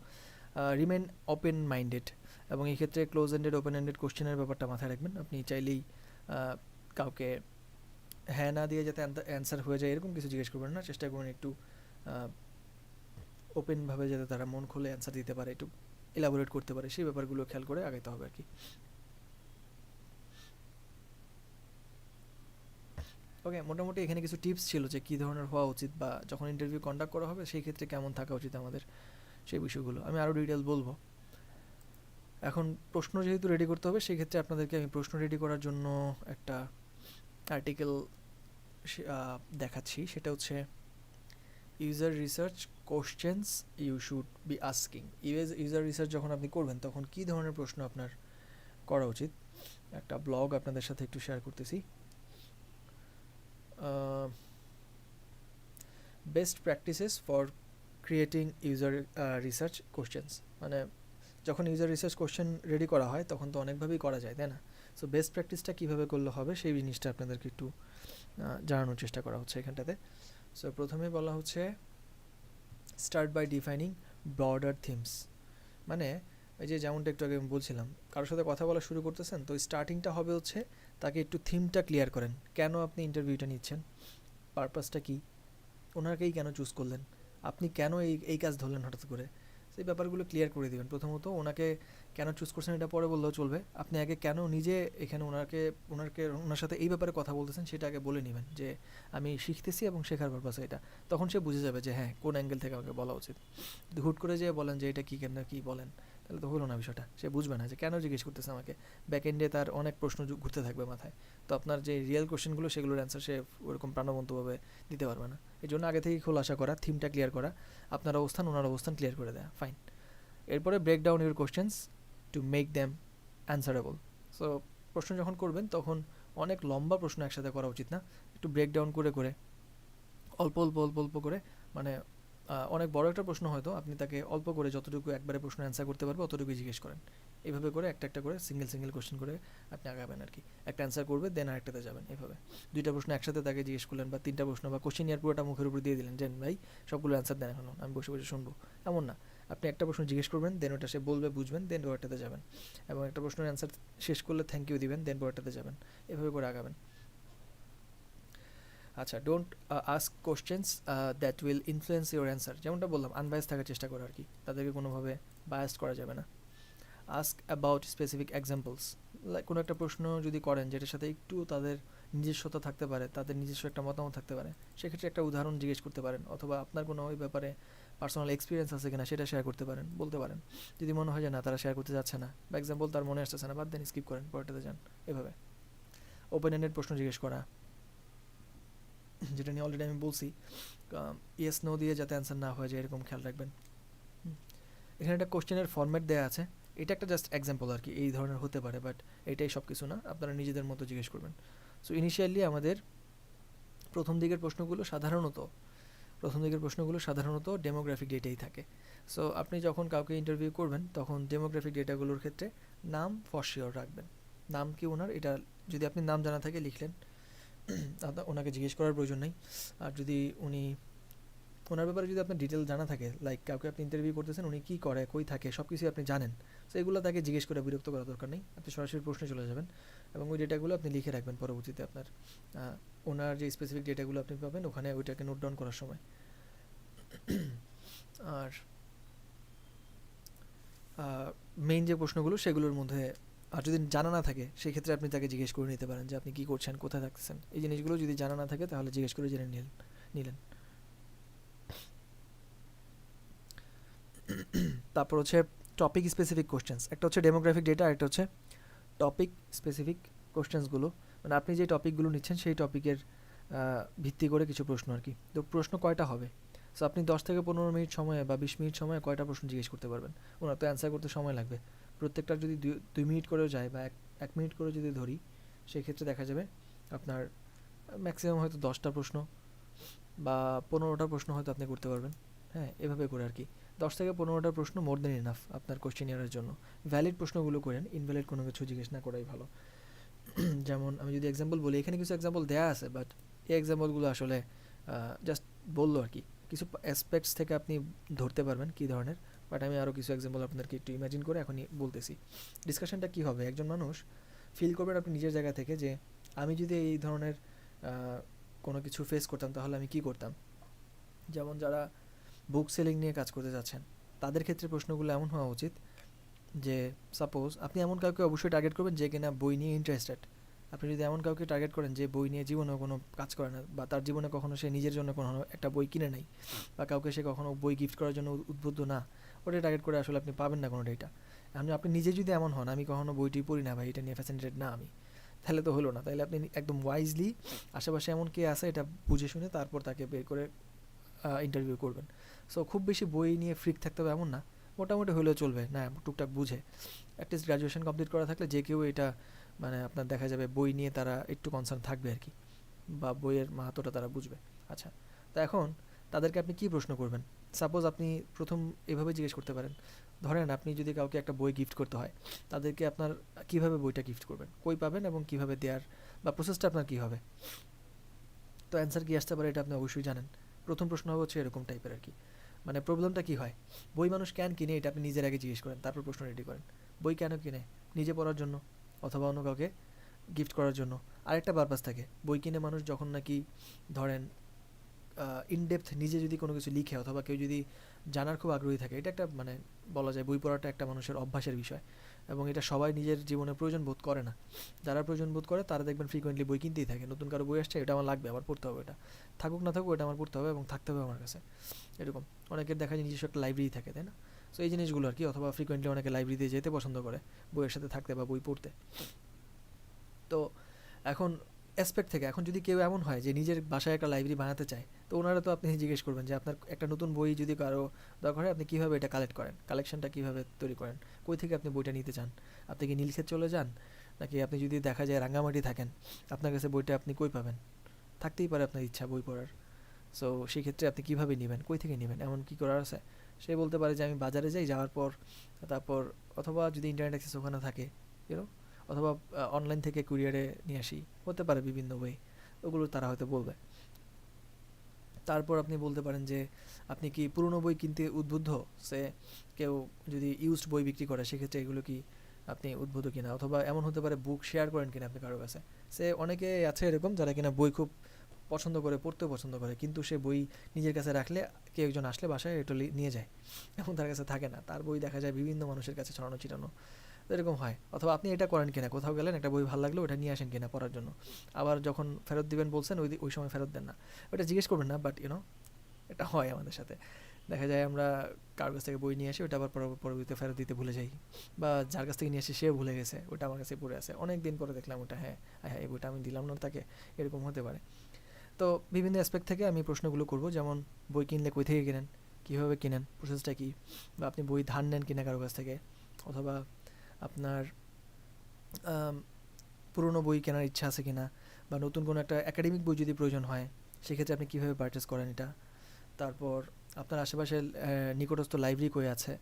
রিমেন ওপেন মাইন্ডেড, এবং এই ক্ষেত্রে ক্লোজ এন্ডেড ওপেন এন্ডেড কোশ্চেনের ব্যাপারটা মাথায় রাখবেন। আপনি চাইলেই কাউকে হ্যাঁ না দিয়ে যাতে অ্যান্সার হয়ে যায় এরকম কিছু জিজ্ঞেস করবেন না, চেষ্টা করবেন একটু ওপেনভাবে যাতে তারা মন খুলে অ্যান্সার দিতে পারে, একটু এলাবোরেট করতে পারে, সেই ব্যাপারগুলো খেয়াল করে আগাইতে হবে আর কি। ওকে, মোটামুটি এখানে কিছু টিপস ছিল যে কী ধরনের হওয়া উচিত, বা যখন ইন্টারভিউ কন্ডাক্ট করা হবে সেই ক্ষেত্রে কেমন থাকা উচিত আমাদের, সেই বিষয়গুলো আমি আরও ডিটেল বলবো। এখন প্রশ্ন যেহেতু রেডি করতে হবে, সেই ক্ষেত্রে আপনাদেরকে আমি প্রশ্ন রেডি করার জন্য একটা আর্টিকেল দেখাচ্ছি। সেটা হচ্ছে user research questions you should be asking. User research যখন আপনি করবেন তখন কী ধরনের প্রশ্ন আপনার করা উচিত। একটা ব্লগ আপনাদের সাথে একটু শেয়ার করতেছি। Best practices for creating user research questions, মানে যখন ইউজার রিসার্চ কোশ্চেন রেডি করা হয় তখন তো অনেকভাবেই করা যায়, তাই না? সো বেস্ট প্র্যাকটিসটা কীভাবে করলে হবে সেই জিনিসটা আপনাদেরকে একটু জানানোর চেষ্টা করা হচ্ছে এখানটাতে। সো প্রথমে বলা হচ্ছে start by defining broader themes, মানে এই যে যেমনটা একটু আগে আমি বলছিলাম, কারোর সাথে কথা বলা শুরু করতেছেন তো স্টার্টিংটা হবে হচ্ছে তাকে একটু থিমটা ক্লিয়ার করেন, কেন আপনি ইন্টারভিউটা নিচ্ছেন, পারপাসটা কী, ওনাকেই কেন চুজ করলেন, আপনি কেন এই কাজ ধরলেন হঠাৎ করে, সেই ব্যাপারগুলো ক্লিয়ার করে দেবেন। প্রথমত ওনাকে কেন চুজ করছেন এটা পরে বললেও চলবে, আপনি আগে কেন নিজে এখানে ওনার সাথে এই ব্যাপারে কথা বলতেছেন সেটা আগে বলে নেবেন, যে আমি শিখতেছি এবং শেখার পারপাসে এটা। তখন সে বুঝে যাবে যে হ্যাঁ কোন অ্যাঙ্গেল থেকে আমাকে বলা উচিত। যদি হুট করে যে বলেন যে এটা কী কেন কী বলেন, তাহলে তো হলো না বিষয়টা, সে বুঝবে না যে কেন জিজ্ঞেস করতেছে আমাকে। ব্যাক এন্ডে তার অনেক প্রশ্ন ঘুরতে থাকবে মাথায়, তো আপনার যে রিয়েল কোশ্চেনগুলো সেগুলোর অ্যান্সার সে ওরকম প্রাণবন্তভাবে দিতে পারবে না। এই জন্য আগে থেকেই খোলাসা করা, থিমটা ক্লিয়ার করা, আপনার অবস্থান ওনার অবস্থান ক্লিয়ার করে দেয়া, ফাইন। এরপরে break down your questions to make them answerable. So প্রশ্ন যখন করবেন তখন অনেক লম্বা প্রশ্ন একসাথে করা উচিত না, একটু ব্রেক ডাউন করে করে অল্প অল্প অল্প অল্প করে, মানে অনেক বড় একটা প্রশ্ন হয়তো আপনি তাকে অল্প করে যতটুকু একবারে প্রশ্ন অ্যান্সার করতে পারবে অতটুকু জিজ্ঞেস করেন। এইভাবে করে একটা একটা করে সিঙ্গেল কোশ্চেন করে আপনি আগাবেন আর কি। একটা অ্যান্সার করবে, দেন আরেকটাতে যাবেন। এইভাবে 2টা প্রশ্ন একসাথে তাকে জিজ্ঞেস করলেন, বা 3টা প্রশ্ন, বা কোশ্চেনিয়ার পুরোটা মুখের উপর দিয়ে দিলেন, দেন ভাই সবগুলো অ্যান্সার দেন, এখন আমি বসে বসে শুনবো, এমন না। আপনি একটা প্রশ্ন জিজ্ঞেস করবেন, দেন ওটা সে বলবে, বুঝবেন, দেন ওটাতে যাবেন, এবং একটা প্রশ্নের অ্যান্সার শেষ করলে থ্যাংক ইউ দিবেন, দেন ওটাতে যাবেন, এভাবে করে আগাবেন। আচ্ছা, don't ask questions that will influence your answer. যেমনটা বললাম, আনবায়াস থাকার চেষ্টা করা আর কি, তাদেরকে কোনোভাবে বায়াসড করা যাবে না। আস্ক অ্যাবাউট স্পেসিফিক এক্সাম্পলস, কোনো একটা প্রশ্ন যদি করেন যেটার সাথে একটু তাদের নিজস্বতা থাকতে পারে, তাদের নিজস্ব একটা মতামত থাকতে পারে, সেক্ষেত্রে একটা উদাহরণ জিজ্ঞেস করতে পারেন, অথবা আপনার কোনো ওই ব্যাপারে পার্সোনাল এক্সপিরিয়েন্স আছে কিনা সেটা শেয়ার করতে পারেন, বলতে পারেন। যদি মনে হয় যে না তারা শেয়ার করতে যাচ্ছে না, বা এক্সাম্পল তার মনে আসতেছে না, বাদ দেন, স্কিপ করেন, পরেরটাতে যান। এভাবে ওপেন এন্ডেড প্রশ্ন জিজ্ঞেস করা, যেটা নিয়ে অলরেডি আমি বলছি, ইয়েস নো দিয়ে যাতে অ্যান্সার না হয়ে যায় এরকম খেয়াল রাখবেন। এখানে একটা কোশ্চেনের ফরম্যাট দেওয়া আছে, এটা একটা জাস্ট এক্সাম্পল আর কি, এই ধরনের হতে পারে, বাট এটাই সব কিছু না, আপনারা নিজেদের মতো জিজ্ঞেস করবেন। সো ইনিশিয়ালি আমাদের প্রথম দিকের প্রশ্নগুলো সাধারণত ডেমোগ্রাফিক ডেটাই থাকে। সো আপনি যখন কাউকে ইন্টারভিউ করবেন তখন ডেমোগ্রাফিক ডেটাগুলোর ক্ষেত্রে নাম ফর শিওর রাখবেন। নাম কি ওনার, এটা যদি আপনি নাম জানা থাকে লিখলেন, ওনাকে জিজ্ঞেস করার প্রয়োজন নেই। আর যদি ওনার ব্যাপারে যদি আপনার ডিটেল জানা থাকে, লাইক কাউকে আপনি ইন্টারভিউ করতেছেন, উনি কী করে, কই থাকে, সব কিছুই আপনি জানেন, সো এগুলো তাকে জিজ্ঞেস করে বিরক্ত করার দরকার নেই। আপনি সরাসরি প্রশ্নে চলে যাবেন এবং ওই ডেটাগুলো আপনি লিখে রাখবেন পরবর্তীতে আপনার ওনার যে স্পেসিফিক ডেটাগুলো আপনি পাবেন ওখানে ওইটাকে নোট ডাউন করার সময়। আর মেইন যে প্রশ্নগুলো সেগুলোর মধ্যে আর যদি জানা না থাকে সেই ক্ষেত্রে আপনি তাকে জিজ্ঞেস করে নিতে পারেন যে আপনি কী করছেন, কোথায় থাকতেছেন, এই জিনিসগুলো যদি জানা না থাকে তাহলে জিজ্ঞেস করে জেনে নিলেন। তারপর হচ্ছে টপিক স্পেসিফিক কোশ্চেন্স, একটা হচ্ছে ডেমোগ্রাফিক ডেটা, আর একটা হচ্ছে টপিক স্পেসিফিক কোশ্চেন্সগুলো, মানে আপনি যে টপিকগুলো নিচ্ছেন সেই টপিকের ভিত্তি করে কিছু প্রশ্ন আর কি। তো প্রশ্ন কয়টা হবে, সো আপনি 10 থেকে 15 মিনিট সময়ে বা 20 মিনিট সময়ে কয়টা প্রশ্ন জিজ্ঞেস করতে পারবেন, ওনার তো অ্যান্সার করতে সময় লাগবে। প্রত্যেকটা যদি 2 মিনিট করেও যায় বা 1 মিনিট করে যদি ধরি, সেক্ষেত্রে দেখা যাবে আপনার ম্যাক্সিমাম হয়তো 10টা প্রশ্ন বা 15টা প্রশ্ন হয়তো আপনি করতে পারবেন। হ্যাঁ, এভাবে করে আর কি 10 থেকে 15টা প্রশ্ন মোর দেন ইনাফ আপনার কোশ্চেনিয়ারের জন্য। ভ্যালিড প্রশ্নগুলো করেন, ইনভ্যালিড কোনো কিছু জিজ্ঞেস না করাই ভালো। যেমন আমি যদি এক্সাম্পল বলি, এখানে কিছু এক্সাম্পল দেওয়া আছে, বাট এই এক্সাম্পলগুলো আসলে জাস্ট বললো আর কি, কিছু অ্যাসপেক্টস থেকে আপনি ধরতে পারবেন কী ধরনের, বাট আমি আরও কিছু এক্সাম্পল আপনাদেরকে একটু ইমাজিন করে এখনই বলতেছি। ডিসকাশনটা কী হবে, একজন মানুষ ফিল করবেন আপনি নিজের জায়গা থেকে যে আমি যদি এই ধরনের কোনো কিছু ফেস করতাম তাহলে আমি কী করতাম। যেমন যারা বুক সেলিং নিয়ে কাজ করতে যাচ্ছেন তাদের ক্ষেত্রে প্রশ্নগুলো এমন হওয়া উচিত যে সাপোজ আপনি এমন কাউকে অবশ্যই টার্গেট করবেন যে কিনা বই নিয়ে ইন্টারেস্টেড। আপনি যদি এমন কাউকে টার্গেট করেন যে বই নিয়ে জীবনেও কোনো কাজ করে না, বা তার জীবনে কখনো সে নিজের জন্য কোনো একটা বই কিনে নেই, বা কাউকে সে কখনো বই গিফট করার জন্য উদ্বুদ্ধ না, ওটা টার্গেট করে আসলে আপনি পাবেন না কোনো ডেটা। আপনি নিজে যদি এমন হন আমি কখনো বইটি পড়ি না ভাই, এটা নিয়ে ফ্যাসিনেটেড না আমি, তাহলে তো হলো না। তাহলে আপনি একদম ওয়াইজলি আশেপাশে এমন কে আছে এটা বুঝে শুনে তারপর তাকে বের করে ইন্টারভিউ করবেন। সো খুব বেশি বই নিয়ে ফ্রিক থাকতে হবে এমন না, মোটামুটি হলেও চলবে, না টুকটাক বুঝে অ্যাটলিস্ট গ্র্যাজুয়েশন কমপ্লিট করা থাকলে যে কেউ এটা মানে আপনার দেখা যাবে বই নিয়ে তারা একটু কনসার্ন থাকবে আর কি, বা বইয়ের মাহাত্ম্যটা তারা বুঝবে। আচ্ছা, তো এখন তাদেরকে আপনি কী প্রশ্ন করবেন, সাপোজ আপনি প্রথম এভাবে জিজ্ঞেস করতে পারেন, ধরেন আপনি যদি কাউকে একটা বই গিফট করতে হয়, তাদেরকে আপনার কীভাবে বইটা গিফট করবেন, কই পাবেন এবং কীভাবে দেওয়ার বা প্রসেসটা আপনার কী হবে। তো অ্যান্সার কী আসতে পারে এটা আপনি অবশ্যই জানেন। প্রথম প্রশ্ন হবে হচ্ছে এরকম টাইপের আর কি, মানে প্রবলেমটা কী হয়, বই মানুষ কেন কিনে এটা আপনি নিজের আগে জিজ্ঞেস করেন, তারপর প্রশ্ন রেডি করেন। বই কেন কিনে, নিজে পড়ার জন্য অথবা অন্য কাউকে গিফট করার জন্য। আরেকটা পারপাস থাকে, বই কিনে মানুষ যখন নাকি ধরেন ইনডেপথ নিজে যদি কোনো কিছু লিখে অথবা কেউ যদি জানার খুব আগ্রহী থাকে, এটা একটা মানে বলা যায় বই পড়াটা একটা মানুষের অভ্যাসের বিষয়, এবং এটা সবাই নিজের জীবনে প্রয়োজন বোধ করে না। যারা প্রয়োজন বোধ করে তারা দেখবেন ফ্রিকোয়েন্টলি বই কিনতেই থাকে, নতুন কারো বই আসছে এটা আমার লাগবে, আমার পড়তে হবে, এটা থাকুক না থাকুক এটা আমার পড়তে হবে এবং থাকতে হবে আমার কাছে। এরকম অনেকের দেখা যায় নিজস্ব একটা লাইব্রেরি থাকে, তাই না? সো এই জিনিসগুলো আর কি, অথবা ফ্রিকোয়েন্টলি অনেকে লাইব্রেরিতে যেতে পছন্দ করে বইয়ের সাথে থাকতে বা বই পড়তে। তো এখন অ্যাসপেক্ট থেকে এখন যদি কেউ এমন হয় যে নিজের বাসায় একটা লাইব্রেরি বানাতে চায়, তো ওনারা তো আপনি জিজ্ঞেস করবেন যে আপনার একটা নতুন বই যদি কারো দরকার হয় আপনি কীভাবে এটা কালেক্ট করেন, কালেকশনটা কীভাবে তৈরি করেন, কই থেকে আপনি বইটা নিতে চান, আপনি কি নীলক্ষেত চলে যান, নাকি আপনি যদি দেখা যায় রাঙ্গামাটি থাকেন আপনার কাছে বইটা আপনি কই পাবেন, থাকতেই পারে আপনার ইচ্ছা বই পড়ার। সো সেই ক্ষেত্রে আপনি কীভাবে নেবেন, কই থেকে নেবেন, এমন কী করার আছে। সে বলতে পারে যে আমি বাজারে যাই, যাওয়ার পর তারপর অথবা যদি ইন্টারনেট অ্যাক্সেস ওখানে থাকে ইউনো, অথবা অনলাইন থেকে কুরিয়ারে নিয়ে আসি, হতে পারে বিভিন্ন ওয়ে, ওগুলো তারা হয়তো বলবে। তারপর আপনি বলতে পারেন যে আপনি কি পুরনো বই কিনতে উদ্বুদ্ধ, সে কেউ যদি ইউজড বই বিক্রি করে সেক্ষেত্রে এগুলো কি আপনি উদ্বুদ্ধ কিনা, অথবা এমন হতে পারে বুক শেয়ার করেন কিনা আপনি কারো কাছে। সে অনেকে আছে এরকম যারা কিনা বই খুব পছন্দ করে, পড়তেও পছন্দ করে, কিন্তু সে বই নিজের কাছে রাখলে কেউ একজন আসলে বাসায় এটা নিয়ে যায় এবং তার কাছে থাকে না, তার বই দেখা যায় বিভিন্ন মানুষের কাছে ছড়ানো ছিটানো, এরকম হয়। অথবা আপনি এটা করেন কিনা, কোথাও গেলেন একটা বই ভালো লাগলো ওটা নিয়ে আসেন কিনা পড়ার জন্য, আবার যখন ফেরত দিবেন বলছেন ওই সময় ফেরত দেন না, ওটা জিজ্ঞেস করবেন না, বাট এটা হয় আমাদের সাথে। দেখা যায় আমরা কারোর কাছ থেকে বই নিয়ে আসি, ওটা আবার পরবর্তীতে ফেরত দিতে ভুলে যাই, বা যার কাছ থেকে নিয়ে আসি সেও ভুলে গেছে, ওটা আমার কাছে পড়ে আছে, অনেক দিন পরে দেখলাম ওটা, হ্যাঁ এই বইটা আমি দিলাম না তাকে, এরকম হতে পারে। তো বিভিন্ন অ্যাসপেক্ট থেকে আমি প্রশ্নগুলো করব, যেমন বই কিনলে কই থেকে কিনেন, কীভাবে কিনেন, প্রসেসটা কী, বা আপনি বই ধার নেন কিনা কারো কাছ থেকে, অথবা আপনার আম, পুরনো বই কেনার ইচ্ছা আছে কিনা, বা নতুন কোনো একটা একাডেমিক বই যদি প্রয়োজন হয় সেক্ষেত্রে আপনি কীভাবে পারচেস করেন এটা। তারপর আপনার আশেপাশে নিকটস্থ লাইব্রেরি কই আছে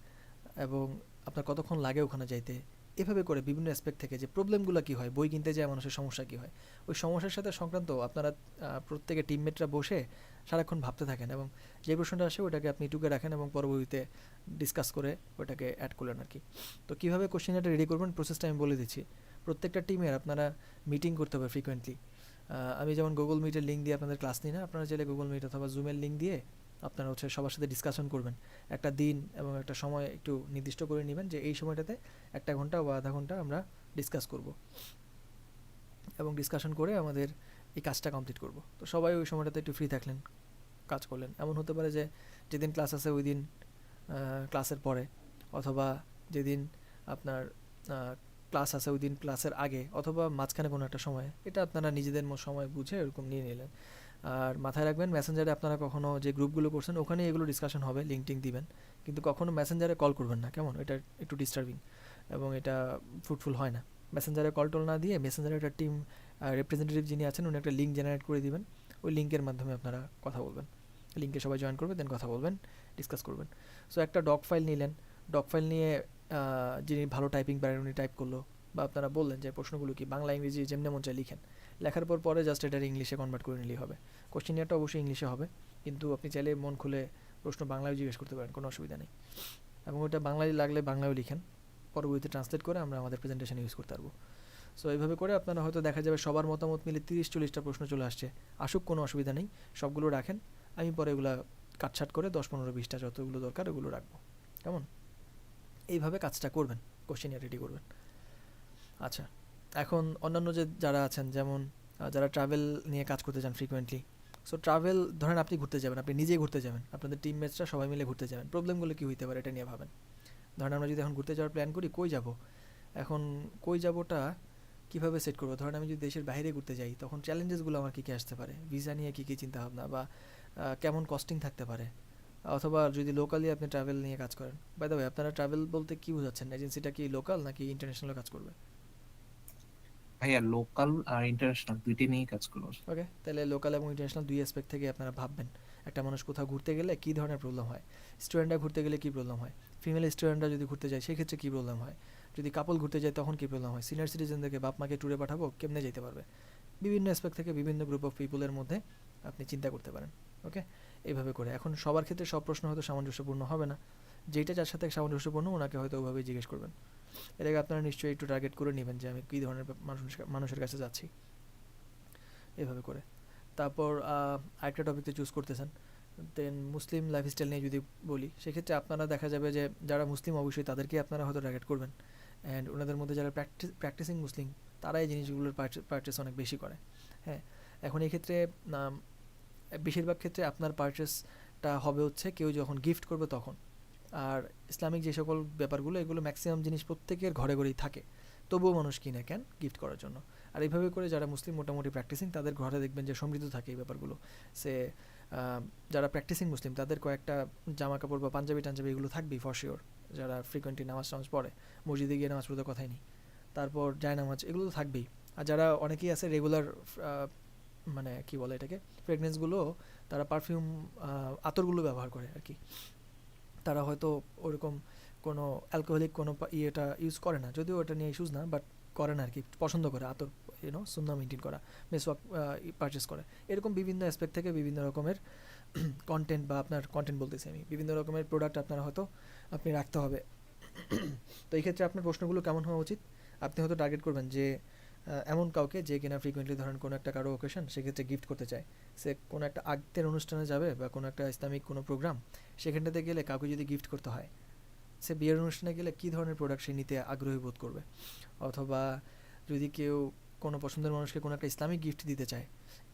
এবং আপনার কতক্ষণ লাগে ওখানে যাইতে। এভাবে করে বিভিন্ন অ্যাসপেক্ট থেকে যে প্রবলেমগুলো কী হয়, বই কিনতে যায় মানুষের সমস্যা কী হয়, ওই সমস্যার সাথে সংক্রান্ত আপনারা প্রত্যেকে টিমমেটরা বসে সারাক্ষণ ভাবতে থাকেন এবং যে প্রশ্নটা আসে ওটাকে আপনি টুকে রাখেন এবং পরবর্তীতে ডিসকাস করে ওটাকে অ্যাড করলেন আর কি। তো কীভাবে কোশ্চেনটা রেডি করবেন প্রসেসটা আমি বলে দিচ্ছি। প্রত্যেকটা টিমের আপনারা মিটিং করতে হবে ফ্রিকোয়েন্টলি। আমি যেমন গুগল মিটের লিঙ্ক দিয়ে আপনাদের ক্লাস নিই না, আপনারা চাইলে গুগল মিট অথবা জুমের লিঙ্ক দিয়ে আপনারা হচ্ছে সবার সাথে ডিসকাশন করবেন। একটা দিন এবং একটা সময় একটু নির্দিষ্ট করে নেবেন যে এই সময়টাতে 1 ঘন্টা বা আধা ঘন্টা আমরা ডিসকাস করব এবং ডিসকাশন করে আমাদের এই কাজটা কমপ্লিট করব। তো সবাই ওই সময়টাতে একটু ফ্রি থাকলেন, কাজ করলেন। এমন হতে পারে যে যেদিন ক্লাস আছে ওই দিন ক্লাসের পরে, অথবা যেদিন আপনার ক্লাস আছে ওই দিন ক্লাসের আগে, অথবা মাঝখানে কোনো একটা সময়, এটা আপনারা নিজেদের সময় বুঝে এরকম নিয়ে নিলেন। আর মাথায় রাখবেন মেসেঞ্জারে আপনারা কখনো যে গ্রুপগুলো করছেন ওখানে এগুলো ডিসকাশন হবে, লিঙ্ক টিঙ্ক দিবেন, কিন্তু কখনো মেসেঞ্জারে কল করবেন না, কেমন? এটা একটু ডিস্টার্বিং এবং এটা ফ্রুটফুল হয় না। মেসেঞ্জারে কল টল না দিয়ে মেসেঞ্জারে একটা টিম রিপ্রেজেন্টেটিভ যিনি আছেন উনি একটা লিঙ্ক জেনারেট করে দিবেন, ওই লিঙ্কের মাধ্যমে আপনারা কথা বলবেন। লিঙ্কে সবাই জয়েন করবে, দেন কথা বলবেন, ডিসকাস করবেন। সো একটা ডক ফাইল নিলেন, ডক ফাইল নিয়ে যিনি ভালো টাইপিং পারেন উনি টাইপ করলো, বা আপনারা বললেন যে প্রশ্নগুলো কি বাংলা ইংরেজি যেমনি মন চায় লিখেন। লেখার পর পরে জাস্ট এটার ইংলিশে কনভার্ট করে নিলেই হবে। কোশ্চেনিয়ারটা অবশ্যই ইংলিশে হবে, কিন্তু আপনি চাইলে মন খুলে প্রশ্ন বাংলায় জিজ্ঞেস করতে পারেন, কোনো অসুবিধা নেই। এবং ওটা বাংলায় লাগলে বাংলায়ও লিখেন, পরবর্তীতে ট্রান্সলেট করে আমরা আমাদের প্রেজেন্টেশনে ইউজ করতে পারবো। সো এইভাবে করে আপনারা হয়তো দেখা যাবে সবার মতামত মিলে 30-40টা প্রশ্ন চলে আসছে। আসুক, কোনো অসুবিধা নেই, সবগুলো রাখেন। আমি পরে এগুলো কাটছাট করে 10-15-20টা যতগুলো দরকার ওগুলো রাখবো, কেমন? এইভাবে কাজটা করবেন, কোশ্চেনিয়ার রেডি করবেন। আচ্ছা, এখন অন্যান্য যে যারা আছেন, যেমন যারা ট্রাভেল নিয়ে কাজ করতে চান ফ্রিকোয়েন্টলি। সো ট্রাভেল ধরেন আপনি ঘুরতে যাবেন, আপনি নিজেই ঘুরতে যাবেন, আপনাদের টিমমেটসরা সবাই মিলে ঘুরতে যাবেন, প্রবলেমগুলো কী হইতে পারে এটা নিয়ে ভাবেন। ধরেন আমরা যদি এখন ঘুরতে যাওয়ার প্ল্যান করি, কই যাব, এখন কই যাবোটা কীভাবে সেট করবো? ধরেন আমি যদি দেশের বাইরে ঘুরতে যাই তখন চ্যালেঞ্জেসগুলো আমার কী কী আসতে পারে, ভিসা নিয়ে কী কী চিন্তাভাবনা, বা কেমন কস্টিং থাকতে পারে। অথবা যদি লোকালি আপনি ট্রাভেল নিয়ে কাজ করেন, বাই দ্য ওয়ে আপনারা ট্রাভেল বলতে কী বোঝাচ্ছেন? এজেন্সিটা কি লোকাল নাকি ইন্টারন্যাশনাল কাজ করবে? ভাইয়া লোকাল আর ইন্টারন্যাশনাল দুইটাই নিয়েই কাজ করবো। ওকে, তাহলে লোকাল এবং ইন্টারন্যাশনাল দুই অ্যাসপেক্ট থেকে আপনারা ভাববেন একটা মানুষ কোথাও ঘুরতে গেলে কী ধরনের প্রবলেম হয়, স্টুডেন্টরা ঘুরতে গেলে কী প্রবলেম হয়, ফিমেল স্টুডেন্টরা যদি ঘুরতে যায় সেক্ষেত্রে কী প্রবলেম হয়, যদি কাপল ঘুরতে যায় তখন কী প্রবলেম হয়, সিনিয়র সিটিজেনদেরকে বাপ মাকে ট্যুরে পাঠাবো কেমনে যেতে পারবে। বিভিন্ন অ্যাসপেক্ট থেকে বিভিন্ন গ্রুপ অফ পিপলের মধ্যে আপনি চিন্তা করতে পারেন। ওকে, এইভাবে করে। এখন সবার ক্ষেত্রে সব প্রশ্ন হয়তো সামঞ্জস্যপূর্ণ হবে না, যেটা যার সাথে সামঞ্জস্যপূর্ণ ওনাকে হয়তো ওভাবেই জিজ্ঞেস করবেন। এটাকে আপনারা নিশ্চয়ই একটু টার্গেট করে নেবেন যে আমি কী ধরনের মানুষের কাছে যাচ্ছি, এভাবে করে। তারপর আরেকটা টপিকতে চুজ করতেছেন, দেন মুসলিম লাইফস্টাইল নিয়ে যদি বলি, সেক্ষেত্রে আপনারা দেখা যাবে যে যারা মুসলিম অবশ্যই তাদেরকে আপনারা হয়তো টার্গেট করবেন, অ্যান্ড ওনাদের মধ্যে যারা প্র্যাকটিসিং মুসলিম তারা এই জিনিসগুলোর পারচেস অনেক বেশি করে। হ্যাঁ, এখন এই ক্ষেত্রে বেশিরভাগ ক্ষেত্রে আপনার পারচেসটা হবে হচ্ছে কেউ যখন গিফট করবে তখন। আর ইসলামিক যে সকল ব্যাপারগুলো এগুলো ম্যাক্সিমাম জিনিস প্রত্যেকের ঘরে ঘরেই থাকে, তবুও মানুষ কিনে কেন? গিফট করার জন্য। আর এইভাবে করে যারা মুসলিম মোটামুটি প্র্যাকটিসিং তাদের ঘরে দেখবেন যে সমৃদ্ধ থাকে এই ব্যাপারগুলো। সে যারা প্র্যাকটিসিং মুসলিম তাদের কয়েকটা জামা কাপড় বা পাঞ্জাবি টাঞ্জাবি এগুলো থাকবেই ফর শিওর, যারা ফ্রিকোয়েন্টলি নামাজ টামাজ পড়ে, মসজিদে গিয়ে নামাজ পড়তে কথাই নেই, তারপর যায় নামাজ, এগুলো তো থাকবেই। আর যারা অনেকেই আছে রেগুলার মানে কি বলে এটাকে, ফ্রেগনেন্সগুলো, তারা পারফিউম আতরগুলো ব্যবহার করে আর কি। তারা হয়তো ওরকম কোনো অ্যালকোহলিক কোনো ইয়েটা ইউজ করে না, যদিও ওটা নিয়ে ইস্যুজ না, বাট করে না আর কি, পছন্দ করে আতর, সুন্নাহ মেনটেন করা, মেসওয়াক পারচেস করে। এরকম বিভিন্ন অ্যাসপেক্ট থেকে বিভিন্ন রকমের কন্টেন্ট, বা আপনার কন্টেন্ট বলতেছি আমি, বিভিন্ন রকমের প্রোডাক্ট আপনারা হয়তো আপনি রাখতে হবে। তো এই ক্ষেত্রে আপনার প্রশ্নগুলো কেমন হওয়া উচিত? আপনি হয়তো টার্গেট করবেন যে এমন কাউকে যে কিনা ফ্রিকোয়েন্টলি ধরেন কোনো একটা কারো ওকেশন, সেক্ষেত্রে গিফট করতে চায়, সে কোনো একটা আগতের অনুষ্ঠানে যাবে বা কোনো একটা ইসলামিক কোনো প্রোগ্রাম, সেখানটাতে গেলে কাউকে যদি গিফট করতে হয়, সে বিয়ের অনুষ্ঠানে গেলে কী ধরনের প্রোডাক্ট সে নিতে আগ্রহী বোধ করবে। অথবা যদি কেউ কোনো পছন্দের মানুষকে কোনো একটা ইসলামিক গিফট দিতে চায়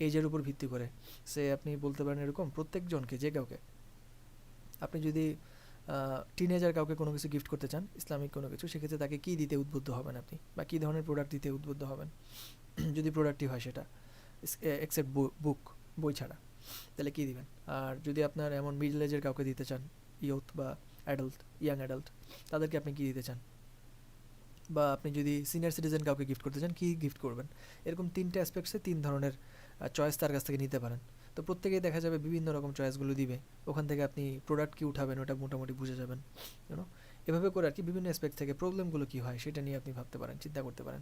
এজের উপর ভিত্তি করে, সে আপনি বলতে পারেন এরকম প্রত্যেকজনকে, যে কাউকে আপনি যদি টিনেজার কাউকে কোনো কিছু গিফট করতে চান ইসলামিক কোনো কিছু, সেক্ষেত্রে তাকে কী দিতে উদ্বুদ্ধ হবেন আপনি, বা কী ধরনের প্রোডাক্ট দিতে উদ্বুদ্ধ হবেন, যদি প্রোডাক্টই হয় সেটা এক্সেপ্ট বুক, বই ছাড়া, তাহলে কী দিবেন। আর যদি আপনার এমন মিডল এজের কাউকে দিতে চান, ইয়ুথ বা অ্যাডাল্ট, ইয়াং অ্যাডাল্ট, তাদেরকে আপনি কী দিতে চান, বা আপনি যদি সিনিয়র সিটিজেন কাউকে গিফট করতে চান, কী গিফট করবেন? এরকম ৩টে অ্যাসপেক্টসে ৩ ধরনের চয়েস তার কাছ থেকে নিতে পারেন। তো প্রত্যেকেই দেখা যাবে বিভিন্ন রকম চয়েসগুলো দিবে। ওখান থেকে আপনি প্রোডাক্ট কী উঠাবেন ওটা মোটামুটি বুঝে যাবেন, ইউনো? এভাবে করে আর কি বিভিন্ন অ্যাসপেক্ট থেকে প্রবলেমগুলো কী হয় সেটা নিয়ে আপনি ভাবতে পারেন, চিন্তা করতে পারেন।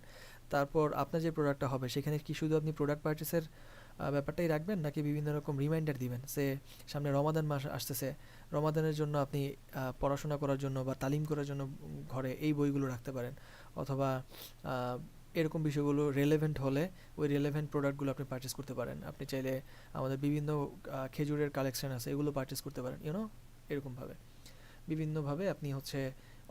তারপর আপনার যে প্রোডাক্টটা হবে সেখানে কি শুধু আপনি প্রোডাক্ট পারচেসের ব্যাপারটাই রাখবেন, নাকি বিভিন্ন রকম রিমাইন্ডার দিবেন? সে সামনে রমাদান মাস আসতেছে, রমাদানের জন্য আপনি পড়াশোনা করার জন্য বা তালিম করার জন্য ঘরে এই বইগুলো রাখতে পারেন। অথবা এরকম বিষয়গুলো রেলেভেন্ট হলে ওই রেলেভেন্ট প্রোডাক্টগুলো আপনি পারচেস করতে পারেন। আপনি চাইলে আমাদের বিভিন্ন খেজুরের কালেকশন আছে, এগুলো পারচেস করতে পারেন, ইউনো? এরকমভাবে বিভিন্নভাবে আপনি হচ্ছে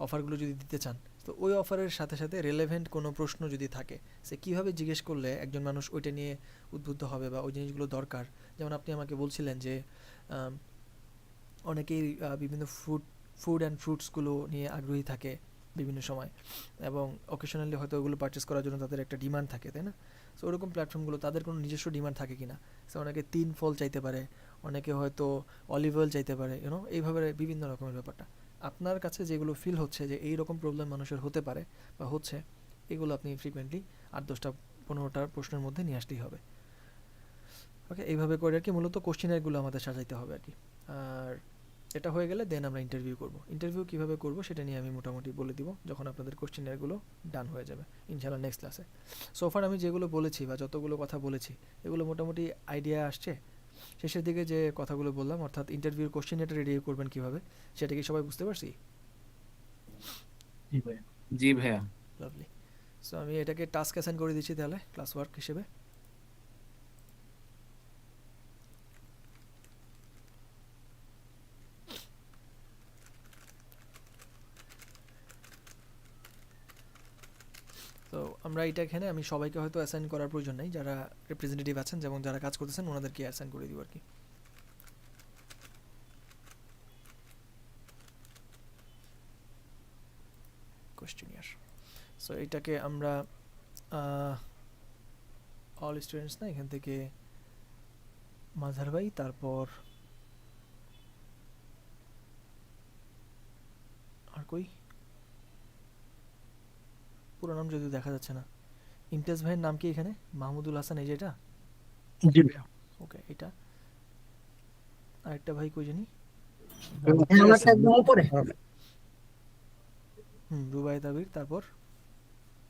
অফারগুলো যদি দিতে চান, তো ওই অফারের সাথে সাথে রেলেভেন্ট কোনো প্রশ্ন যদি থাকে, সে কীভাবে জিজ্ঞেস করলে একজন মানুষ ওইটা নিয়ে উদ্বুদ্ধ হবে বা ওই জিনিসগুলো দরকার। যেমন আপনি আমাকে বলছিলেন যে অনেকেই বিভিন্ন ফুড অ্যান্ড ফ্রুটসগুলো নিয়ে আগ্রহী থাকে বিভিন্ন সময়, এবং অকেশনালি হয়তো ওগুলো পারচেস করার জন্য তাদের একটা ডিমান্ড থাকে, তাই না? সো ওরকম প্ল্যাটফর্মগুলো তাদের কোনো নিজস্ব ডিমান্ড থাকে কি না? সো অনেকে 3 ফল চাইতে পারে, অনেকে হয়তো অলিভ অয়েল চাইতে পারে, ইউনো? এইভাবে বিভিন্ন রকমের ব্যাপারটা আপনার কাছে যেগুলো ফিল হচ্ছে যে এই রকম প্রবলেম মানুষের হতে পারে বা হচ্ছে, এগুলো আপনি ফ্রিকুয়েন্টলি 8-10টা 15টার প্রশ্নের মধ্যে নিয়ে আসতেই হবে। ওকে, এইভাবে করে আর কি মূলত কোশ্চেনারগুলো আমাদের সাজাইতে হবে আর কি। আর এটা হয়ে গেলে দেন আমরা ইন্টারভিউ করব। ইন্টারভিউ কীভাবে করব সেটা নিয়ে আমি মোটামুটি বলে দিব যখন আপনাদের কোশ্চেনারগুলো ডান হয়ে যাবে ইনশাআল্লাহ নেক্সট ক্লাসে। সোফার আমি যেগুলো বলেছি বা যতগুলো কথা বলেছি এগুলো মোটামুটি আইডিয়া আসছে। শেষের দিকে যে কথাগুলো বললাম, অর্থাৎ ইন্টারভিউর কোশ্চেনারটা রেডি করবেন কীভাবে, সেটা কি সবাই বুঝতে পারছি? জি ভাইয়া। জি ভাইয়া। লাভলি। সো আমি এটাকে টাস্ক অ্যাসাইন করে দিচ্ছি তাহলে ক্লাস ওয়ার্ক হিসেবে। তো আমরা এটা এখানে আমি সবাইকে হয়তো অ্যাসাইন করার প্রয়োজন নেই, যারা রিপ্রেজেন্টেটিভ আছেন যেমন যারা কাজ করতেছেন ওনাদেরকে অ্যাসাইন করে দিব আর কি। কোশ্চেনিয়ার। সো এটাকে আমরা অল স্টুডেন্টস না, এখান থেকে মাঝার ভাই, তারপর আর কই পুরো নাম যদি দেখা যাচ্ছে না। ইমতিয়াজ ভাইয়ের নাম কি এখানে? মাহমুদুল হাসান, এই যে এটা? জি ভাইয়া। ওকে, এটা আরেকটা ভাই কই জানি? আমারটা একদম উপরে। রুবায়েত আবির, তারপর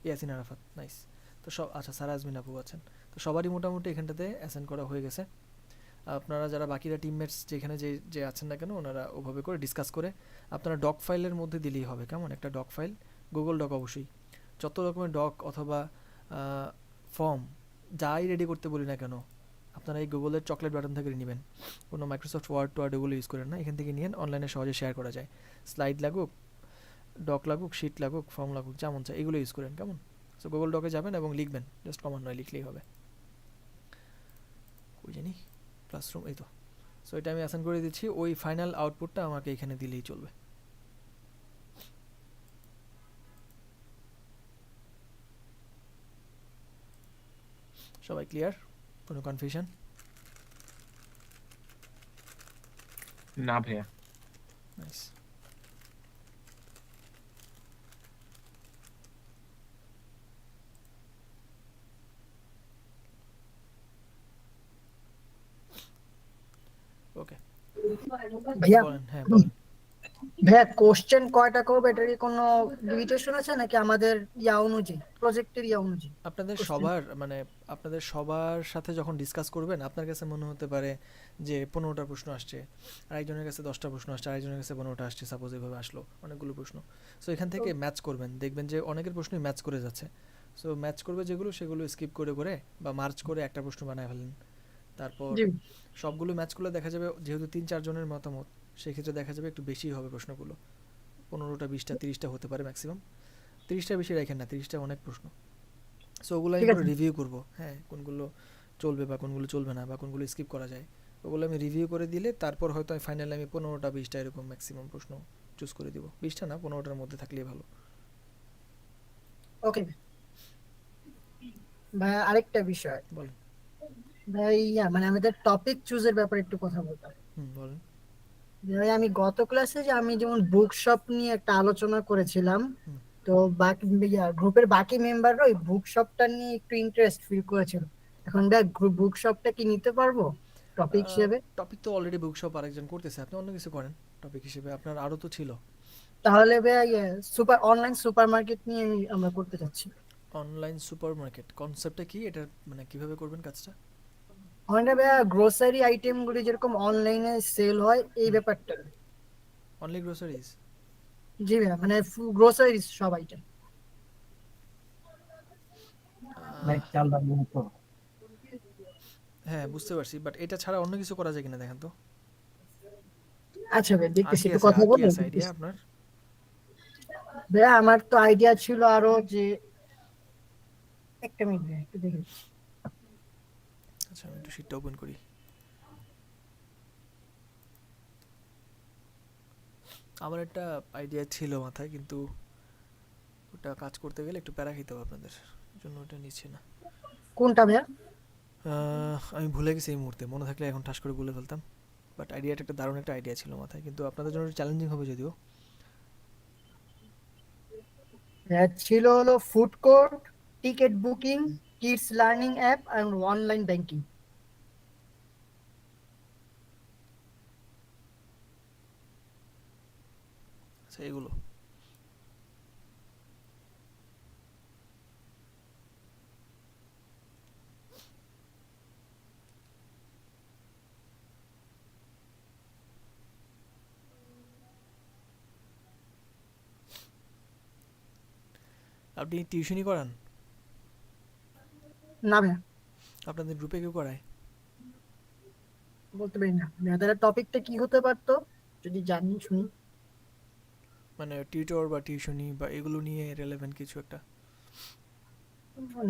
ইয়াসিন আরাফাত, নাইস। তো সব আচ্ছা, সারা আজমিন আপু আছেন। তো সবারই মোটামুটি এখানটাতে অ্যাসাইন করা হয়ে গেছে। আপনারা যারা বাকিরা টিমমেটস যেখানে যে যে আছেন না কেন, ওনারা ওভাবে করে ডিসকাস করে আপনারা ডক ফাইলের মধ্যে দিলেই হবে। কেমন? একটা ডক ফাইল, গুগল ডক অবশ্যই, যত রকমের ডক অথবা ফর্ম যাই রেডি করতে বলি না কেন, আপনারা এই গুগলের চকলেট বাটন থেকে নেবেন। কোনো মাইক্রোসফট ওয়ার্ড এগুলো ইউজ করেন না, এখান থেকে নিয়ে অনলাইনে সহজে শেয়ার করা যায়। স্লাইড লাগুক, ডক লাগুক, শিট লাগুক, ফর্ম লাগুক, যেমন চাই এগুলো ইউজ করেন। কেমন? সো গুগল ডকে যাবেন এবং লিখবেন, জাস্ট কমান নয়, লিখলেই হবে। ওই জানি ক্লাসরুম, এই তো। সো এটা আমি অ্যাসাইন করে দিচ্ছি, ওই ফাইনাল আউটপুটটা আমাকে এখানে দিলেই চলবে। সবাই ক্লিয়ার? কোনো কনফিউশন? না ভাইয়া। নাইস। ওকে, ভাইয়া বলেন। হ্যাঁ বলেন। ভাইয়া কোশ্চেন কয়টা করবে এটার কি কোনো লিমিটেশন আছে, নাকি আমাদের ইয়া অনুযায়ী, প্রজেক্টের ইয়া অনুযায়ী? আপনাদের Question. সবার মানে আপনাদের সবার সাথে যখন ডিসকাস করবেন, আপনার কাছে মনে হতে পারে যে 15টা প্রশ্ন আসছে, আরেকজনের কাছে 10টা প্রশ্ন আসছে, আরেকজনের কাছে 15টা আসছে, সাপোজ এভাবে আসলো অনেকগুলো প্রশ্ন। সো এখান থেকে ম্যাচ করবেন, দেখবেন যে অনেকের প্রশ্নই ম্যাচ করে যাচ্ছে। সো ম্যাচ করবে যেগুলো, সেগুলো স্কিপ করে করে বা মার্চ করে একটা প্রশ্ন বানায় ফেলেন। তারপর জি সবগুলো ম্যাচ করলে দেখা যাবে যেহেতু 3-4 জনের মতামত, সেক্ষেত্রে দেখা যাবে একটু বেশি হবে প্রশ্নগুলো, 15টা 20টা 30টা হতে পারে ম্যাক্সিমাম। 30টা বেশি রাখেন না, 30টা অনেক প্রশ্ন। সো ওগুলো আমি ঠিক পরে আছে। রিভিউ করব, হ্যাঁ কোনগুলো চলবে বা কোনগুলো চলবে না বা কোনগুলো স্কিপ করা যায়, ওগুলো আমি রিভিউ করে দিলে তারপর হয়তো আমি ফাইনালি 15টা 20টা এরকম ম্যাক্সিমাম প্রশ্ন চুজ করে দিব। 20টা না, 15টার মধ্যে থাকলেই ভালো। ওকে ভাইয়া, আরেকটা বিষয় বলেন। ভাইয়া, মানে আমাদের টপিক চুজের ব্যাপারে একটু কথা বলতাম। বলেন। ভাই আমি গত ক্লাসে যে আমি যেমন বুক শপ নিয়ে একটা আলোচনা করেছিলাম, তো বাকি গ্রুপের বাকি মেম্বাররা ওই বুক শপটা নিয়ে একটু ইন্টারেস্ট ফিল করেছিল। এখন দেখ বুক শপটা কি নিতে পারবো টপিক হিসেবে? টপিক তো অলরেডি বুকশপ আরেকজন করতেছে, আপনি অন্য কিছু করেন টপিক হিসেবে, আপনার আরও তো ছিল। তাহলে ভাইয়া অনলাইন সুপার মার্কেট নিয়ে আমরা করতে চাচ্ছি। অনলাইন সুপার মার্কেট কনসেপ্টটা কি, এটা মানে কিভাবে করবেন কাজটা? আমাদের ভাইয়া গ্রোসারি আইটেম গুলি যেরকম অনলাইনে সেল হয় এই ব্যাপারটা। Only groceries? জি ভাইয়া, মানে গ্রোসারিজ সব আইটেম। লাইক চাল ডাল তো। হ্যাঁ বুঝতে পারছি, বাট এটা ছাড়া অন্য কিছু করা যায় কিনা দেখেন তো। আচ্ছা ভাই, আর দেখতেছি, কি একটু আছে, কথা আর কি বলে আছে আইডিয়া দেখতেছি। আপনার? ভাইয়া আমার তো আইডিয়া ছিল আরো যে, একটা মিনিট ভাইয়া, একটু দেখে। আচ্ছা আমি একটু শিটটা ওপেন করি। আমার একটা আইডিয়া ছিল মাথায়, কিন্তু ওটা কাজ করতে গেলে একটু প্যারা খেতে হবে আপনাদের জন্য, ওটা নিচ্ছে না। কোনটা ভাইয়া? আমি ভুলে গেছি এই মুহূর্তে, মনে থাকলে এখন ঠাস করে বলে ফেলতাম। বাট আইডিয়াটা একটা দারুণ একটা আইডিয়া ছিল মাথায়, কিন্তু আপনাদের জন্য চ্যালেঞ্জিং হবে যদিও। ভাইয়া ছিল হলো food court, ticket booking, kids learning app আর অনলাইন ব্যাংকিং। আচ্ছা এগুলো আপনি টিউশনই করান? না ভাইয়া, আপনাদের গ্রুপে কেউ করায়? বলতে পারি না ভাইয়া, তাহলে টপিকটা কি হতে পারতো যদি জানি শুনি। মানে টিউটর বা টিউশনি বা এগুলো নিয়ে রেলেভেন্ট কিছু একটা?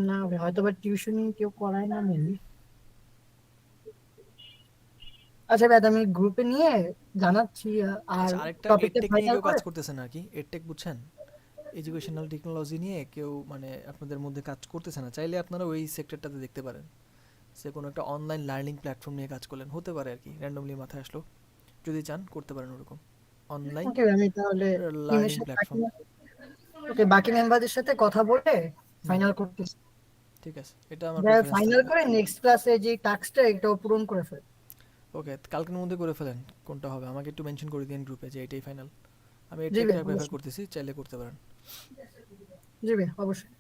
না ভাই, হয়তো বা টিউশনি কেউ করায় না মেবি। আচ্ছা ভাই, আমি গ্রুপে নিয়ে জানাচ্ছি। আর আচ্ছা আরেকটা টপিকটা এডটেক নিয়ে ফাইনাল কেউ কাজ করে। করতেছেন আর কি, এডটেক বুঝছেন? এডুকেশনাল টেকনোলজি নিয়ে কেউ মানে আপনাদের মধ্যে কাজ করতেছে না? চাইলে আপনারা ওই সেক্টরটাতে দেখতে পারেন, সে কোনো একটা অনলাইন লার্নিং প্ল্যাটফর্ম নিয়ে কাজ করলেন, হতে পারে আর কি, র্যান্ডমলি মাথায় আসলো। যদি চান করতে পারেন ওরকম অনলাইন ওকে, আমি তাহলে টিমের লার্নিং সাথে প্ল্যাটফর্ম। বাকি মেম্বারদের সাথে কথা বলে ফাইনাল করতেছি। ঠিক আছে, এটা আমার প্রেফারেন্স ফাইনাল থাকবে। করে নেক্সট ক্লাসে যে টাস্কটা এটাও পূরণ করে ফেল। ওকে, কালকের মধ্যে করে ফেলেন কোনটা হবে, আমাকে একটু মেনশন করে দিন গ্রুপে যে এটাই ফাইনাল। আমি জি ভাই এডটেকটা প্রেফার অবশ্যই। করতেছি, চাইলে করতে পারেন। জি ভাই অবশ্যই।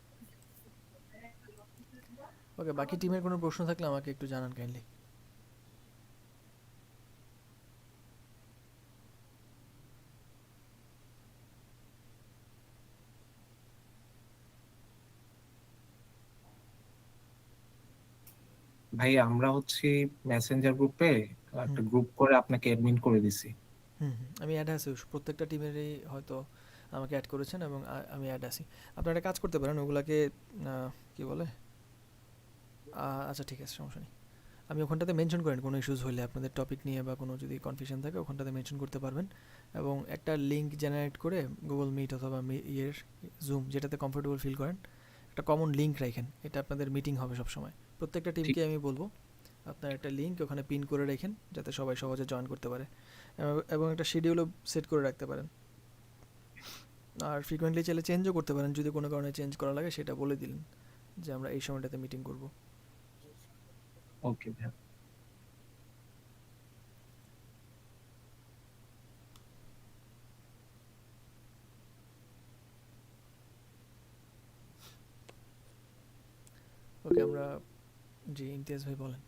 ওকে, বাকি টিমের কোনো প্রশ্ন থাকলে আমাকে একটু জানান কাইন্ডলি। ভাই আমরা হচ্ছে মেসেঞ্জার গ্রুপে একটা হুম গ্রুপ করে আপনাকে অ্যাডমিন করে দিছি। হুম আমি অ্যাড আছি, প্রত্যেকটা টিমেরই হয়তো আমাকে অ্যাড করেছেন এবং আমি অ্যাড আছি। আপনারা একটা কাজ করতে পারেন ওগুলাকে, কি বলে, আচ্ছা ঠিক আছে, সমস্যা নেই। আমি ওখানটাতে মেনশন করেন কোনো ইস্যুস হলে আপনাদের টপিক নিয়ে বা কোনো যদি কনফিউশন থাকে ওখানটাতে মেনশন করতে পারবেন। এবং একটা লিঙ্ক জেনারেট করে গুগল মিট অথবা জুম, যেটাতে কমফোর্টেবল ফিল করেন, একটা কমন লিঙ্ক রাখেন, এটা আপনাদের মিটিং হবে সবসময়। প্রত্যেকটা ঠিক। টিমকে আমি বলবো আপনার একটা লিঙ্ক ওখানে পিন করে রাখেন যাতে সবাই সহজে জয়েন করতে পারে, এবং একটা শিডিউলও সেট করে রাখতে পারেন। আর ফ্রিকোয়েন্টলি চাইলে চেঞ্জও করতে পারেন, যদি কোনো কারণে চেঞ্জ করা লাগে সেটা বলে দিলেন যে আমরা এই সময়টাতে মিটিং করব। ওকে ভাই। ওকে আমরা, জি ইমতিয়াজ ভাই বলেন।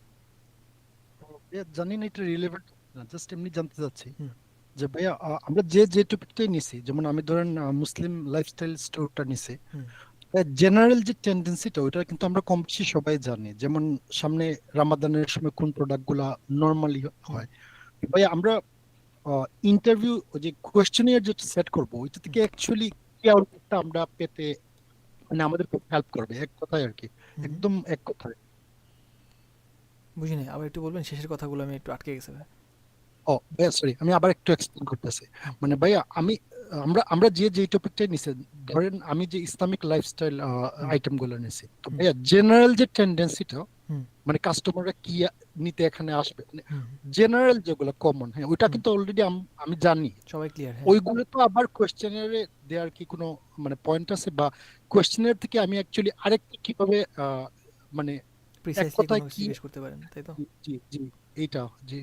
জানি না এটা রিলেভেন্ট না, জাস্ট এমনি জানতে চাচ্ছি হুম যে ভাইয়া আমরা যে যে টপিকটাই নিছি, যেমন আমি ধরেন মুসলিম লাইফস্টাইল স্টোরটা নিছি, হুম জেনারেল যে টেন্ডেন্সিটা ওইটা কিন্তু আমরা কম বেশি সবাই জানি, যেমন সামনে রামাদানের সময় কোন প্রোডাক্ট গুলা নর্মালি হুম হয়। ভাইয়া আমরা ইন্টারভিউ যে কোয়েশ্চেনিয়ার যেটা সেট করবো ওইটা হুম থেকে অ্যাকচুয়ালি কি আউটপুটটা আমরা পেতে মানে আমাদের খুব হেল্প করবে, এক কথায় আর কি, হুম একদম এক কথায়। বুঝিনি, আবার একটু বলবেন, শেষের কথাগুলো আমি একটু আটকে গেছে ভাই। ও ভাইয়া সরি, আমি আবার একটু এক্সপ্লেন করতেছি। হুম মানে ভাইয়া আমি আমরা আমরা যে যে টপিকটাই নিছি, ধরেন আমি যে ইসলামিক লাইফস্টাইল হুম আইটেম গুলো নিছি, তো হুম ভাইয়া জেনারেল যে টেন্ডেন্সিটা হুম মানে কাস্টমাররা কি নিতে এখানে আসবে, হুম জেনারেল যেগুলো কমন, হ্যাঁ ওইটা হুম কিন্তু অলরেডি আমি জানি। সবাই ক্লিয়ার, হ্যাঁ। ওইগুলো তো আবার কোয়েশ্চেনারে দেওয়ার কি কোনো মানে পয়েন্ট আছে, বা কোয়েশ্চেনের থেকে আমি অ্যাকচুয়ালি আরেকটু কিভাবে মানে এক প্রিসাইসলি কোনো কথায় কিছু কি, জিজ্ঞেস করতে পারেন, তাই তো? জি জি জি, এইটা, জি,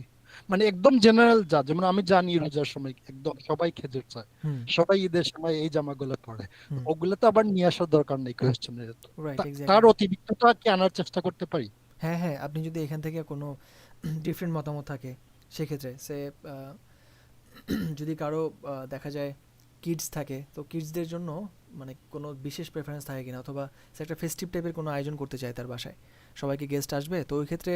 মানে একদম জেনারেল যা, যেমন আমি জানি রোজার সময় একদম সবাই খেজুর চায়, হুম সবাই ঈদের সময় এই জামাগুলো পরে, তো হুম ওগুলো তো আবার নিয়ে আসার দরকার নেই কোয়েশ্চেনের, রাইট, তার এক্স্যাক্টলি। অতিরিক্তটা কি আনার চেষ্টা করতে পারি? হ্যাঁ হ্যাঁ, আপনি যদি এখান থেকে কোনো ডিফারেন্ট মতামত থাকে সেক্ষেত্রে সে যদি কারো দেখা যায় কিডস থাকে, তো কিডসদের জন্য মানে কোনো বিশেষ প্রেফারেন্স থাকে কিনা, অথবা সে একটা ফেস্টিভ টাইপের কোনো আয়োজন করতে চায় তার বাসায়, সবাইকে গেস্ট আসবে, তো ওই ক্ষেত্রে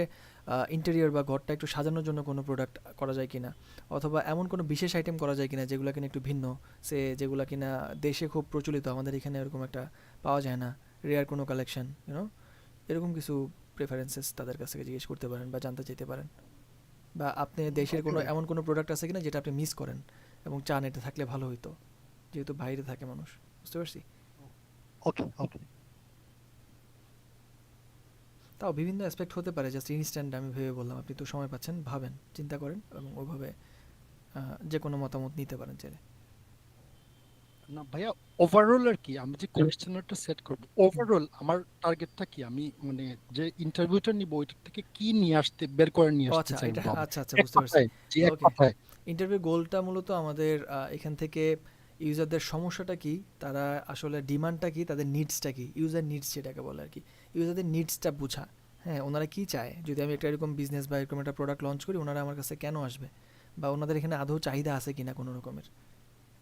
ইন্টেরিয়র বা ঘরটা একটু সাজানোর জন্য কোনো প্রোডাক্ট করা যায় কিনা, অথবা এমন কোনো বিশেষ আইটেম করা যায় কিনা যেগুলো কিনা একটু ভিন্ন, সে যেগুলো কিনা দেশে খুব প্রচলিত, আমাদের এখানে এরকম একটা পাওয়া যায় না, রেয়ার কোনো কালেকশন, ইউনো, এরকম কিছু প্রেফারেন্সেস তাদের কাছ থেকে জিজ্ঞেস করতে পারেন বা জানতে চাইতে পারেন। বা আপনি দেশের ওকে কোনো ভাই, এমন কোনো প্রোডাক্ট আছে কিনা যেটা আপনি মিস করেন এবং চান এটা থাকলে ভালো হইতো, যেহেতু বাইরে থাকে মানুষ, বুঝতে পারছি। ওকে ওকে। তাও বিভিন্ন অ্যাসপেক্ট হতে পারে, জাস্ট ইনস্ট্যান্ট আমি ভেবে বললাম, আপনি তো সময় পাচ্ছেন, ভাবেন, চিন্তা করেন এবং ওইভাবে যে কোনো মতামত নিতে পারেন চাইলে। না ভাইয়া, ওভারঅল আর কি আমি যে কোয়েশ্চেনারটা সেট করব, হুম। ওভারঅল আমার টার্গেটটা কি, আমি মানে যে ইন্টারভিউটা নিব ওইটা থেকে কি নিয়ে আসতে, বের করে নিয়ে ও আসতে আচ্ছা, এটা চাইবো আমি, আচ্ছা আচ্ছা এক বুঝতে পারছি। কথায়, যে এক ওকে, কথায়। ইন্টারভিউ গোলটা মূলত আমাদের এখান থেকে ইউজারদের সমস্যাটা কি, তারা আসলে ডিমান্ডটা কি, তাদের নিডসটা কি, ইউজার নিডস যেটাকে বলে আর কি, ইউজারদের নিডসটা বোঝা। হ্যাঁ, ওনারা কি চায়, যদি আমি একটা এরকম বিজনেস বা এরকম একটা প্রোডাক্ট লঞ্চ করি, ওনারা আমার কাছে কেন আসবে, বা ওনাদের এখানে আদৌ চাহিদা আছে কিনা কোনো রকমের,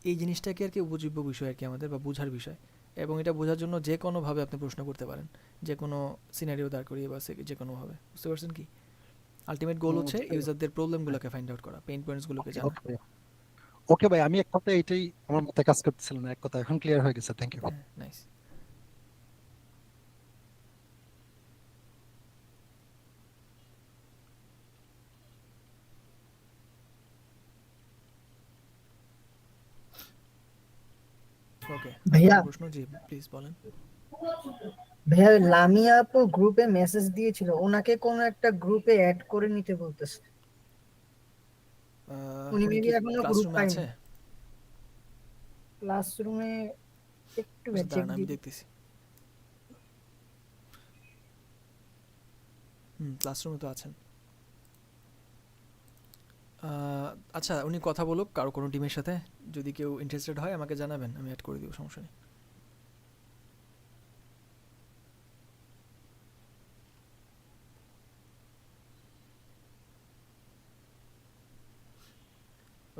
এই জিনিসটাকে আর কি উপজীব্য বিষয় আর কি আমাদের, বা বোঝার বিষয়। এবং এটা বোঝার জন্য যে কোনোভাবে আপনি প্রশ্ন করতে পারেন, যে কোনো সিনারিও দাঁড় করিয়ে বা যে কোনোভাবে, বুঝতে পারছেন কি? আলটিমেট গোল হচ্ছে ইউজারদের প্রবলেমগুলোকে ফাইন্ড আউট করা, পেইন পয়েন্টসগুলোকে ওকে জানা। ওকে ভাইয়া, ওকে ভাই, আমি এক কথায় এটাই আমার মাথায় কাজ করতেছিল না, এক কথা এখন ক্লিয়ার হয়ে গেছে, থ্যাংক ইউ। হ্যাঁ, নাইস। ওকে, আর ভাইয়া, কোনো প্রশ্ন? জি প্লিজ বলেন। ভাইয়া লামিয়া আপু গ্রুপে মেসেজ দিয়েছিল, ওনাকে কোন একটা গ্রুপে অ্যাড করে নিতে বলতেছে। উনি উনি মেবি কি এখনো গ্রুপ ক্লাসরুমে পাইনি। আছে? ক্লাসরুমে একটু আচ্ছা চেক দাঁড়ান, আমি দিই। দেখতেছি। হুম, ক্লাসরুমে তো আছেন। আচ্ছা, উনি কথা বলুক কারো কোনো টিমের সাথে, যদি কেউ ইন্টারেস্টেড হয় আমাকে জানাবেন, আমি অ্যাড করে দিব, সমস্যা নেই।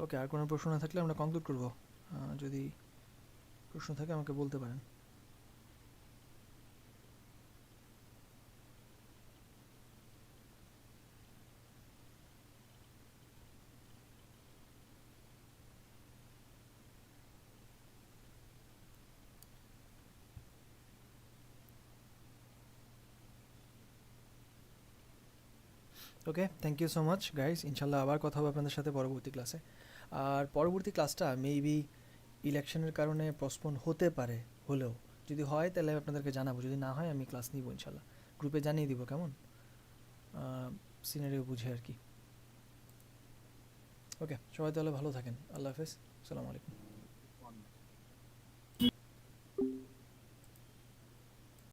ওকে, আর কোনো প্রশ্ন না থাকলে আমরা কনক্লুড করবো। যদি প্রশ্ন থাকে আমাকে বলতে পারেন। Okay, thank you so much guys, ইনশাল্লাহ আবার কথা হবে আপনাদের সাথে পরবর্তী ক্লাসে। আর পরবর্তী ক্লাসটা মেবি ইলেকশনের কারণে পোস্টপোন হতে পারে, হলেও যদি হয় তাহলে আমি আপনাদেরকে জানাবো, যদি না হয় আমি ক্লাস নিব ইনশাল্লাহ, গ্রুপে জানিয়ে দিব, কেমন সিনারিও বুঝে আর কি। ওকে, সবাই তাহলে ভালো থাকেন, আল্লাহ হাফেজ, আসসালামু আলাইকুম।